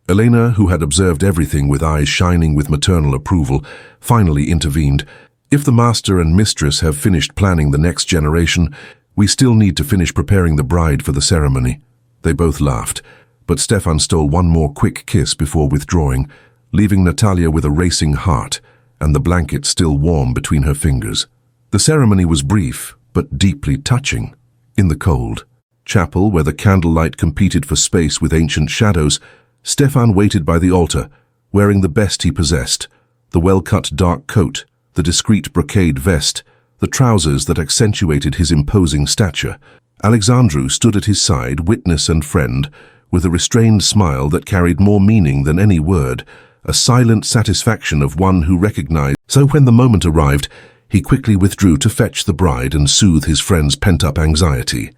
Elena, who had observed everything with eyes shining with maternal approval, finally intervened. "If the master and mistress have finished planning the next generation, we still need to finish preparing the bride for the ceremony." They both laughed, but Stefan stole one more quick kiss before withdrawing, leaving Natalia with a racing heart and the blanket still warm between her fingers. The ceremony was brief, but deeply touching. In the cold chapel, where the candlelight competed for space with ancient shadows, Stefan waited by the altar, wearing the best he possessed, the well-cut dark coat, the discreet brocade vest, the trousers that accentuated his imposing stature. Alexandru stood at his side, witness and friend, with a restrained smile that carried more meaning than any word, a silent satisfaction of one who recognized. So when the moment arrived, he quickly withdrew to fetch the bride and soothe his friend's pent-up anxiety.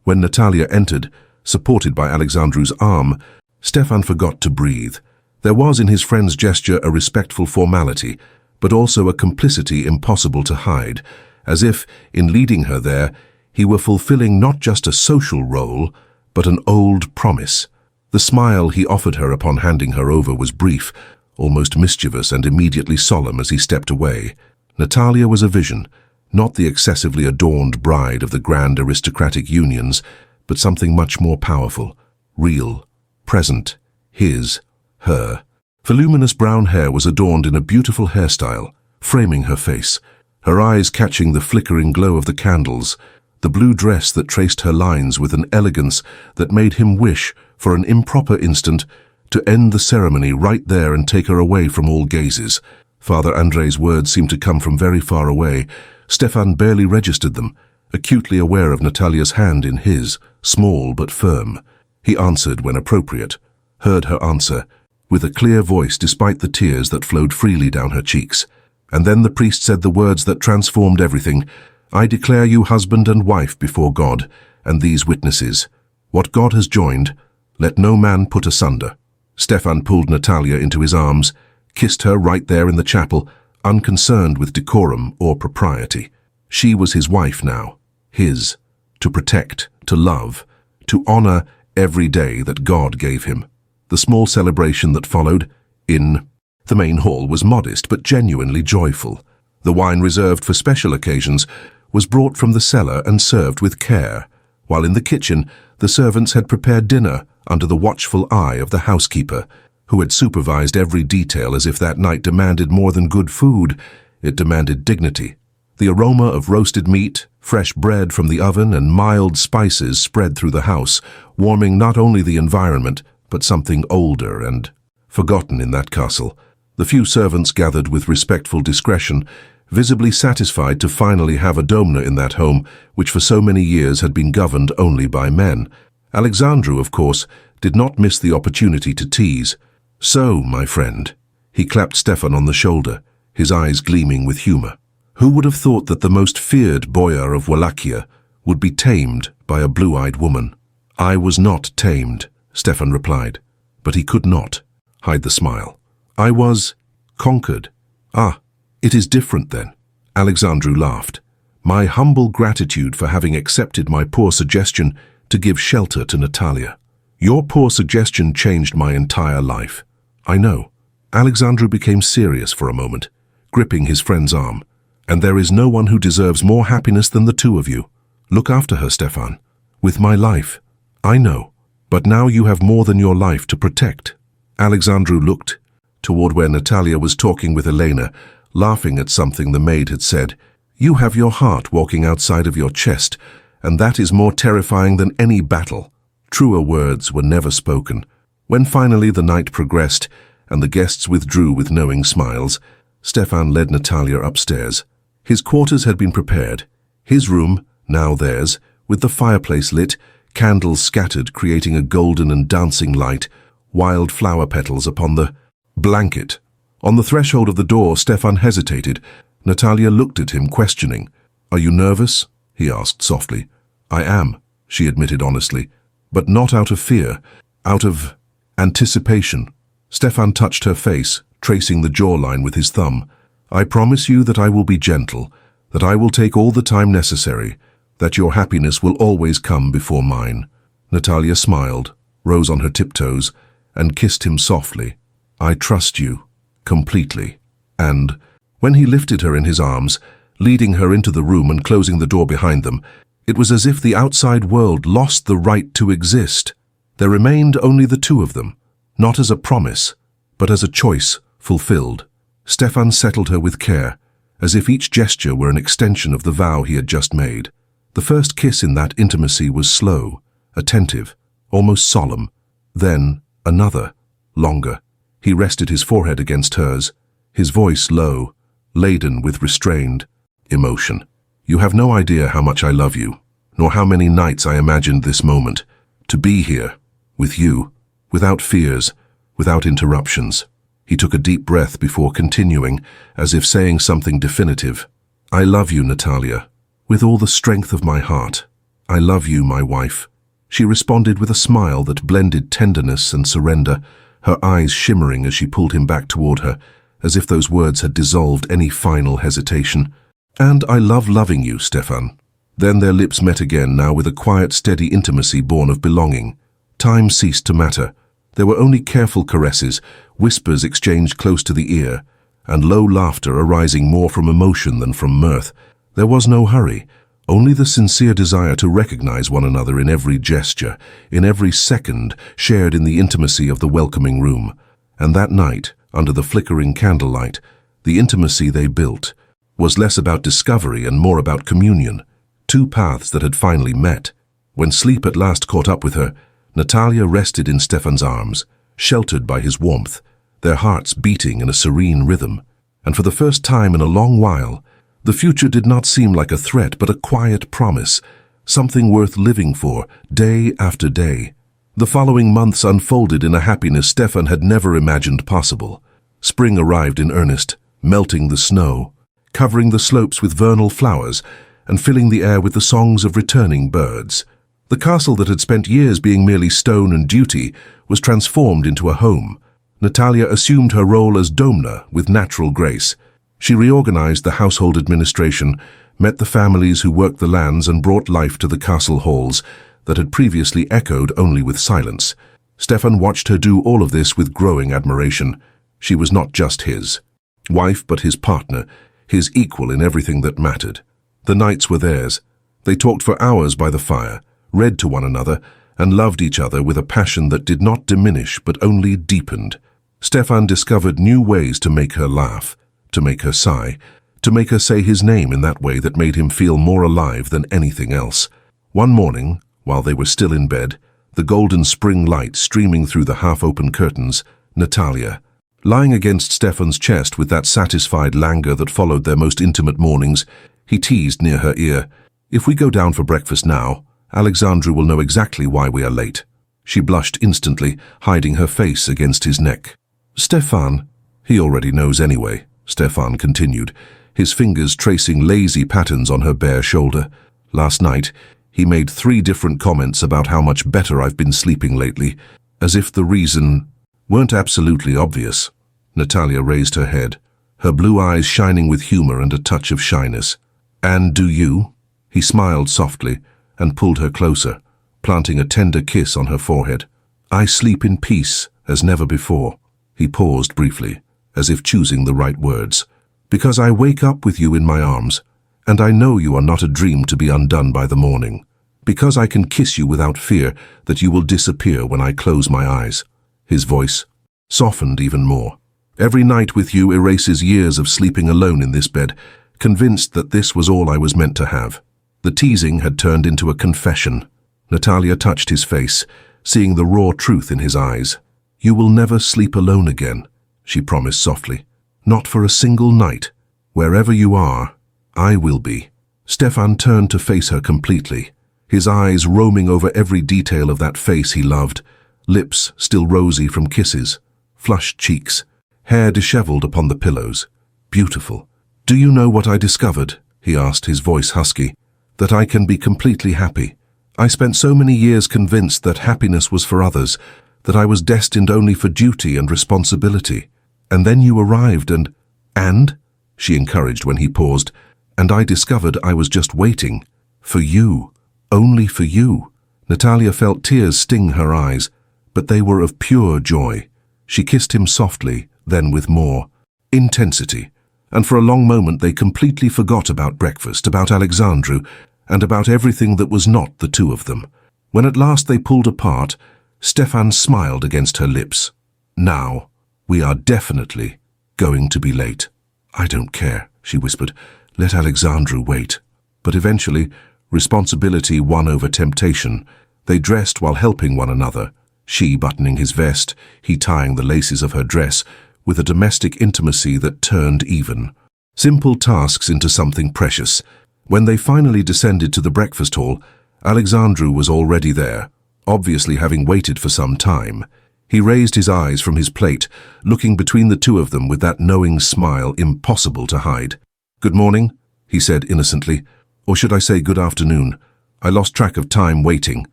When Natalia entered, supported by Alexandru's arm, Stefan forgot to breathe. There was in his friend's gesture a respectful formality, but also a complicity impossible to hide, as if, in leading her there, he were fulfilling not just a social role, but an old promise. The smile he offered her upon handing her over was brief, almost mischievous and immediately solemn as he stepped away. Natalia was a vision, not the excessively adorned bride of the grand aristocratic unions, but something much more powerful, real, present, his, her. Voluminous brown hair was adorned in a beautiful hairstyle, framing her face, her eyes catching the flickering glow of the candles, the blue dress that traced her lines with an elegance that made him wish, for an improper instant, to end the ceremony right there and take her away from all gazes. Father Andrei's words seemed to come from very far away. Stefan barely registered them, acutely aware of Natalia's hand in his, small but firm. He answered when appropriate, heard her answer, with a clear voice despite the tears that flowed freely down her cheeks. And then the priest said the words that transformed everything. "I declare you husband and wife before God, and these witnesses. What God has joined, let no man put asunder." Stefan pulled Natalia into his arms, kissed her right there in the chapel, unconcerned with decorum or propriety. She was his wife now, his, to protect, to love, to honor every day that God gave him. The small celebration that followed, in the main hall, was modest but genuinely joyful. The wine reserved for special occasions was brought from the cellar and served with care, while in the kitchen the servants had prepared dinner under the watchful eye of the housekeeper, who had supervised every detail as if that night demanded more than good food, it demanded dignity. The aroma of roasted meat, fresh bread from the oven, and mild spices spread through the house, warming not only the environment, but something older and forgotten in that castle. The few servants gathered with respectful discretion, visibly satisfied to finally have a domina in that home, which for so many years had been governed only by men. Alexandru, of course, did not miss the opportunity to tease. "So, my friend," he clapped Stefan on the shoulder, his eyes gleaming with humor. "Who would have thought that the most feared Boyar of Wallachia would be tamed by a blue-eyed woman?" "I was not tamed," Stefan replied, but he could not hide the smile. "I was conquered." "Ah, it is different then." Alexandru laughed. "My humble gratitude for having accepted my poor suggestion to give shelter to Natalia. Your poor suggestion changed my entire life." "I know." Alexandru became serious for a moment, gripping his friend's arm. "And there is no one who deserves more happiness than the two of you. Look after her, Stefan. With my life." "I know. But now you have more than your life to protect." Alexandru looked toward where Natalia was talking with Elena, laughing at something the maid had said. "You have your heart walking outside of your chest, and that is more terrifying than any battle." Truer words were never spoken. When finally the night progressed and the guests withdrew with knowing smiles, Stefan led Natalia upstairs. His quarters had been prepared. His room, now theirs, with the fireplace lit, candles scattered creating a golden and dancing light, wild flower petals upon the blanket. On the threshold of the door, Stefan hesitated. Natalia looked at him, questioning. "Are you nervous?" he asked softly. "I am," she admitted honestly, "but not out of fear, out of anticipation." Stefan touched her face, tracing the jawline with his thumb. "I promise you that I will be gentle, that I will take all the time necessary, that your happiness will always come before mine." Natalia smiled, rose on her tiptoes, and kissed him softly. "I trust you, completely." And, when he lifted her in his arms, leading her into the room and closing the door behind them, it was as if the outside world lost the right to exist. There remained only the two of them, not as a promise, but as a choice fulfilled. Stefan settled her with care, as if each gesture were an extension of the vow he had just made. The first kiss in that intimacy was slow, attentive, almost solemn. Then another, longer. He rested his forehead against hers, his voice low, laden with restrained emotion. "You have no idea how much I love you, nor how many nights I imagined this moment. To be here, with you, without fears, without interruptions." He took a deep breath before continuing, as if saying something definitive. I love you, Natalia, with all the strength of my heart. I love you, my wife. She responded with a smile that blended tenderness and surrender, her eyes shimmering as she pulled him back toward her, as if those words had dissolved any final hesitation. And I love loving you, Stefan. Then their lips met again, now with a quiet, steady intimacy born of belonging. Time ceased to matter. There were only careful caresses, whispers exchanged close to the ear, and low laughter arising more from emotion than from mirth. There was no hurry, only the sincere desire to recognize one another in every gesture, in every second shared in the intimacy of the welcoming room. And that night, under the flickering candlelight, the intimacy they built was less about discovery and more about communion, two paths that had finally met. When sleep at last caught up with her, Natalia rested in Stefan's arms, sheltered by his warmth, their hearts beating in a serene rhythm. And for the first time in a long while, the future did not seem like a threat but a quiet promise, something worth living for, day after day. The following months unfolded in a happiness Stefan had never imagined possible. Spring arrived in earnest, melting the snow, covering the slopes with vernal flowers, and filling the air with the songs of returning birds. The castle that had spent years being merely stone and duty was transformed into a home. Natalia assumed her role as domna with natural grace. She reorganized the household administration, met the families who worked the lands, and brought life to the castle halls that had previously echoed only with silence. Stefan watched her do all of this with growing admiration. She was not just his wife, but his partner, his equal in everything that mattered. The nights were theirs. They talked for hours by the fire, read to one another, and loved each other with a passion that did not diminish but only deepened. Stefan discovered new ways to make her laugh, to make her sigh, to make her say his name in that way that made him feel more alive than anything else. One morning, while they were still in bed, the golden spring light streaming through the half-open curtains, Natalia, lying against Stefan's chest with that satisfied languor that followed their most intimate mornings, he teased near her ear, "If we go down for breakfast now, Alexandru will know exactly why we are late." She blushed instantly, hiding her face against his neck. "Stefan." "He already knows anyway," Stefan continued, his fingers tracing lazy patterns on her bare shoulder. "Last night, he made 3 different comments about how much better I've been sleeping lately, as if the reason weren't absolutely obvious." Natalia raised her head, her blue eyes shining with humor and a touch of shyness. "And do you?" He smiled softly and pulled her closer, planting a tender kiss on her forehead. "I sleep in peace as never before." He paused briefly, as if choosing the right words. "Because I wake up with you in my arms, and I know you are not a dream to be undone by the morning. Because I can kiss you without fear that you will disappear when I close my eyes." His voice softened even more. "Every night with you erases years of sleeping alone in this bed, convinced that this was all I was meant to have." The teasing had turned into a confession. Natalia touched his face, seeing the raw truth in his eyes. "You will never sleep alone again," she promised softly. "Not for a single night. Wherever you are, I will be." Stefan turned to face her completely, his eyes roaming over every detail of that face he loved, lips still rosy from kisses, flushed cheeks, hair disheveled upon the pillows. Beautiful. "Do you know what I discovered?" he asked, his voice husky. "That I can be completely happy. I spent so many years convinced that happiness was for others, that I was destined only for duty and responsibility. And then you arrived and, she encouraged when he paused, and I discovered I was just waiting. For you. Only for you." Natalia felt tears sting her eyes, but they were of pure joy. She kissed him softly, then with more intensity. And for a long moment they completely forgot about breakfast, about Alexandru, and about everything that was not the two of them. When at last they pulled apart, Stefan smiled against her lips. "Now, we are definitely going to be late." "I don't care," she whispered. "Let Alexandru wait." But eventually, responsibility won over temptation. They dressed while helping one another, she buttoning his vest, he tying the laces of her dress, with a domestic intimacy that turned even. Simple tasks into something precious. When they finally descended to the breakfast hall, Alexandru was already there, obviously having waited for some time. He raised his eyes from his plate, looking between the two of them with that knowing smile impossible to hide. "Good morning," he said innocently. Or should I say good afternoon? I lost track of time waiting.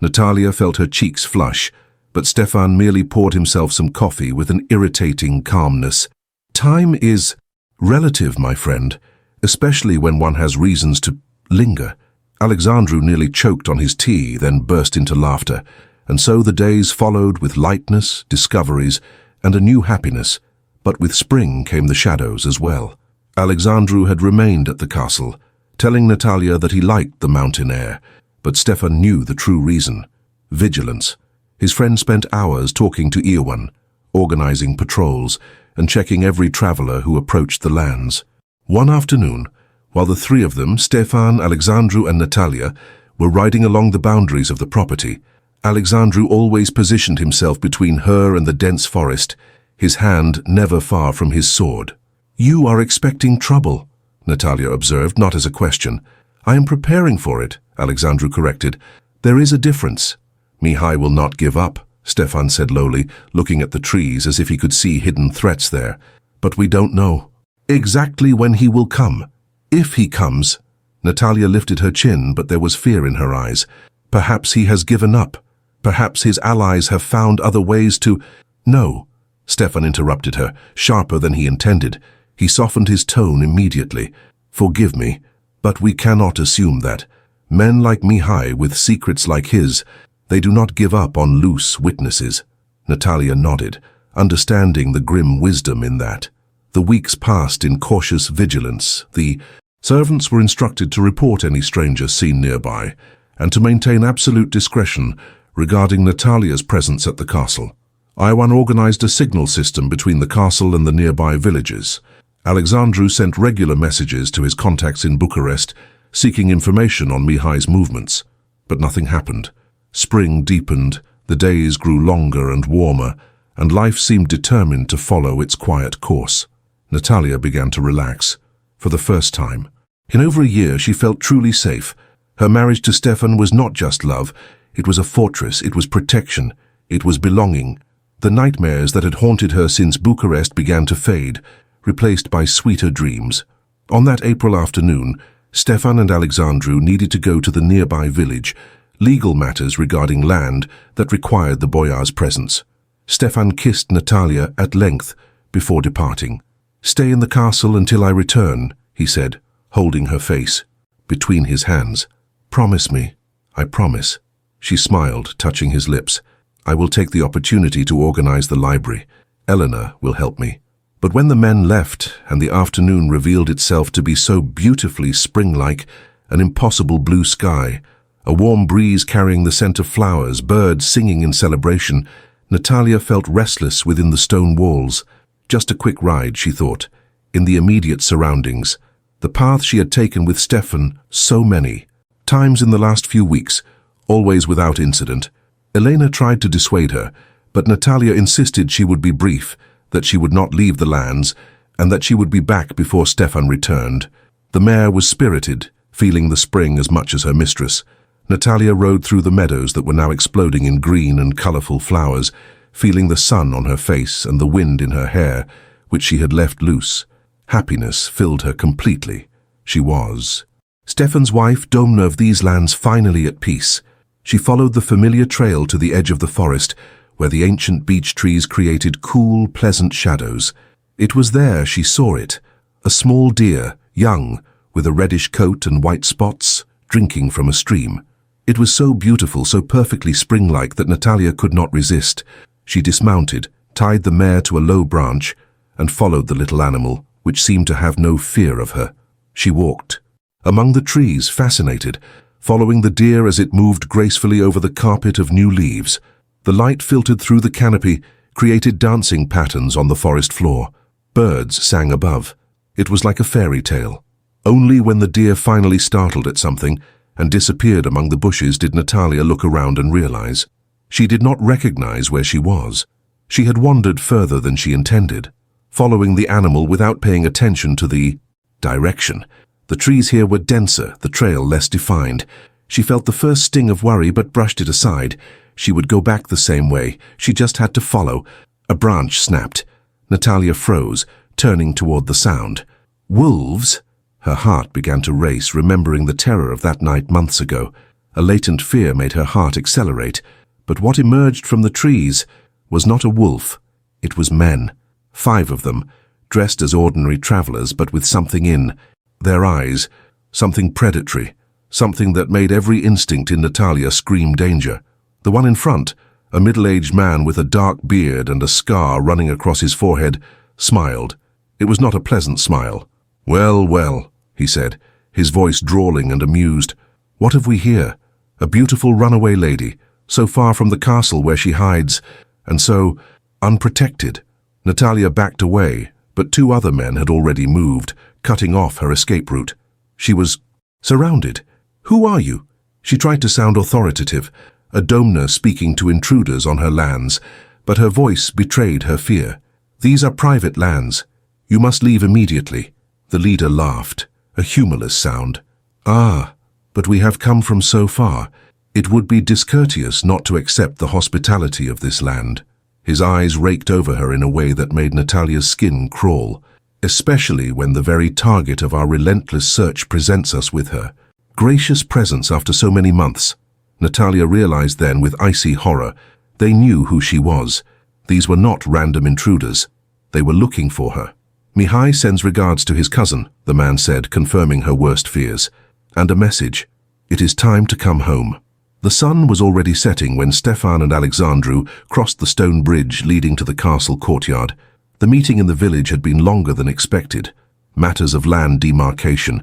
Natalia felt her cheeks flush, but Stefan merely poured himself some coffee with an irritating calmness. Time is relative, my friend, especially when one has reasons to linger. Alexandru nearly choked on his tea, then burst into laughter, and so the days followed with lightness, discoveries, and a new happiness, but with spring came the shadows as well. Alexandru had remained at the castle, telling Natalia that he liked the mountain air, but Stefan knew the true reason: vigilance. His friend spent hours talking to Ioan, organizing patrols, and checking every traveler who approached the lands. One afternoon, while the three of them, Stefan, Alexandru and Natalia, were riding along the boundaries of the property, Alexandru always positioned himself between her and the dense forest, his hand never far from his sword. "You are expecting trouble," Natalia observed, not as a question. "I am preparing for it," Alexandru corrected. "There is a difference." "Mihai will not give up," Stefan said lowly, looking at the trees as if he could see hidden threats there. "But we don't know exactly when he will come. If he comes." Natalia lifted her chin, but there was fear in her eyes. "Perhaps he has given up. Perhaps his allies have found other ways to—" "No," Stefan interrupted her, sharper than he intended. He softened his tone immediately. "Forgive me, but we cannot assume that. Men like Mihai, with secrets like his, they do not give up on loose witnesses." Natalia nodded, understanding the grim wisdom in that. The weeks passed in cautious vigilance. The servants were instructed to report any stranger seen nearby, and to maintain absolute discretion regarding Natalia's presence at the castle. Ioan organized a signal system between the castle and the nearby villages. Alexandru sent regular messages to his contacts in Bucharest, seeking information on Mihai's movements. But nothing happened. Spring deepened, the days grew longer and warmer, and life seemed determined to follow its quiet course. Natalia began to relax. For the first time. In over a year, she felt truly safe. Her marriage to Stefan was not just love. It was a fortress, it was protection, it was belonging. The nightmares that had haunted her since Bucharest began to fade, replaced by sweeter dreams. On that April afternoon, Stefan and Alexandru needed to go to the nearby village, legal matters regarding land that required the Boyar's presence. Stefan kissed Natalia at length before departing. "Stay in the castle until I return," he said, holding her face between his hands. "Promise me." "I promise." She smiled, touching his lips. "I will take the opportunity to organize the library. Elena will help me." But when the men left and the afternoon revealed itself to be so beautifully spring-like, an impossible blue sky, a warm breeze carrying the scent of flowers, birds singing in celebration, Natalia felt restless within the stone walls. Just a quick ride, she thought, in the immediate surroundings. The path she had taken with Stefan, so many times in the last few weeks, always without incident. Elena tried to dissuade her, but Natalia insisted she would be brief, that she would not leave the lands, and that she would be back before Stefan returned. The mare was spirited, feeling the spring as much as her mistress. Natalia rode through the meadows that were now exploding in green and colorful flowers, feeling the sun on her face and the wind in her hair, which she had left loose. Happiness filled her completely. She was Stefan's wife, Domna of these lands, finally at peace. She followed the familiar trail to the edge of the forest, where the ancient beech trees created cool, pleasant shadows. It was there she saw it, a small deer, young, with a reddish coat and white spots, drinking from a stream. It was so beautiful, so perfectly spring-like that Natalia could not resist. She dismounted, tied the mare to a low branch, and followed the little animal, which seemed to have no fear of her. She walked among the trees, fascinated, following the deer as it moved gracefully over the carpet of new leaves. The light filtered through the canopy, created dancing patterns on the forest floor. Birds sang above. It was like a fairy tale. Only when the deer finally startled at something and disappeared among the bushes did Natalia look around and realize. She did not recognize where she was. She had wandered further than she intended, following the animal without paying attention to the direction. The trees here were denser, the trail less defined. She felt the first sting of worry but brushed it aside. She would go back the same way. She just had to follow. A branch snapped. Natalia froze, turning toward the sound. "Wolves?" Her heart began to race, remembering the terror of that night months ago. A latent fear made her heart accelerate, but what emerged from the trees was not a wolf. It was men, 5 of them, dressed as ordinary travelers but with something in their eyes, something predatory, something that made every instinct in Natalia scream danger. The one in front, a middle-aged man with a dark beard and a scar running across his forehead, smiled. It was not a pleasant smile. "Well, well," he said, his voice drawling and amused. "What have we here? A beautiful runaway lady, so far from the castle where she hides, and so unprotected." Natalia backed away, but 2 other men had already moved, cutting off her escape route. She was surrounded. "Who are you?" She tried to sound authoritative, a domna speaking to intruders on her lands, but her voice betrayed her fear. "These are private lands. You must leave immediately." The leader laughed, a humorless sound. "Ah, but we have come from so far. It would be discourteous not to accept the hospitality of this land." His eyes raked over her in a way that made Natalia's skin crawl, especially when the very target of our relentless search presents us with her gracious presence after so many months. Natalia realized then with icy horror, they knew who she was. These were not random intruders. They were looking for her. "Mihai sends regards to his cousin," the man said, confirming her worst fears. "And a message. It is time to come home." The sun was already setting when Stefan and Alexandru crossed the stone bridge leading to the castle courtyard. The meeting in the village had been longer than expected. Matters of land demarcation,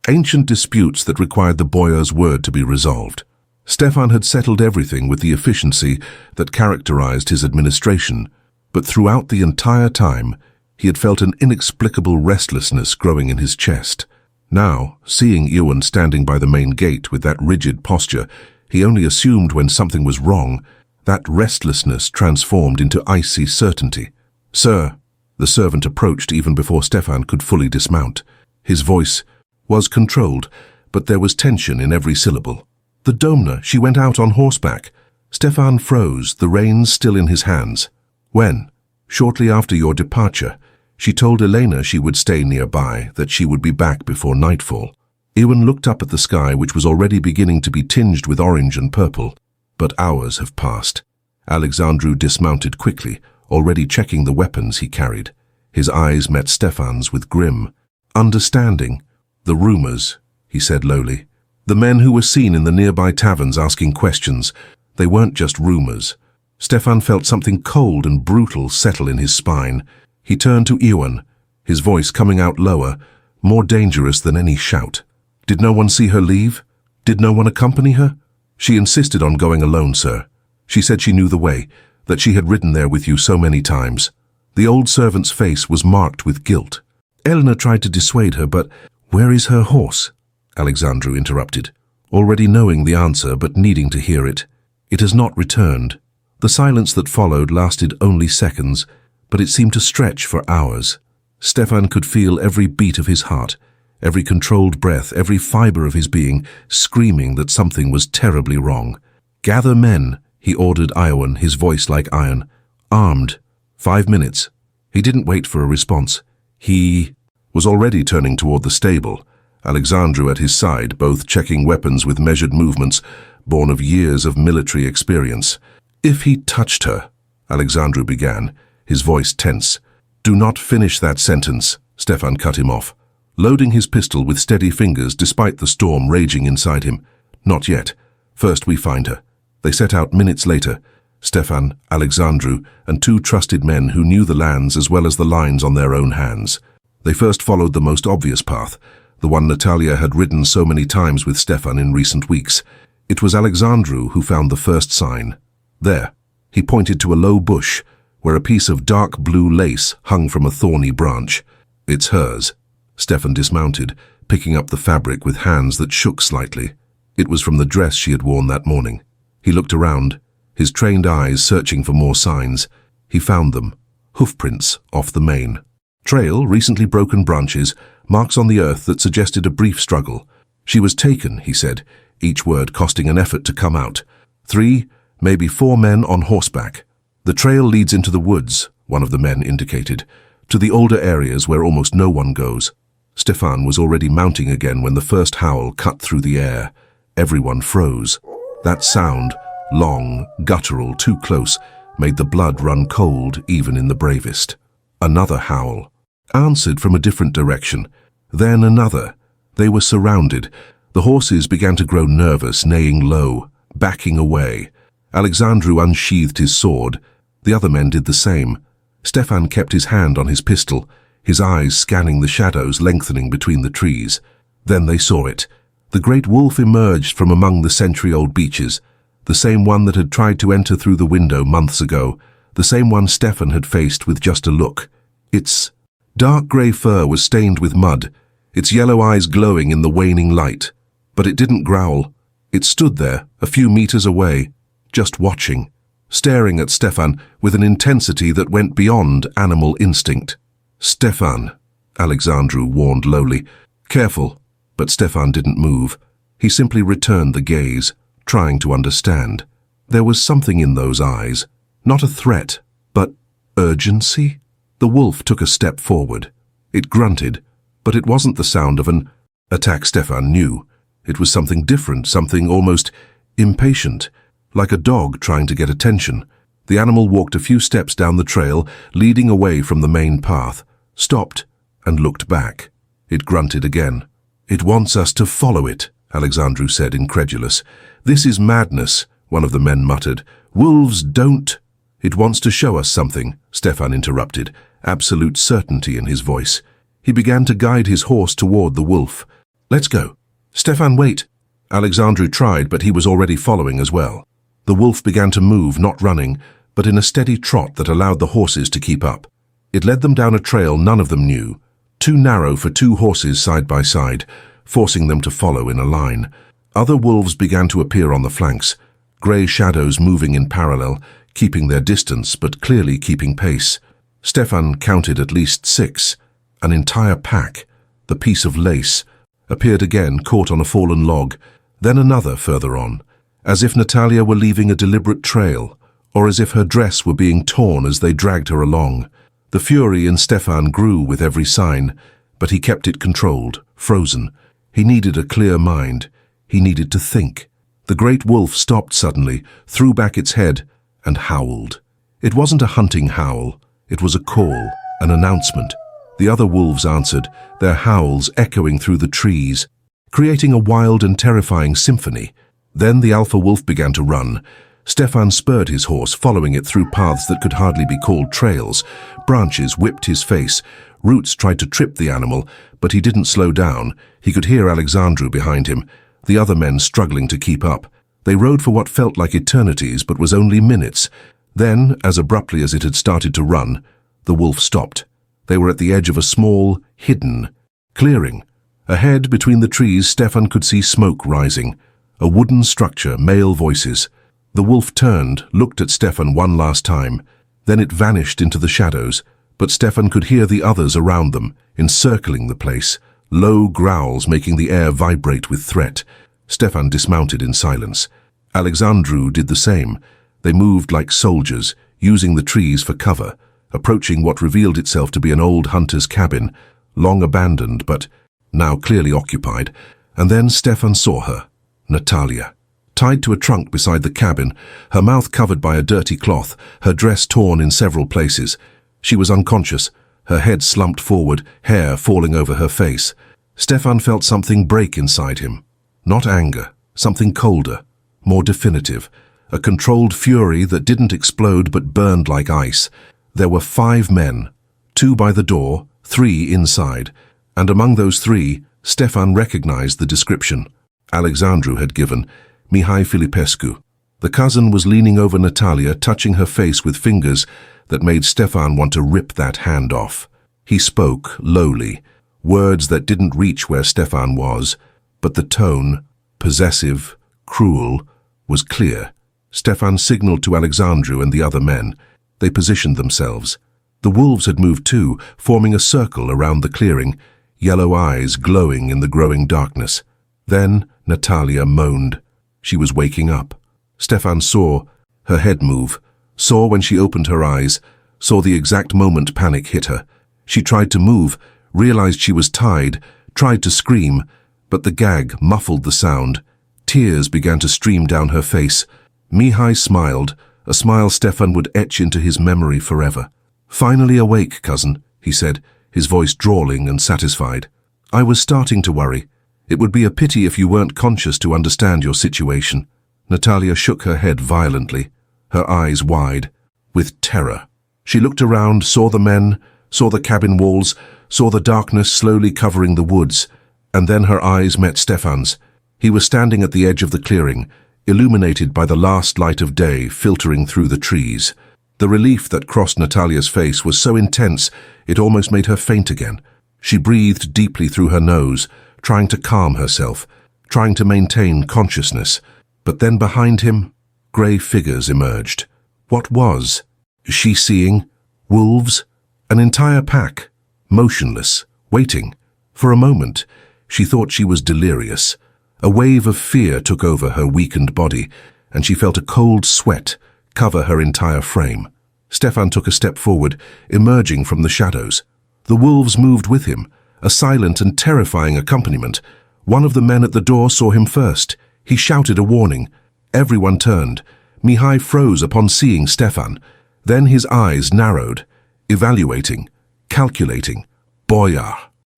ancient disputes that required the Boyar's word to be resolved. Stefan had settled everything with the efficiency that characterized his administration, but throughout the entire time, he had felt an inexplicable restlessness growing in his chest. Now, seeing Iwan standing by the main gate with that rigid posture, he only assumed when something was wrong, that restlessness transformed into icy certainty. "Sir," the servant approached even before Stefan could fully dismount. His voice was controlled, but there was tension in every syllable. "The domna, she went out on horseback." Stefan froze, the reins still in his hands. "When?" "Shortly after your departure. She told Elena she would stay nearby, that she would be back before nightfall." Iwan looked up at the sky, which was already beginning to be tinged with orange and purple. But hours have passed. Alexandru dismounted quickly, already checking the weapons he carried. His eyes met Stefan's with grim understanding. "The rumors," he said lowly. "The men who were seen in the nearby taverns asking questions, they weren't just rumors." Stefan felt something cold and brutal settle in his spine. He turned to Iwan, his voice coming out lower, more dangerous than any shout. "Did no one see her leave? Did no one accompany her?" "She insisted on going alone, sir. She said she knew the way, that she had ridden there with you so many times." The old servant's face was marked with guilt. Elena tried to dissuade her, but "Where is her horse?" Alexandru interrupted, already knowing the answer but needing to hear it. "It has not returned." The silence that followed lasted only seconds, but it seemed to stretch for hours. Stefan could feel every beat of his heart, every controlled breath, every fiber of his being, screaming that something was terribly wrong. "Gather men," he ordered Iwan, his voice like iron. "Armed. 5 minutes." He didn't wait for a response. He was already turning toward the stable, Alexandru at his side, both checking weapons with measured movements, born of years of military experience. "If he touched her," Alexandru began, his voice tense. "Do not finish that sentence," Stefan cut him off, loading his pistol with steady fingers despite the storm raging inside him. "Not yet. First we find her." They set out minutes later, Stefan, Alexandru, and 2 trusted men who knew the lands as well as the lines on their own hands. They first followed the most obvious path, the one Natalia had ridden so many times with Stefan in recent weeks. It was Alexandru who found the first sign. There, he pointed to a low bush, where a piece of dark blue lace hung from a thorny branch. "It's hers." Stefan dismounted, picking up the fabric with hands that shook slightly. It was from the dress she had worn that morning. He looked around, his trained eyes searching for more signs. He found them. Hoofprints off the mane. Trail, recently broken branches, marks on the earth that suggested a brief struggle. "She was taken," he said, each word costing an effort to come out. 3, maybe 4 men on horseback. "The trail leads into the woods," one of the men indicated, "to the older areas where almost no one goes." Stefan was already mounting again when the first howl cut through the air. Everyone froze. That sound, long, guttural, too close, made the blood run cold even in the bravest. Another howl, answered from a different direction. Then another. They were surrounded. The horses began to grow nervous, neighing low, backing away. Alexandru unsheathed his sword. The other men did the same. Stefan kept his hand on his pistol, his eyes scanning the shadows lengthening between the trees. Then they saw it. The great wolf emerged from among the century-old beeches, the same one that had tried to enter through the window months ago, the same one Stefan had faced with just a look. Its dark grey fur was stained with mud, its yellow eyes glowing in the waning light. But it didn't growl. It stood there, a few meters away, just watching, staring at Stefan with an intensity that went beyond animal instinct. "Stefan," Alexandru warned lowly. "Careful." But Stefan didn't move. He simply returned the gaze, trying to understand. There was something in those eyes, not a threat, but urgency. The wolf took a step forward. It grunted, but it wasn't the sound of an attack Stefan knew. It was something different, something almost impatient, like a dog trying to get attention. The animal walked a few steps down the trail, leading away from the main path, stopped, and looked back. It grunted again. "It wants us to follow it," Alexandru said, incredulous. "This is madness," one of the men muttered. "Wolves don't—" "It wants to show us something," Stefan interrupted, absolute certainty in his voice. He began to guide his horse toward the wolf. "Let's go." "Stefan, wait." Alexandru tried, but he was already following as well. The wolf began to move, not running, but in a steady trot that allowed the horses to keep up. It led them down a trail none of them knew, too narrow for two horses side by side, forcing them to follow in a line. Other wolves began to appear on the flanks, grey shadows moving in parallel, keeping their distance but clearly keeping pace. Stefan counted at least 6. An entire pack, the piece of lace, appeared again caught on a fallen log, then another further on, as if Natalia were leaving a deliberate trail, or as if her dress were being torn as they dragged her along. The fury in Stefan grew with every sign, but he kept it controlled, frozen. He needed a clear mind. He needed to think. The great wolf stopped suddenly, threw back its head, and howled. It wasn't a hunting howl. It was a call, an announcement. The other wolves answered, their howls echoing through the trees, creating a wild and terrifying symphony. Then the alpha wolf began to run. Stefan spurred his horse, following it through paths that could hardly be called trails. Branches whipped his face. Roots tried to trip the animal, but he didn't slow down. He could hear Alexandru behind him, the other men struggling to keep up. They rode for what felt like eternities, but was only minutes. Then, as abruptly as it had started to run, the wolf stopped. They were at the edge of a small, hidden clearing. Ahead, between the trees, Stefan could see smoke rising. A wooden structure, male voices. The wolf turned, looked at Stefan one last time. Then it vanished into the shadows, but Stefan could hear the others around them, encircling the place, low growls making the air vibrate with threat. Stefan dismounted in silence. Alexandru did the same. They moved like soldiers, using the trees for cover, approaching what revealed itself to be an old hunter's cabin, long abandoned but now clearly occupied. And then Stefan saw her, Natalia. Tied to a trunk beside the cabin, her mouth covered by a dirty cloth, her dress torn in several places. She was unconscious, her head slumped forward, hair falling over her face. Stefan felt something break inside him. Not anger, something colder, more definitive. A controlled fury that didn't explode but burned like ice. There were 5 men, 2 by the door, 3 inside, and among those 3, Stefan recognized the description Alexandru had given, Natalia Filipescu. The cousin was leaning over Natalia, touching her face with fingers that made Stefan want to rip that hand off. He spoke, lowly, words that didn't reach where Stefan was, but the tone, possessive, cruel, was clear. Stefan signaled to Alexandru and the other men. They positioned themselves. The wolves had moved too, forming a circle around the clearing, yellow eyes glowing in the growing darkness. Then Natalia moaned. She was waking up. Stefan saw her head move, saw when she opened her eyes, saw the exact moment panic hit her. She tried to move, realized she was tied, tried to scream, but the gag muffled the sound. Tears began to stream down her face. Mihai smiled, a smile Stefan would etch into his memory forever. "Finally awake, cousin," he said, his voice drawling and satisfied. "I was starting to worry. It would be a pity if you weren't conscious to understand your situation." Natalia shook her head violently, her eyes wide, with terror. She looked around, saw the men, saw the cabin walls, saw the darkness slowly covering the woods, and then her eyes met Stefan's. He was standing at the edge of the clearing, illuminated by the last light of day filtering through the trees. The relief that crossed Natalia's face was so intense it almost made her faint again. She breathed deeply through her nose, trying to calm herself, trying to maintain consciousness. But then behind him, grey figures emerged. What was she seeing? Wolves? An entire pack, motionless, waiting. For a moment, she thought she was delirious. A wave of fear took over her weakened body, and she felt a cold sweat cover her entire frame. Stefan took a step forward, emerging from the shadows. The wolves moved with him, a silent and terrifying accompaniment. One of the men at the door saw him first. He shouted a warning. Everyone turned. Mihai froze upon seeing Stefan. Then his eyes narrowed, evaluating, calculating. "Boyar.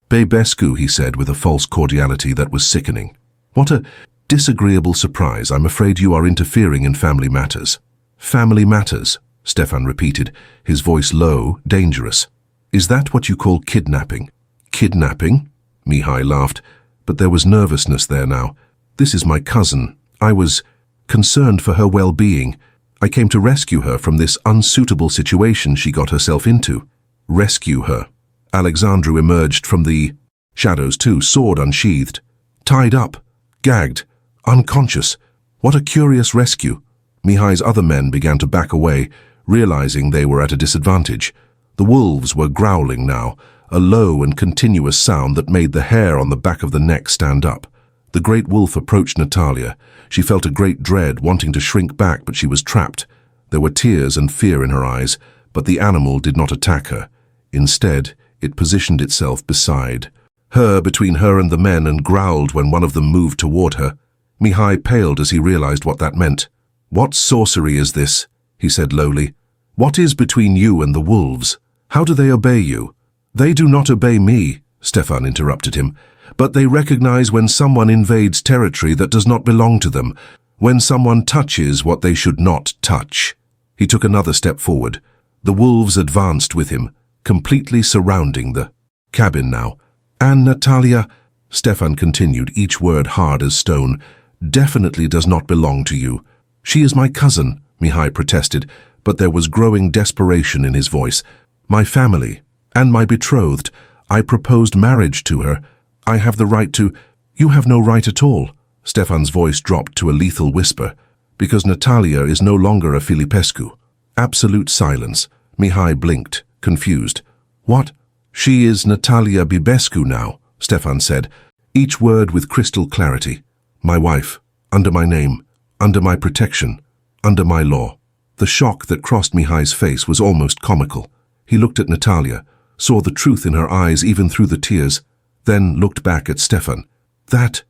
Bibescu," he said with a false cordiality that was sickening. "What a disagreeable surprise. I'm afraid you are interfering in family matters." "Family matters," Stefan repeated, his voice low, dangerous. "Is that what you call kidnapping?" "Kidnapping?" Mihai laughed, but there was nervousness there now. "This is my cousin. I was concerned for her well-being. I came to rescue her from this unsuitable situation she got herself into." "Rescue her?" Alexandru emerged from the shadows too, sword unsheathed. "Tied up, gagged, unconscious. What a curious rescue." Mihai's other men began to back away, realizing they were at a disadvantage. The wolves were growling now, a low and continuous sound that made the hair on the back of the neck stand up. The great wolf approached Natalia. She felt a great dread, wanting to shrink back, but she was trapped. There were tears and fear in her eyes, but the animal did not attack her. Instead, it positioned itself beside her, between her and the men, and growled when one of them moved toward her. Mihai paled as he realized what that meant. "What sorcery is this?" he said lowly. "What is between you and the wolves? How do they obey you?" "They do not obey me," Stefan interrupted him, "but they recognize when someone invades territory that does not belong to them, when someone touches what they should not touch." He took another step forward. The wolves advanced with him, completely surrounding the cabin now. "And Natalia," Stefan continued, each word hard as stone, "definitely does not belong to you." "She is my cousin," Mihai protested, but there was growing desperation in his voice. "My family, and my betrothed. I proposed marriage to her. I have the right to—" "You have no right at all." Stefan's voice dropped to a lethal whisper. "Because Natalia is no longer a Filipescu." Absolute silence. Mihai blinked, confused. "What?" "She is Natalia Bibescu now," Stefan said, each word with crystal clarity. "My wife, under my name, under my protection, under my law." The shock that crossed Mihai's face was almost comical. He looked at Natalia, saw the truth in her eyes even through the tears, then looked back at Stefan. That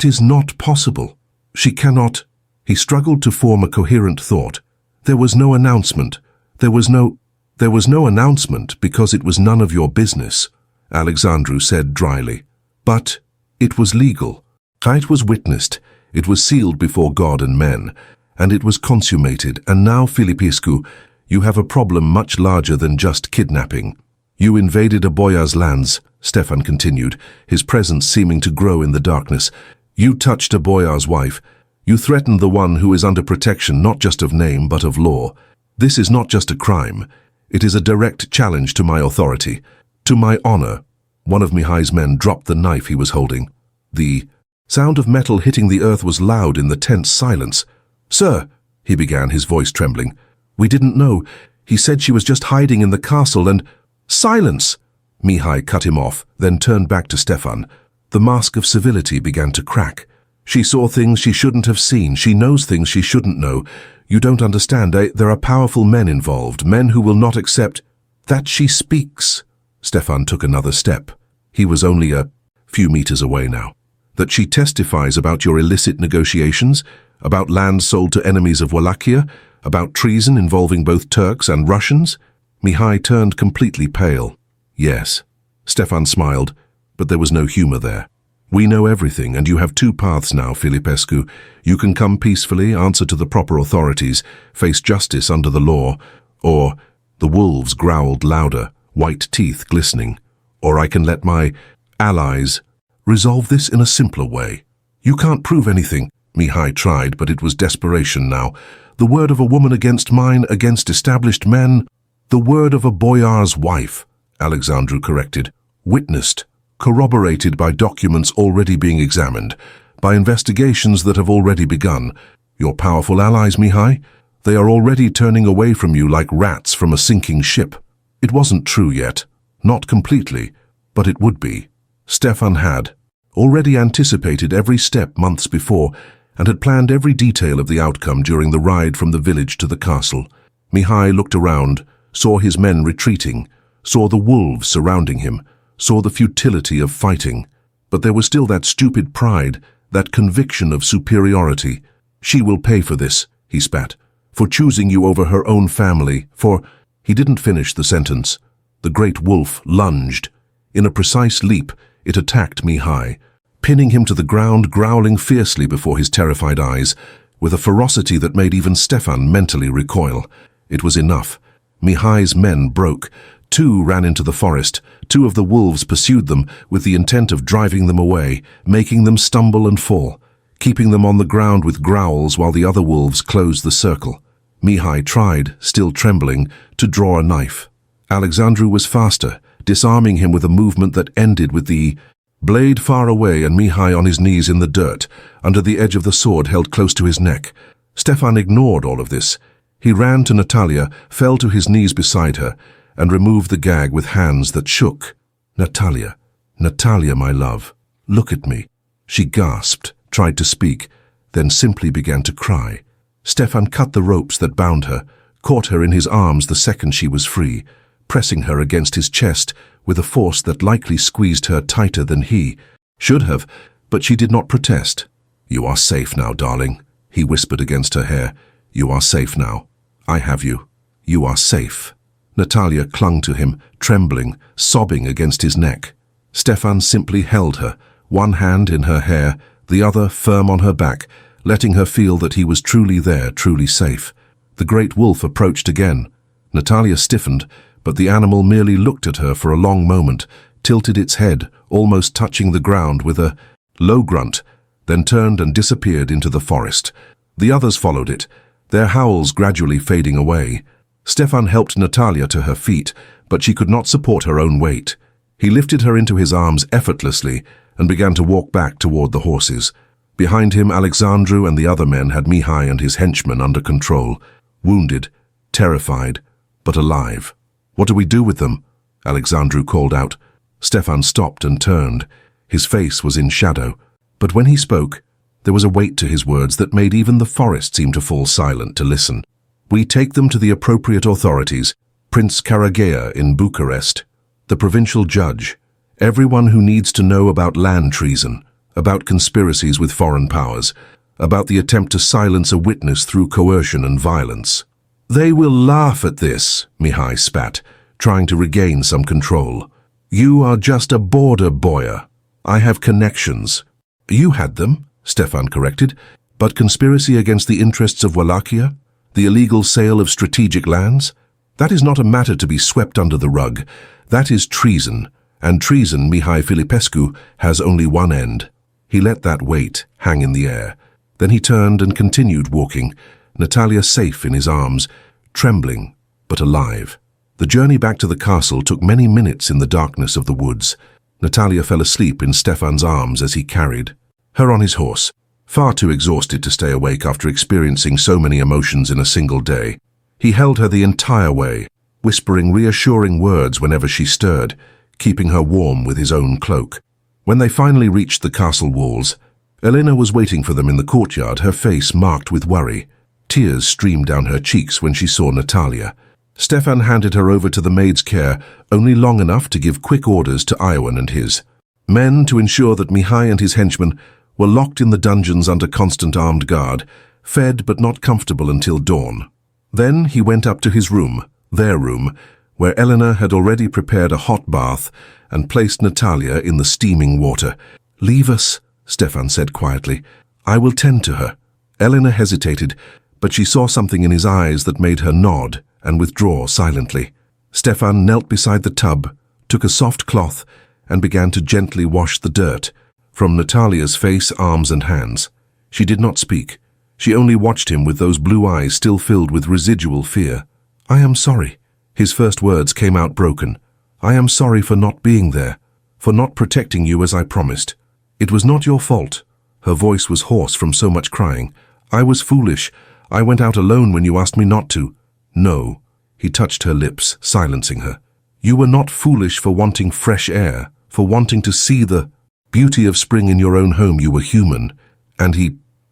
is not possible. She cannot—" He struggled to form a coherent thought. "There was no announcement. There was no announcement because it was none of your business," Alexandru said dryly. "But it was legal. It was witnessed. It was sealed before God and men, and it was consummated. And now, Filipescu, you have a problem much larger than just kidnapping. You invaded a boyar's lands," Stefan continued, his presence seeming to grow in the darkness. "You touched a boyar's wife. You threatened the one who is under protection not just of name but of law. This is not just a crime. It is a direct challenge to my authority, to my honor." One of Mihai's men dropped the knife he was holding. The sound of metal hitting the earth was loud in the tense silence. "Sir," he began, his voice trembling, "we didn't know. He said she was just hiding in the castle and—" "Silence!" Mihai cut him off, then turned back to Stefan. The mask of civility began to crack. "She saw things she shouldn't have seen. She knows things she shouldn't know. You don't understand. There are powerful men involved, men who will not accept—" "That she speaks." Stefan took another step, He was only a few meters away now. That she testifies about your illicit negotiations, about land sold to enemies of Wallachia, about treason involving both Turks and Russians? Mihai turned completely pale. Yes. Stefan smiled, but there was no humor there. We know everything, and you have two paths now, Filipescu. You can come peacefully, answer to the proper authorities, face justice under the law, or, the wolves growled louder, white teeth glistening, or I can let my allies resolve this in a simpler way. You can't prove anything. Mihai tried, but it was desperation now. The word of a woman against mine, against established men. The word of a boyar's wife, Alexandru corrected. Witnessed, corroborated by documents already being examined, by investigations that have already begun. Your powerful allies, Mihai, they are already turning away from you like rats from a sinking ship. It wasn't true yet, not completely, but it would be. Stefan had already anticipated every step months before and had planned every detail of the outcome during the ride from the village to the castle. Mihai looked around, saw his men retreating, saw the wolves surrounding him, saw the futility of fighting. But there was still that stupid pride, that conviction of superiority. She will pay for this, he spat, for choosing you over her own family, for... He didn't finish the sentence. The great wolf lunged. In a precise leap, it attacked Mihai, pinning him to the ground, growling fiercely before his terrified eyes, with a ferocity that made even Stefan mentally recoil. It was enough. Mihai's men broke. Two ran into the forest. Two of the wolves pursued them with the intent of driving them away, making them stumble and fall, keeping them on the ground with growls while the other wolves closed the circle. Mihai tried, still trembling, to draw a knife. Alexandru was faster, disarming him with a movement that ended with the blade far away and Mihai on his knees in the dirt, under the edge of the sword held close to his neck. Stefan ignored all of this. He ran to Natalia, fell to his knees beside her, and removed the gag with hands that shook. Natalia, Natalia, my love, look at me. She gasped, tried to speak, then simply began to cry. Stefan cut the ropes that bound her, caught her in his arms the second she was free, pressing her against his chest with a force that likely squeezed her tighter than he should have, but she did not protest. You are safe now, darling, he whispered against her hair. You are safe now. I have you. You are safe. Natalia clung to him, trembling, sobbing against his neck. Stefan simply held her, one hand in her hair, the other firm on her back, letting her feel that he was truly there, truly safe. The great wolf approached again. Natalia stiffened, but the animal merely looked at her for a long moment, tilted its head, almost touching the ground with a low grunt, then turned and disappeared into the forest. The others followed it, their howls gradually fading away. Stefan helped Natalia to her feet, but she could not support her own weight. He lifted her into his arms effortlessly and began to walk back toward the horses. Behind him, Alexandru and the other men had Mihai and his henchmen under control, wounded, terrified, but alive. What do we do with them? Alexandru called out. Stefan stopped and turned. His face was in shadow, but when he spoke, there was a weight to his words that made even the forest seem to fall silent to listen. We take them to the appropriate authorities, Prince Karagea in Bucharest, the provincial judge, everyone who needs to know about land treason, about conspiracies with foreign powers, about the attempt to silence a witness through coercion and violence. They will laugh at this, Mihai spat, trying to regain some control. You are just a border boyar. I have connections. You had them, Stefan corrected, but conspiracy against the interests of Wallachia? The illegal sale of strategic lands? That is not a matter to be swept under the rug. That is treason, and treason, Mihai Filipescu, has only one end. He let that weight hang in the air. Then he turned and continued walking, Natalia safe in his arms, trembling but alive. The journey back to the castle took many minutes in the darkness of the woods. Natalia fell asleep in Stefan's arms as he carried her on his horse, far too exhausted to stay awake after experiencing so many emotions in a single day. He held her the entire way, whispering reassuring words whenever she stirred, keeping her warm with his own cloak. When they finally reached the castle walls, Elena was waiting for them in the courtyard, her face marked with worry. Tears streamed down her cheeks when she saw Natalia. Stefan handed her over to the maid's care, only long enough to give quick orders to Iwan and his men to ensure that Mihai and his henchmen were locked in the dungeons under constant armed guard, fed but not comfortable until dawn. Then he went up to his room, their room, where Elena had already prepared a hot bath and placed Natalia in the steaming water. "Leave us," Stefan said quietly. "I will tend to her." Elena hesitated, but she saw something in his eyes that made her nod and withdraw silently. Stefan knelt beside the tub, took a soft cloth, and began to gently wash the dirt from Natalia's face, arms, and hands. She did not speak. She only watched him with those blue eyes still filled with residual fear. "I am sorry." His first words came out broken. "I am sorry for not being there, for not protecting you as I promised. It was not your fault." Her voice was hoarse from so much crying. "I was foolish. I went out alone when you asked me not to." "No." He touched her lips, silencing her. "You were not foolish for wanting fresh air, for wanting to see the beauty of spring in your own home. You were human." And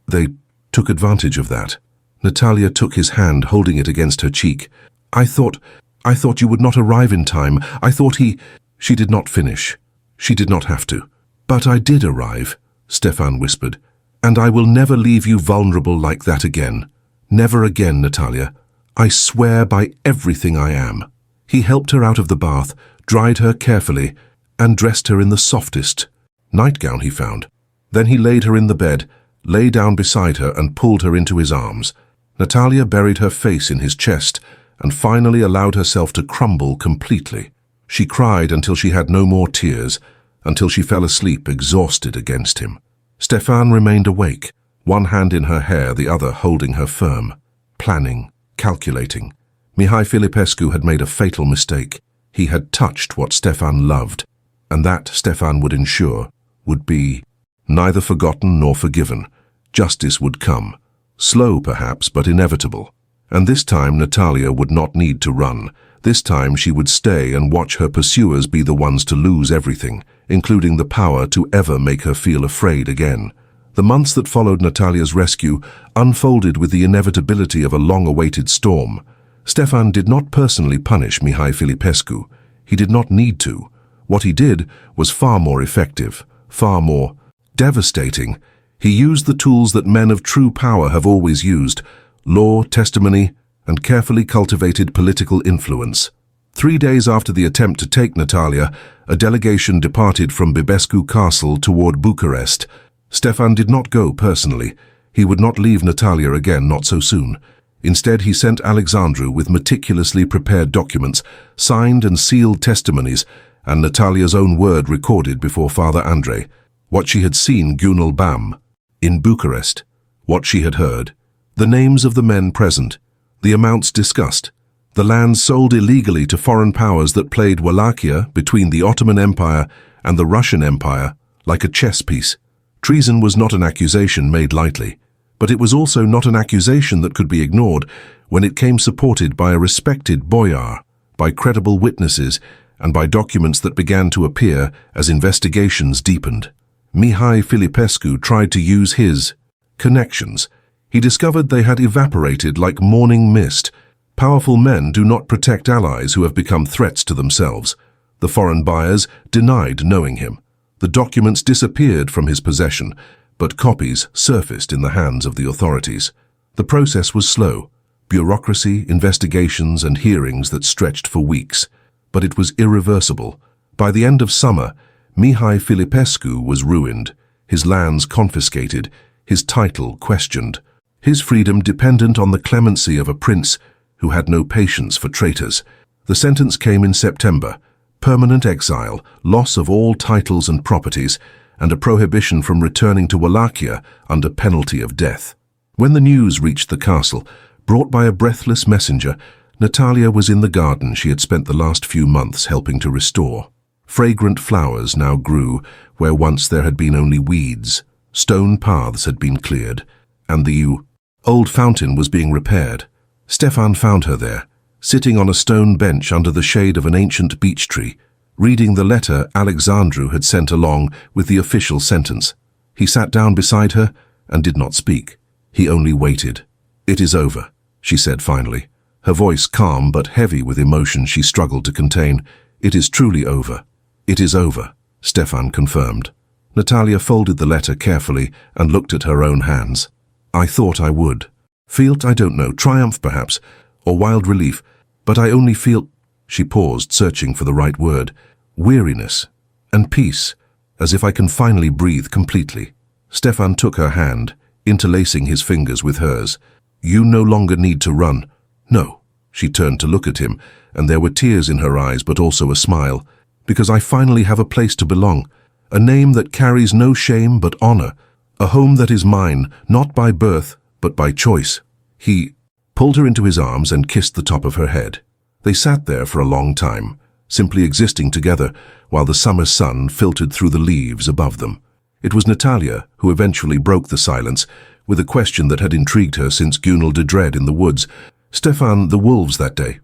they took advantage of that. Natalia took his hand, holding it against her cheek. I thought you would not arrive in time. I thought he—" She did not finish. She did not have to. "But I did arrive," Stefan whispered. "And I will never leave you vulnerable like that again. Never again, Natalia. I swear by everything I am." He helped her out of the bath, dried her carefully, and dressed her in the softest nightgown he found. Then he laid her in the bed, lay down beside her, and pulled her into his arms. Natalia buried her face in his chest and finally allowed herself to crumble completely. She cried until she had no more tears, until she fell asleep exhausted against him. Stefan remained awake, one hand in her hair, the other holding her firm, planning, calculating. Mihai Filipescu had made a fatal mistake. He had touched what Stefan loved, and that, Stefan would ensure, would be neither forgotten nor forgiven. Justice would come, slow perhaps, but inevitable. And this time Natalia would not need to run. This time she would stay and watch her pursuers be the ones to lose everything, including the power to ever make her feel afraid again. The months that followed Natalia's rescue unfolded with the inevitability of a long-awaited storm. Stefan did not personally punish Mihai Filipescu. He did not need to. What he did was far more effective, far more devastating. He used the tools that men of true power have always used: law, testimony, and carefully cultivated political influence. 3 days after the attempt to take Natalia, a delegation departed from Bibescu Castle toward Bucharest. Stefan did not go personally. He would not leave Natalia again, not so soon. Instead, he sent Alexandru with meticulously prepared documents, signed and sealed testimonies, and Natalia's own word recorded before Father Andrei. What she had seen Gunul Bam in Bucharest, what she had heard, the names of the men present, the amounts discussed, the lands sold illegally to foreign powers that played Wallachia between the Ottoman Empire and the Russian Empire like a chess piece. Treason was not an accusation made lightly, but it was also not an accusation that could be ignored when it came supported by a respected boyar, by credible witnesses, and by documents that began to appear as investigations deepened. Mihai Filipescu tried to use his connections. He discovered they had evaporated like morning mist. Powerful men do not protect allies who have become threats to themselves. The foreign buyers denied knowing him. The documents disappeared from his possession, but copies surfaced in the hands of the authorities. The process was slow. Bureaucracy, investigations, and hearings that stretched for weeks. But it was irreversible. By the end of summer, Mihai Filipescu was ruined, his lands confiscated, his title questioned, his freedom dependent on the clemency of a prince who had no patience for traitors. The sentence came in September: permanent exile, loss of all titles and properties, and a prohibition from returning to Wallachia under penalty of death. When the news reached the castle, brought by a breathless messenger, Natalia was in the garden she had spent the last few months helping to restore. Fragrant flowers now grew where once there had been only weeds. Stone paths had been cleared, and the old fountain was being repaired. Stefan found her there, sitting on a stone bench under the shade of an ancient beech tree, reading the letter Alexandru had sent along with the official sentence. He sat down beside her and did not speak. He only waited. "It is over," she said finally. Her voice calm but heavy with emotion she struggled to contain. "It is truly over." "It is over," Stefan confirmed. Natalia folded the letter carefully and looked at her own hands. "I thought I would. Felt, I don't know, triumph perhaps, or wild relief, but I only feel—" She paused, searching for the right word. "Weariness and peace, as if I can finally breathe completely." Stefan took her hand, interlacing his fingers with hers. "You no longer need to run." "No." She turned to look at him, and there were tears in her eyes but also a smile. "Because I finally have a place to belong, a name that carries no shame but honor, a home that is mine, not by birth, but by choice." He pulled her into his arms and kissed the top of her head. They sat there for a long time, simply existing together, while the summer sun filtered through the leaves above them. It was Natalia who eventually broke the silence, with a question that had intrigued her since Gunil de Dread in the woods. "Stefan, the wolves that day,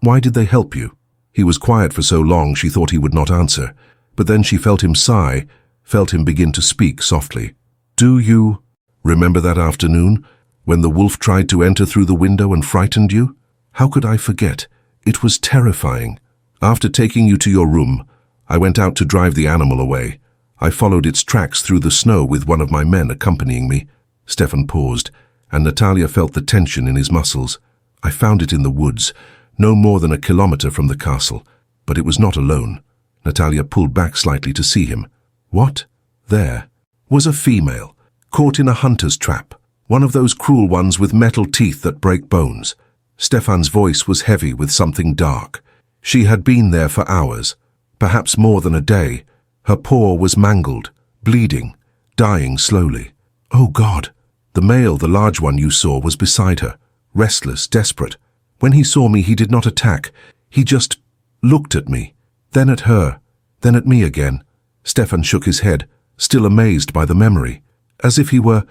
why did they help you?" He was quiet for so long she thought he would not answer, but then she felt him sigh, felt him begin to speak softly. "Do you remember that afternoon, when the wolf tried to enter through the window and frightened you? How could I forget? It was terrifying. After taking you to your room, I went out to drive the animal away. I followed its tracks through the snow with one of my men accompanying me." Stefan paused, and Natalia felt the tension in his muscles. "I found it in the woods, no more than a kilometer from the castle, but it was not alone." Natalia pulled back slightly to see him. "What?" "There was a female, caught in a hunter's trap, one of those cruel ones with metal teeth that break bones." Stefan's voice was heavy with something dark. "She had been there for hours, perhaps more than a day. Her paw was mangled, bleeding, dying slowly." "Oh God!" "The male, the large one you saw, was beside her, restless, desperate. When he saw me, he did not attack. He just looked at me, then at her, then at me again." Stefan shook his head, still amazed by the memory, as if he were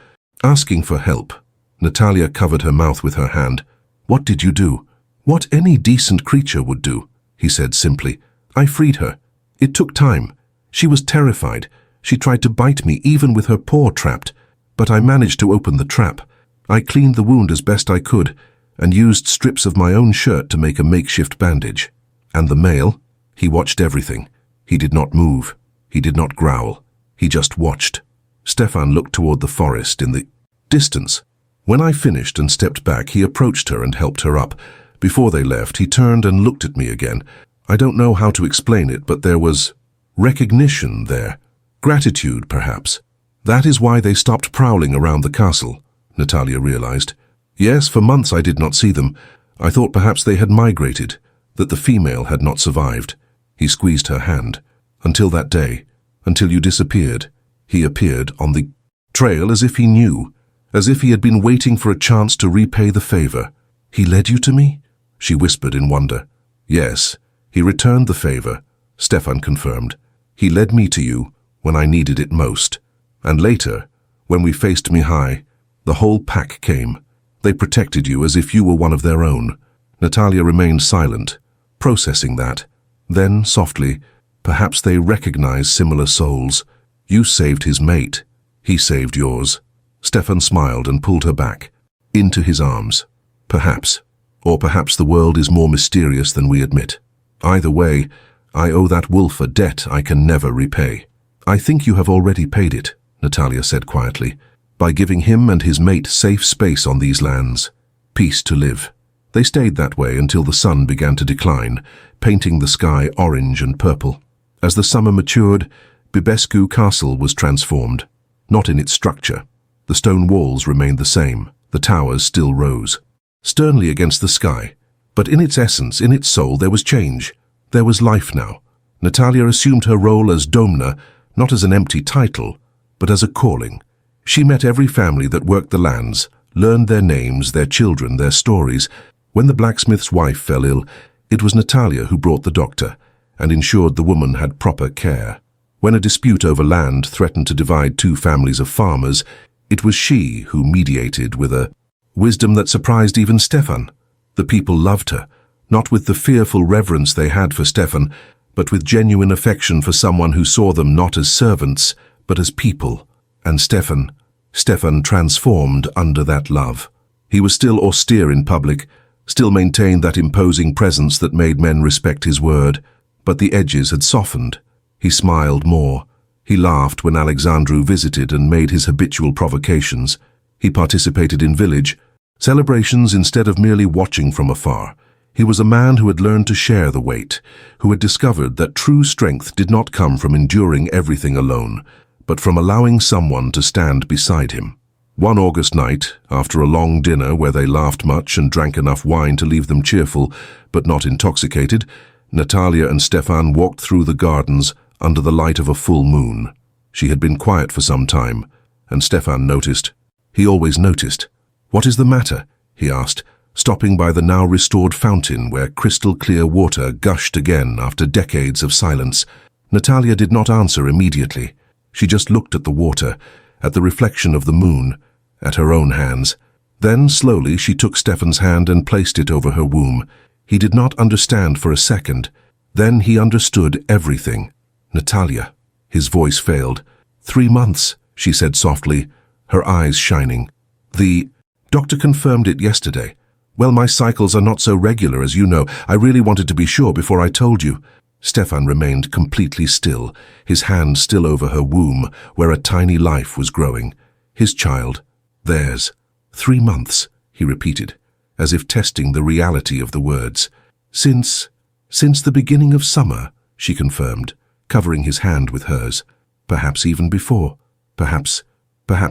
asking for help. Natalia covered her mouth with her hand. "What did you do?" "What any decent creature would do," he said simply. "I freed her. It took time. She was terrified. She tried to bite me, even with her paw trapped. But I managed to open the trap. I cleaned the wound as best I could, and used strips of my own shirt to make a makeshift bandage. And the male? He watched everything. He did not move. He did not growl. He just watched." Stefan looked toward the forest in the distance. When I finished and stepped back, he approached her and helped her up. Before they left, he turned and looked at me again. I don't know how to explain it, but there was recognition there. Gratitude, perhaps. "That is why they stopped prowling around the castle," Natalia realized. "Yes, for months I did not see them. I thought perhaps they had migrated, that the female had not survived." He squeezed her hand. "Until that day, until you disappeared." He appeared on the trail as if he knew, as if he had been waiting for a chance to repay the favor. "He led you to me?" she whispered in wonder. "Yes, he returned the favor," Stefan confirmed. "He led me to you when I needed it most. And later, when we faced Mihai, the whole pack came. They protected you as if you were one of their own." Natalia remained silent, processing that. Then, softly, "Perhaps they recognize similar souls. You saved his mate. He saved yours." Stefan smiled and pulled her back, into his arms. "Perhaps. Or perhaps the world is more mysterious than we admit. Either way, I owe that wolf a debt I can never repay." "I think you have already paid it," Natalia said quietly, "by giving him and his mate safe space on these lands. Peace to live." They stayed that way until the sun began to decline, painting the sky orange and purple. As the summer matured, Bibescu Castle was transformed, not in its structure. The stone walls remained the same, the towers still rose, sternly against the sky. But in its essence, in its soul, there was change. There was life now. Natalia assumed her role as Domna, not as an empty title, but as a calling. She met every family that worked the lands, learned their names, their children, their stories. When the blacksmith's wife fell ill, it was Natalia who brought the doctor and ensured the woman had proper care. When a dispute over land threatened to divide two families of farmers, it was she who mediated with a wisdom that surprised even Stefan. The people loved her, not with the fearful reverence they had for Stefan, but with genuine affection for someone who saw them not as servants, but as people. And Stefan transformed under that love. He was still austere in public, still maintained that imposing presence that made men respect his word, but the edges had softened. He smiled more. He laughed when Alexandru visited and made his habitual provocations. He participated in village celebrations instead of merely watching from afar. He was a man who had learned to share the weight, who had discovered that true strength did not come from enduring everything alone, but from allowing someone to stand beside him. One August night, after a long dinner where they laughed much and drank enough wine to leave them cheerful, but not intoxicated, Natalia and Stefan walked through the gardens under the light of a full moon. She had been quiet for some time, and Stefan noticed. He always noticed. "What is the matter?" he asked, stopping by the now restored fountain where crystal-clear water gushed again after decades of silence. Natalia did not answer immediately. She just looked at the water, at the reflection of the moon, at her own hands. Then, slowly, she took Stefan's hand and placed it over her womb. He did not understand for a second. Then he understood everything. "Natalia." His voice failed. 3 months, she said softly, her eyes shining. "The doctor confirmed it yesterday. Well, my cycles are not so regular, as you know. I really wanted to be sure before I told you." Stefan remained completely still, his hand still over her womb, where a tiny life was growing. His child. Theirs. 3 months, he repeated, as if testing the reality of the words. Since the beginning of summer, she confirmed, covering his hand with hers. Perhaps even before. Perhaps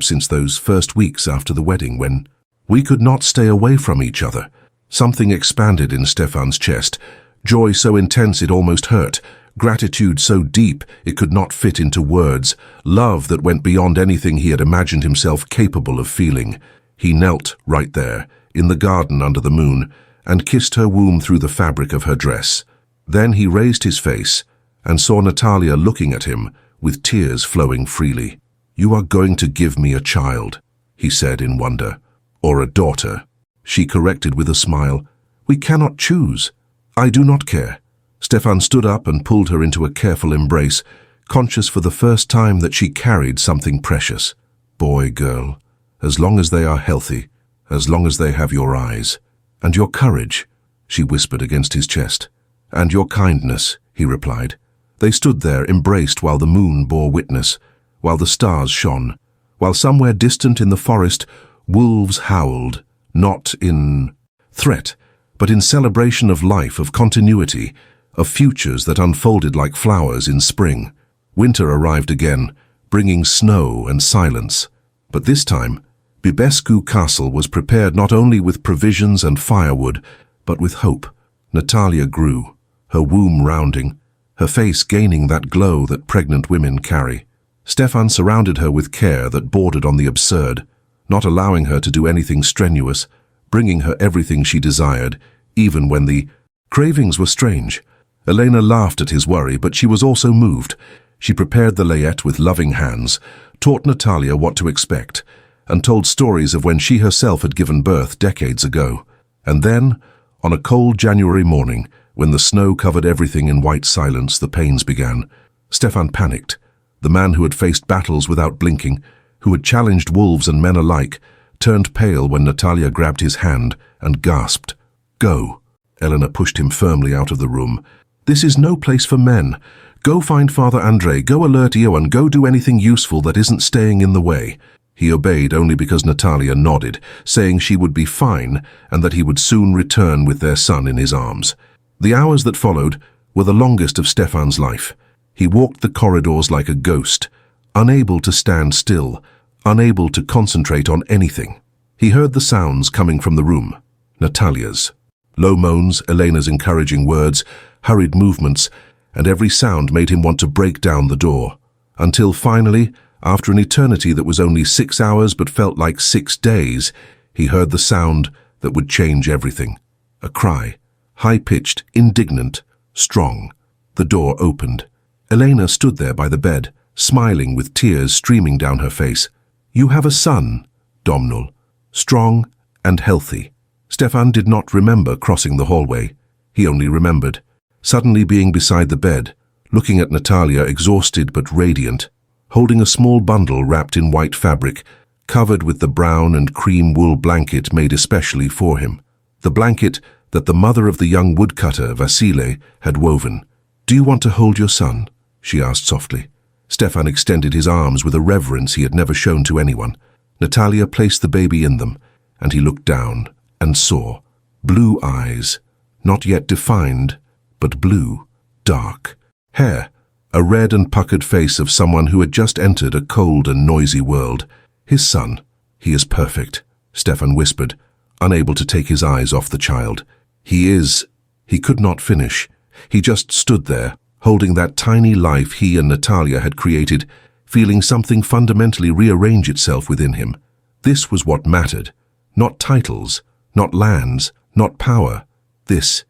since those first weeks after the wedding when we could not stay away from each other. Something expanded in Stefan's chest, joy so intense it almost hurt, gratitude so deep it could not fit into words, love that went beyond anything he had imagined himself capable of feeling. He knelt right there, in the garden under the moon, and kissed her womb through the fabric of her dress. Then he raised his face and saw Natalia looking at him, with tears flowing freely. "You are going to give me a child," he said in wonder. "Or a daughter," she corrected with a smile. "We cannot choose." "I do not care." Stefan stood up and pulled her into a careful embrace, conscious for the first time that she carried something precious. "Boy, girl, as long as they are healthy, as long as they have your eyes. And your courage," she whispered against his chest. "And your kindness," he replied. They stood there, embraced while the moon bore witness, while the stars shone, while somewhere distant in the forest, wolves howled, not in threat, but in celebration of life, of continuity, of futures that unfolded like flowers in spring. Winter arrived again, bringing snow and silence. But this time, Bibescu Castle was prepared not only with provisions and firewood, but with hope. Natalia grew, her womb rounding, her face gaining that glow that pregnant women carry. Stefan surrounded her with care that bordered on the absurd, not allowing her to do anything strenuous, bringing her everything she desired, even when the cravings were strange. Elena laughed at his worry, but she was also moved. She prepared the layette with loving hands, taught Natalia what to expect, and told stories of when she herself had given birth decades ago. And then, on a cold January morning, when the snow covered everything in white silence, the pains began. Stefan panicked. The man who had faced battles without blinking, who had challenged wolves and men alike, turned pale when Natalia grabbed his hand and gasped. "Go." Elena pushed him firmly out of the room. "This is no place for men. Go find Father Andrei, go alert Ioan, go do anything useful that isn't staying in the way." He obeyed only because Natalia nodded, saying she would be fine and that he would soon return with their son in his arms. The hours that followed were the longest of Stefan's life. He walked the corridors like a ghost, unable to stand still, unable to concentrate on anything. He heard the sounds coming from the room. Natalia's. Low moans, Elena's encouraging words, hurried movements, and every sound made him want to break down the door. Until finally, after an eternity that was only 6 hours but felt like 6 days, he heard the sound that would change everything. A cry, high-pitched, indignant, strong. The door opened. Elena stood there by the bed, smiling with tears streaming down her face. "You have a son, Domnul, strong and healthy." Stefan did not remember crossing the hallway. He only remembered suddenly being beside the bed, looking at Natalia, exhausted but radiant, holding a small bundle wrapped in white fabric, covered with the brown and cream wool blanket made especially for him. the blanket that the mother of the young woodcutter, Vasile, had woven. "Do you want to hold your son?" she asked softly. Stefan extended his arms with a reverence he had never shown to anyone. Natalia placed the baby in them, and he looked down and saw blue eyes, not yet defined, but blue, dark. Hair, a red and puckered face of someone who had just entered a cold and noisy world. "His son. He is perfect," Stefan whispered, unable to take his eyes off the child. "He is—" He could not finish. He just stood there, holding that tiny life he and Natalia had created, feeling something fundamentally rearrange itself within him. This was what mattered. Not titles, not lands, not power. This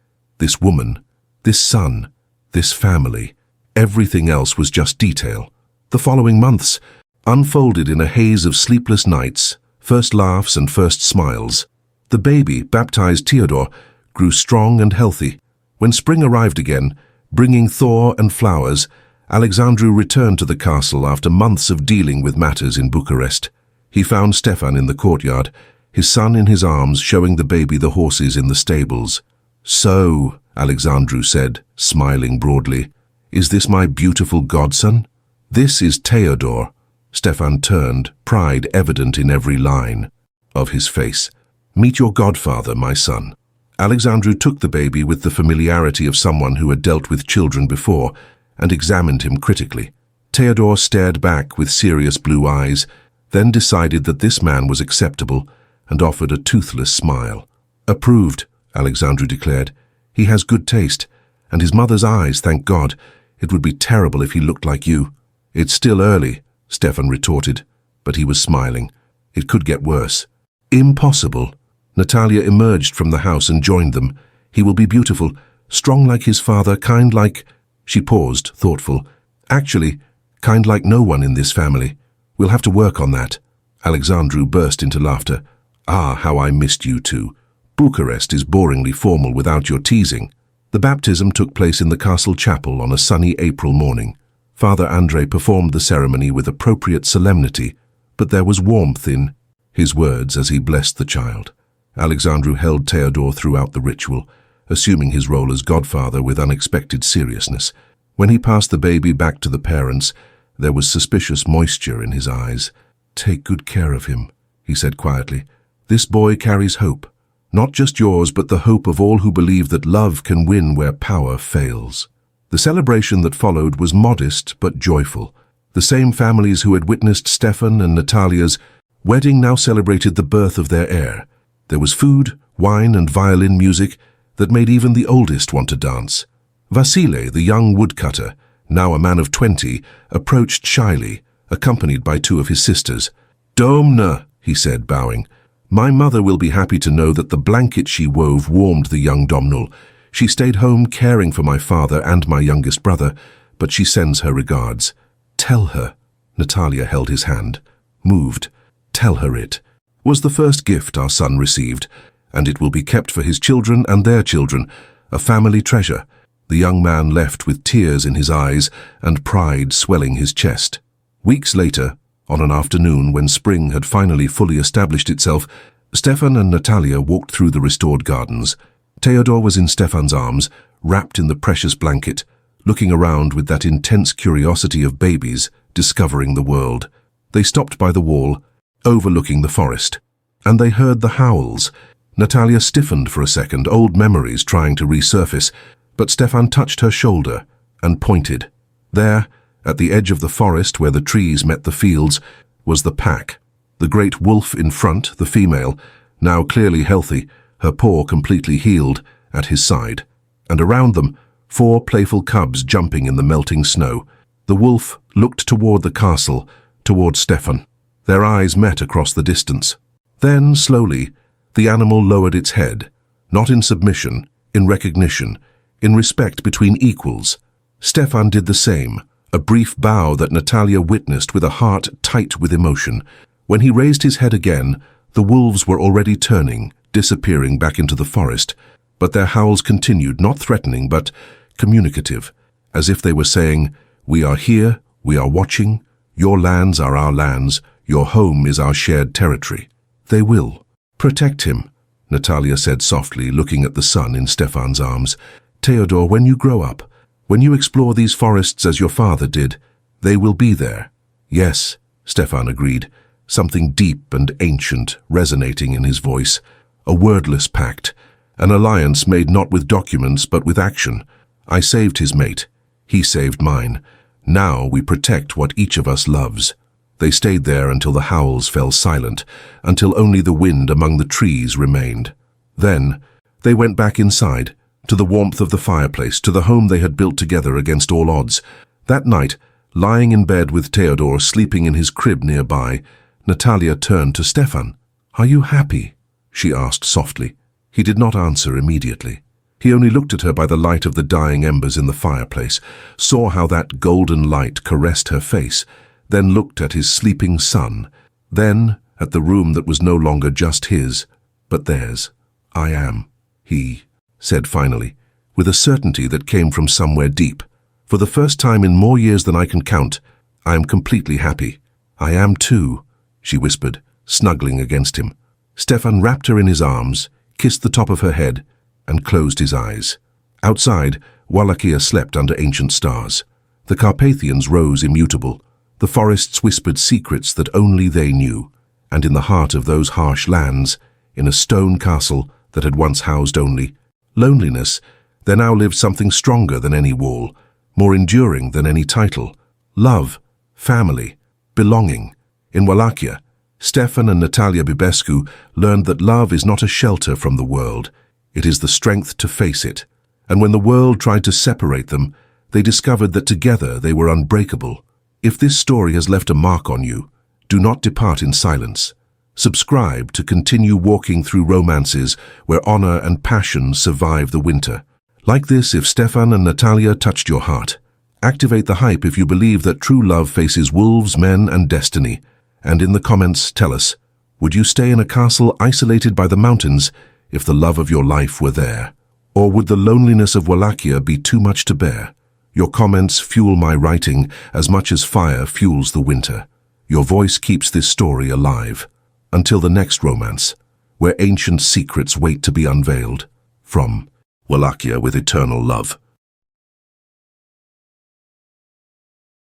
woman, this son, this family. Everything else was just detail. The following months unfolded in a haze of sleepless nights, first laughs and first smiles. The baby, baptized Theodore, grew strong and healthy. When spring arrived again, bringing thaw and flowers, Alexandru returned to the castle after months of dealing with matters in Bucharest. He found Stefan in the courtyard, his son in his arms, showing the baby the horses in the stables. "So," Alexandru said, smiling broadly, "is this my beautiful godson?" "This is Theodore." Stefan turned, pride evident in every line of his face. "Meet your godfather, my son." Alexandru took the baby with the familiarity of someone who had dealt with children before and examined him critically. Theodore stared back with serious blue eyes, then decided that this man was acceptable and offered a toothless smile. "Approved," Alexandru declared. "He has good taste, and his mother's eyes, thank God. It would be terrible if he looked like you." "It's still early," Stefan retorted, but he was smiling. "It could get worse." "Impossible." Natalia emerged from the house and joined them. "He will be beautiful, strong like his father, kind like—" She paused, thoughtful. "Actually, kind like no one in this family. We'll have to work on that." Alexandru burst into laughter. "Ah, how I missed you two. Bucharest is boringly formal without your teasing." The baptism took place in the castle chapel on a sunny April morning. Father Andrei performed the ceremony with appropriate solemnity, but there was warmth in his words as he blessed the child. Alexandru held Theodore throughout the ritual, assuming his role as godfather with unexpected seriousness. When he passed the baby back to the parents, there was suspicious moisture in his eyes. "Take good care of him," he said quietly. "This boy carries hope. Not just yours, but the hope of all who believe that love can win where power fails." The celebration that followed was modest but joyful. The same families who had witnessed Stefan and Natalia's wedding now celebrated the birth of their heir. There was food, wine, and violin music that made even the oldest want to dance. Vasile, the young woodcutter, now a man of 20, approached shyly, accompanied by two of his sisters. "Domna," he said, bowing. "My mother will be happy to know that the blanket she wove warmed the young domnul. She stayed home caring for my father and my youngest brother, but she sends her regards." "Tell her." Natalia held his hand, moved. "Tell her it was the first gift our son received, and it will be kept for his children and their children, a family treasure." The young man left with tears in his eyes and pride swelling his chest. Weeks later, on an afternoon when spring had finally fully established itself, Stefan and Natalia walked through the restored gardens. Theodore was in Stefan's arms, wrapped in the precious blanket, looking around with that intense curiosity of babies discovering the world. They stopped by the wall, overlooking the forest, and they heard the howls. Natalia stiffened for a second, old memories trying to resurface, but Stefan touched her shoulder and pointed. There, at the edge of the forest where the trees met the fields, was the pack. The great wolf in front, the female, now clearly healthy, her paw completely healed, at his side. And around them, 4 playful cubs jumping in the melting snow. The wolf looked toward the castle, toward Stefan. Their eyes met across the distance. Then, slowly, the animal lowered its head, not in submission, in recognition, in respect between equals. Stefan did the same, a brief bow that Natalia witnessed with a heart tight with emotion. When he raised his head again, the wolves were already turning, disappearing back into the forest, but their howls continued, not threatening, but communicative, as if they were saying, "We are here, we are watching, your lands are our lands, your home is our shared territory." They will protect him, Natalia said softly, looking at the son in Stefan's arms. "Theodore, when you grow up, when you explore these forests as your father did, they will be there." "Yes," Stefan agreed, something deep and ancient resonating in his voice. A wordless pact, an alliance made not with documents but with action. I saved his mate. He saved mine. Now we protect what each of us loves. They stayed there until the howls fell silent, until only the wind among the trees remained. Then they went back inside, to the warmth of the fireplace, to the home they had built together against all odds. That night, lying in bed with Theodore sleeping in his crib nearby, Natalia turned to Stefan. "Are you happy?" she asked softly. He did not answer immediately. He only looked at her by the light of the dying embers in the fireplace, saw how that golden light caressed her face, then looked at his sleeping son, then at the room that was no longer just his, but theirs. "I am," he said finally, with a certainty that came from somewhere deep. "For the first time in more years than I can count, I am completely happy." "I am too," she whispered, snuggling against him. Stefan wrapped her in his arms, kissed the top of her head, and closed his eyes. Outside, Wallachia slept under ancient stars. The Carpathians rose immutable. The forests whispered secrets that only they knew. And in the heart of those harsh lands, in a stone castle that had once housed only loneliness, there now lived something stronger than any wall, more enduring than any title. Love, family, belonging. In Wallachia, Stefan and Natalia Bibescu learned that love is not a shelter from the world. It is the strength to face it. And when the world tried to separate them, they discovered that together they were unbreakable. If this story has left a mark on you, do not depart in silence. Subscribe to continue walking through romances where honor and passion survive the winter. Like this if Stefan and Natalia touched your heart. Activate the hype if you believe that true love faces wolves, men, and destiny. And in the comments, tell us, would you stay in a castle isolated by the mountains if the love of your life were there? Or would the loneliness of Wallachia be too much to bear? Your comments fuel my writing as much as fire fuels the winter. Your voice keeps this story alive. Until the next romance, where ancient secrets wait to be unveiled. From Wallachia with Eternal Love.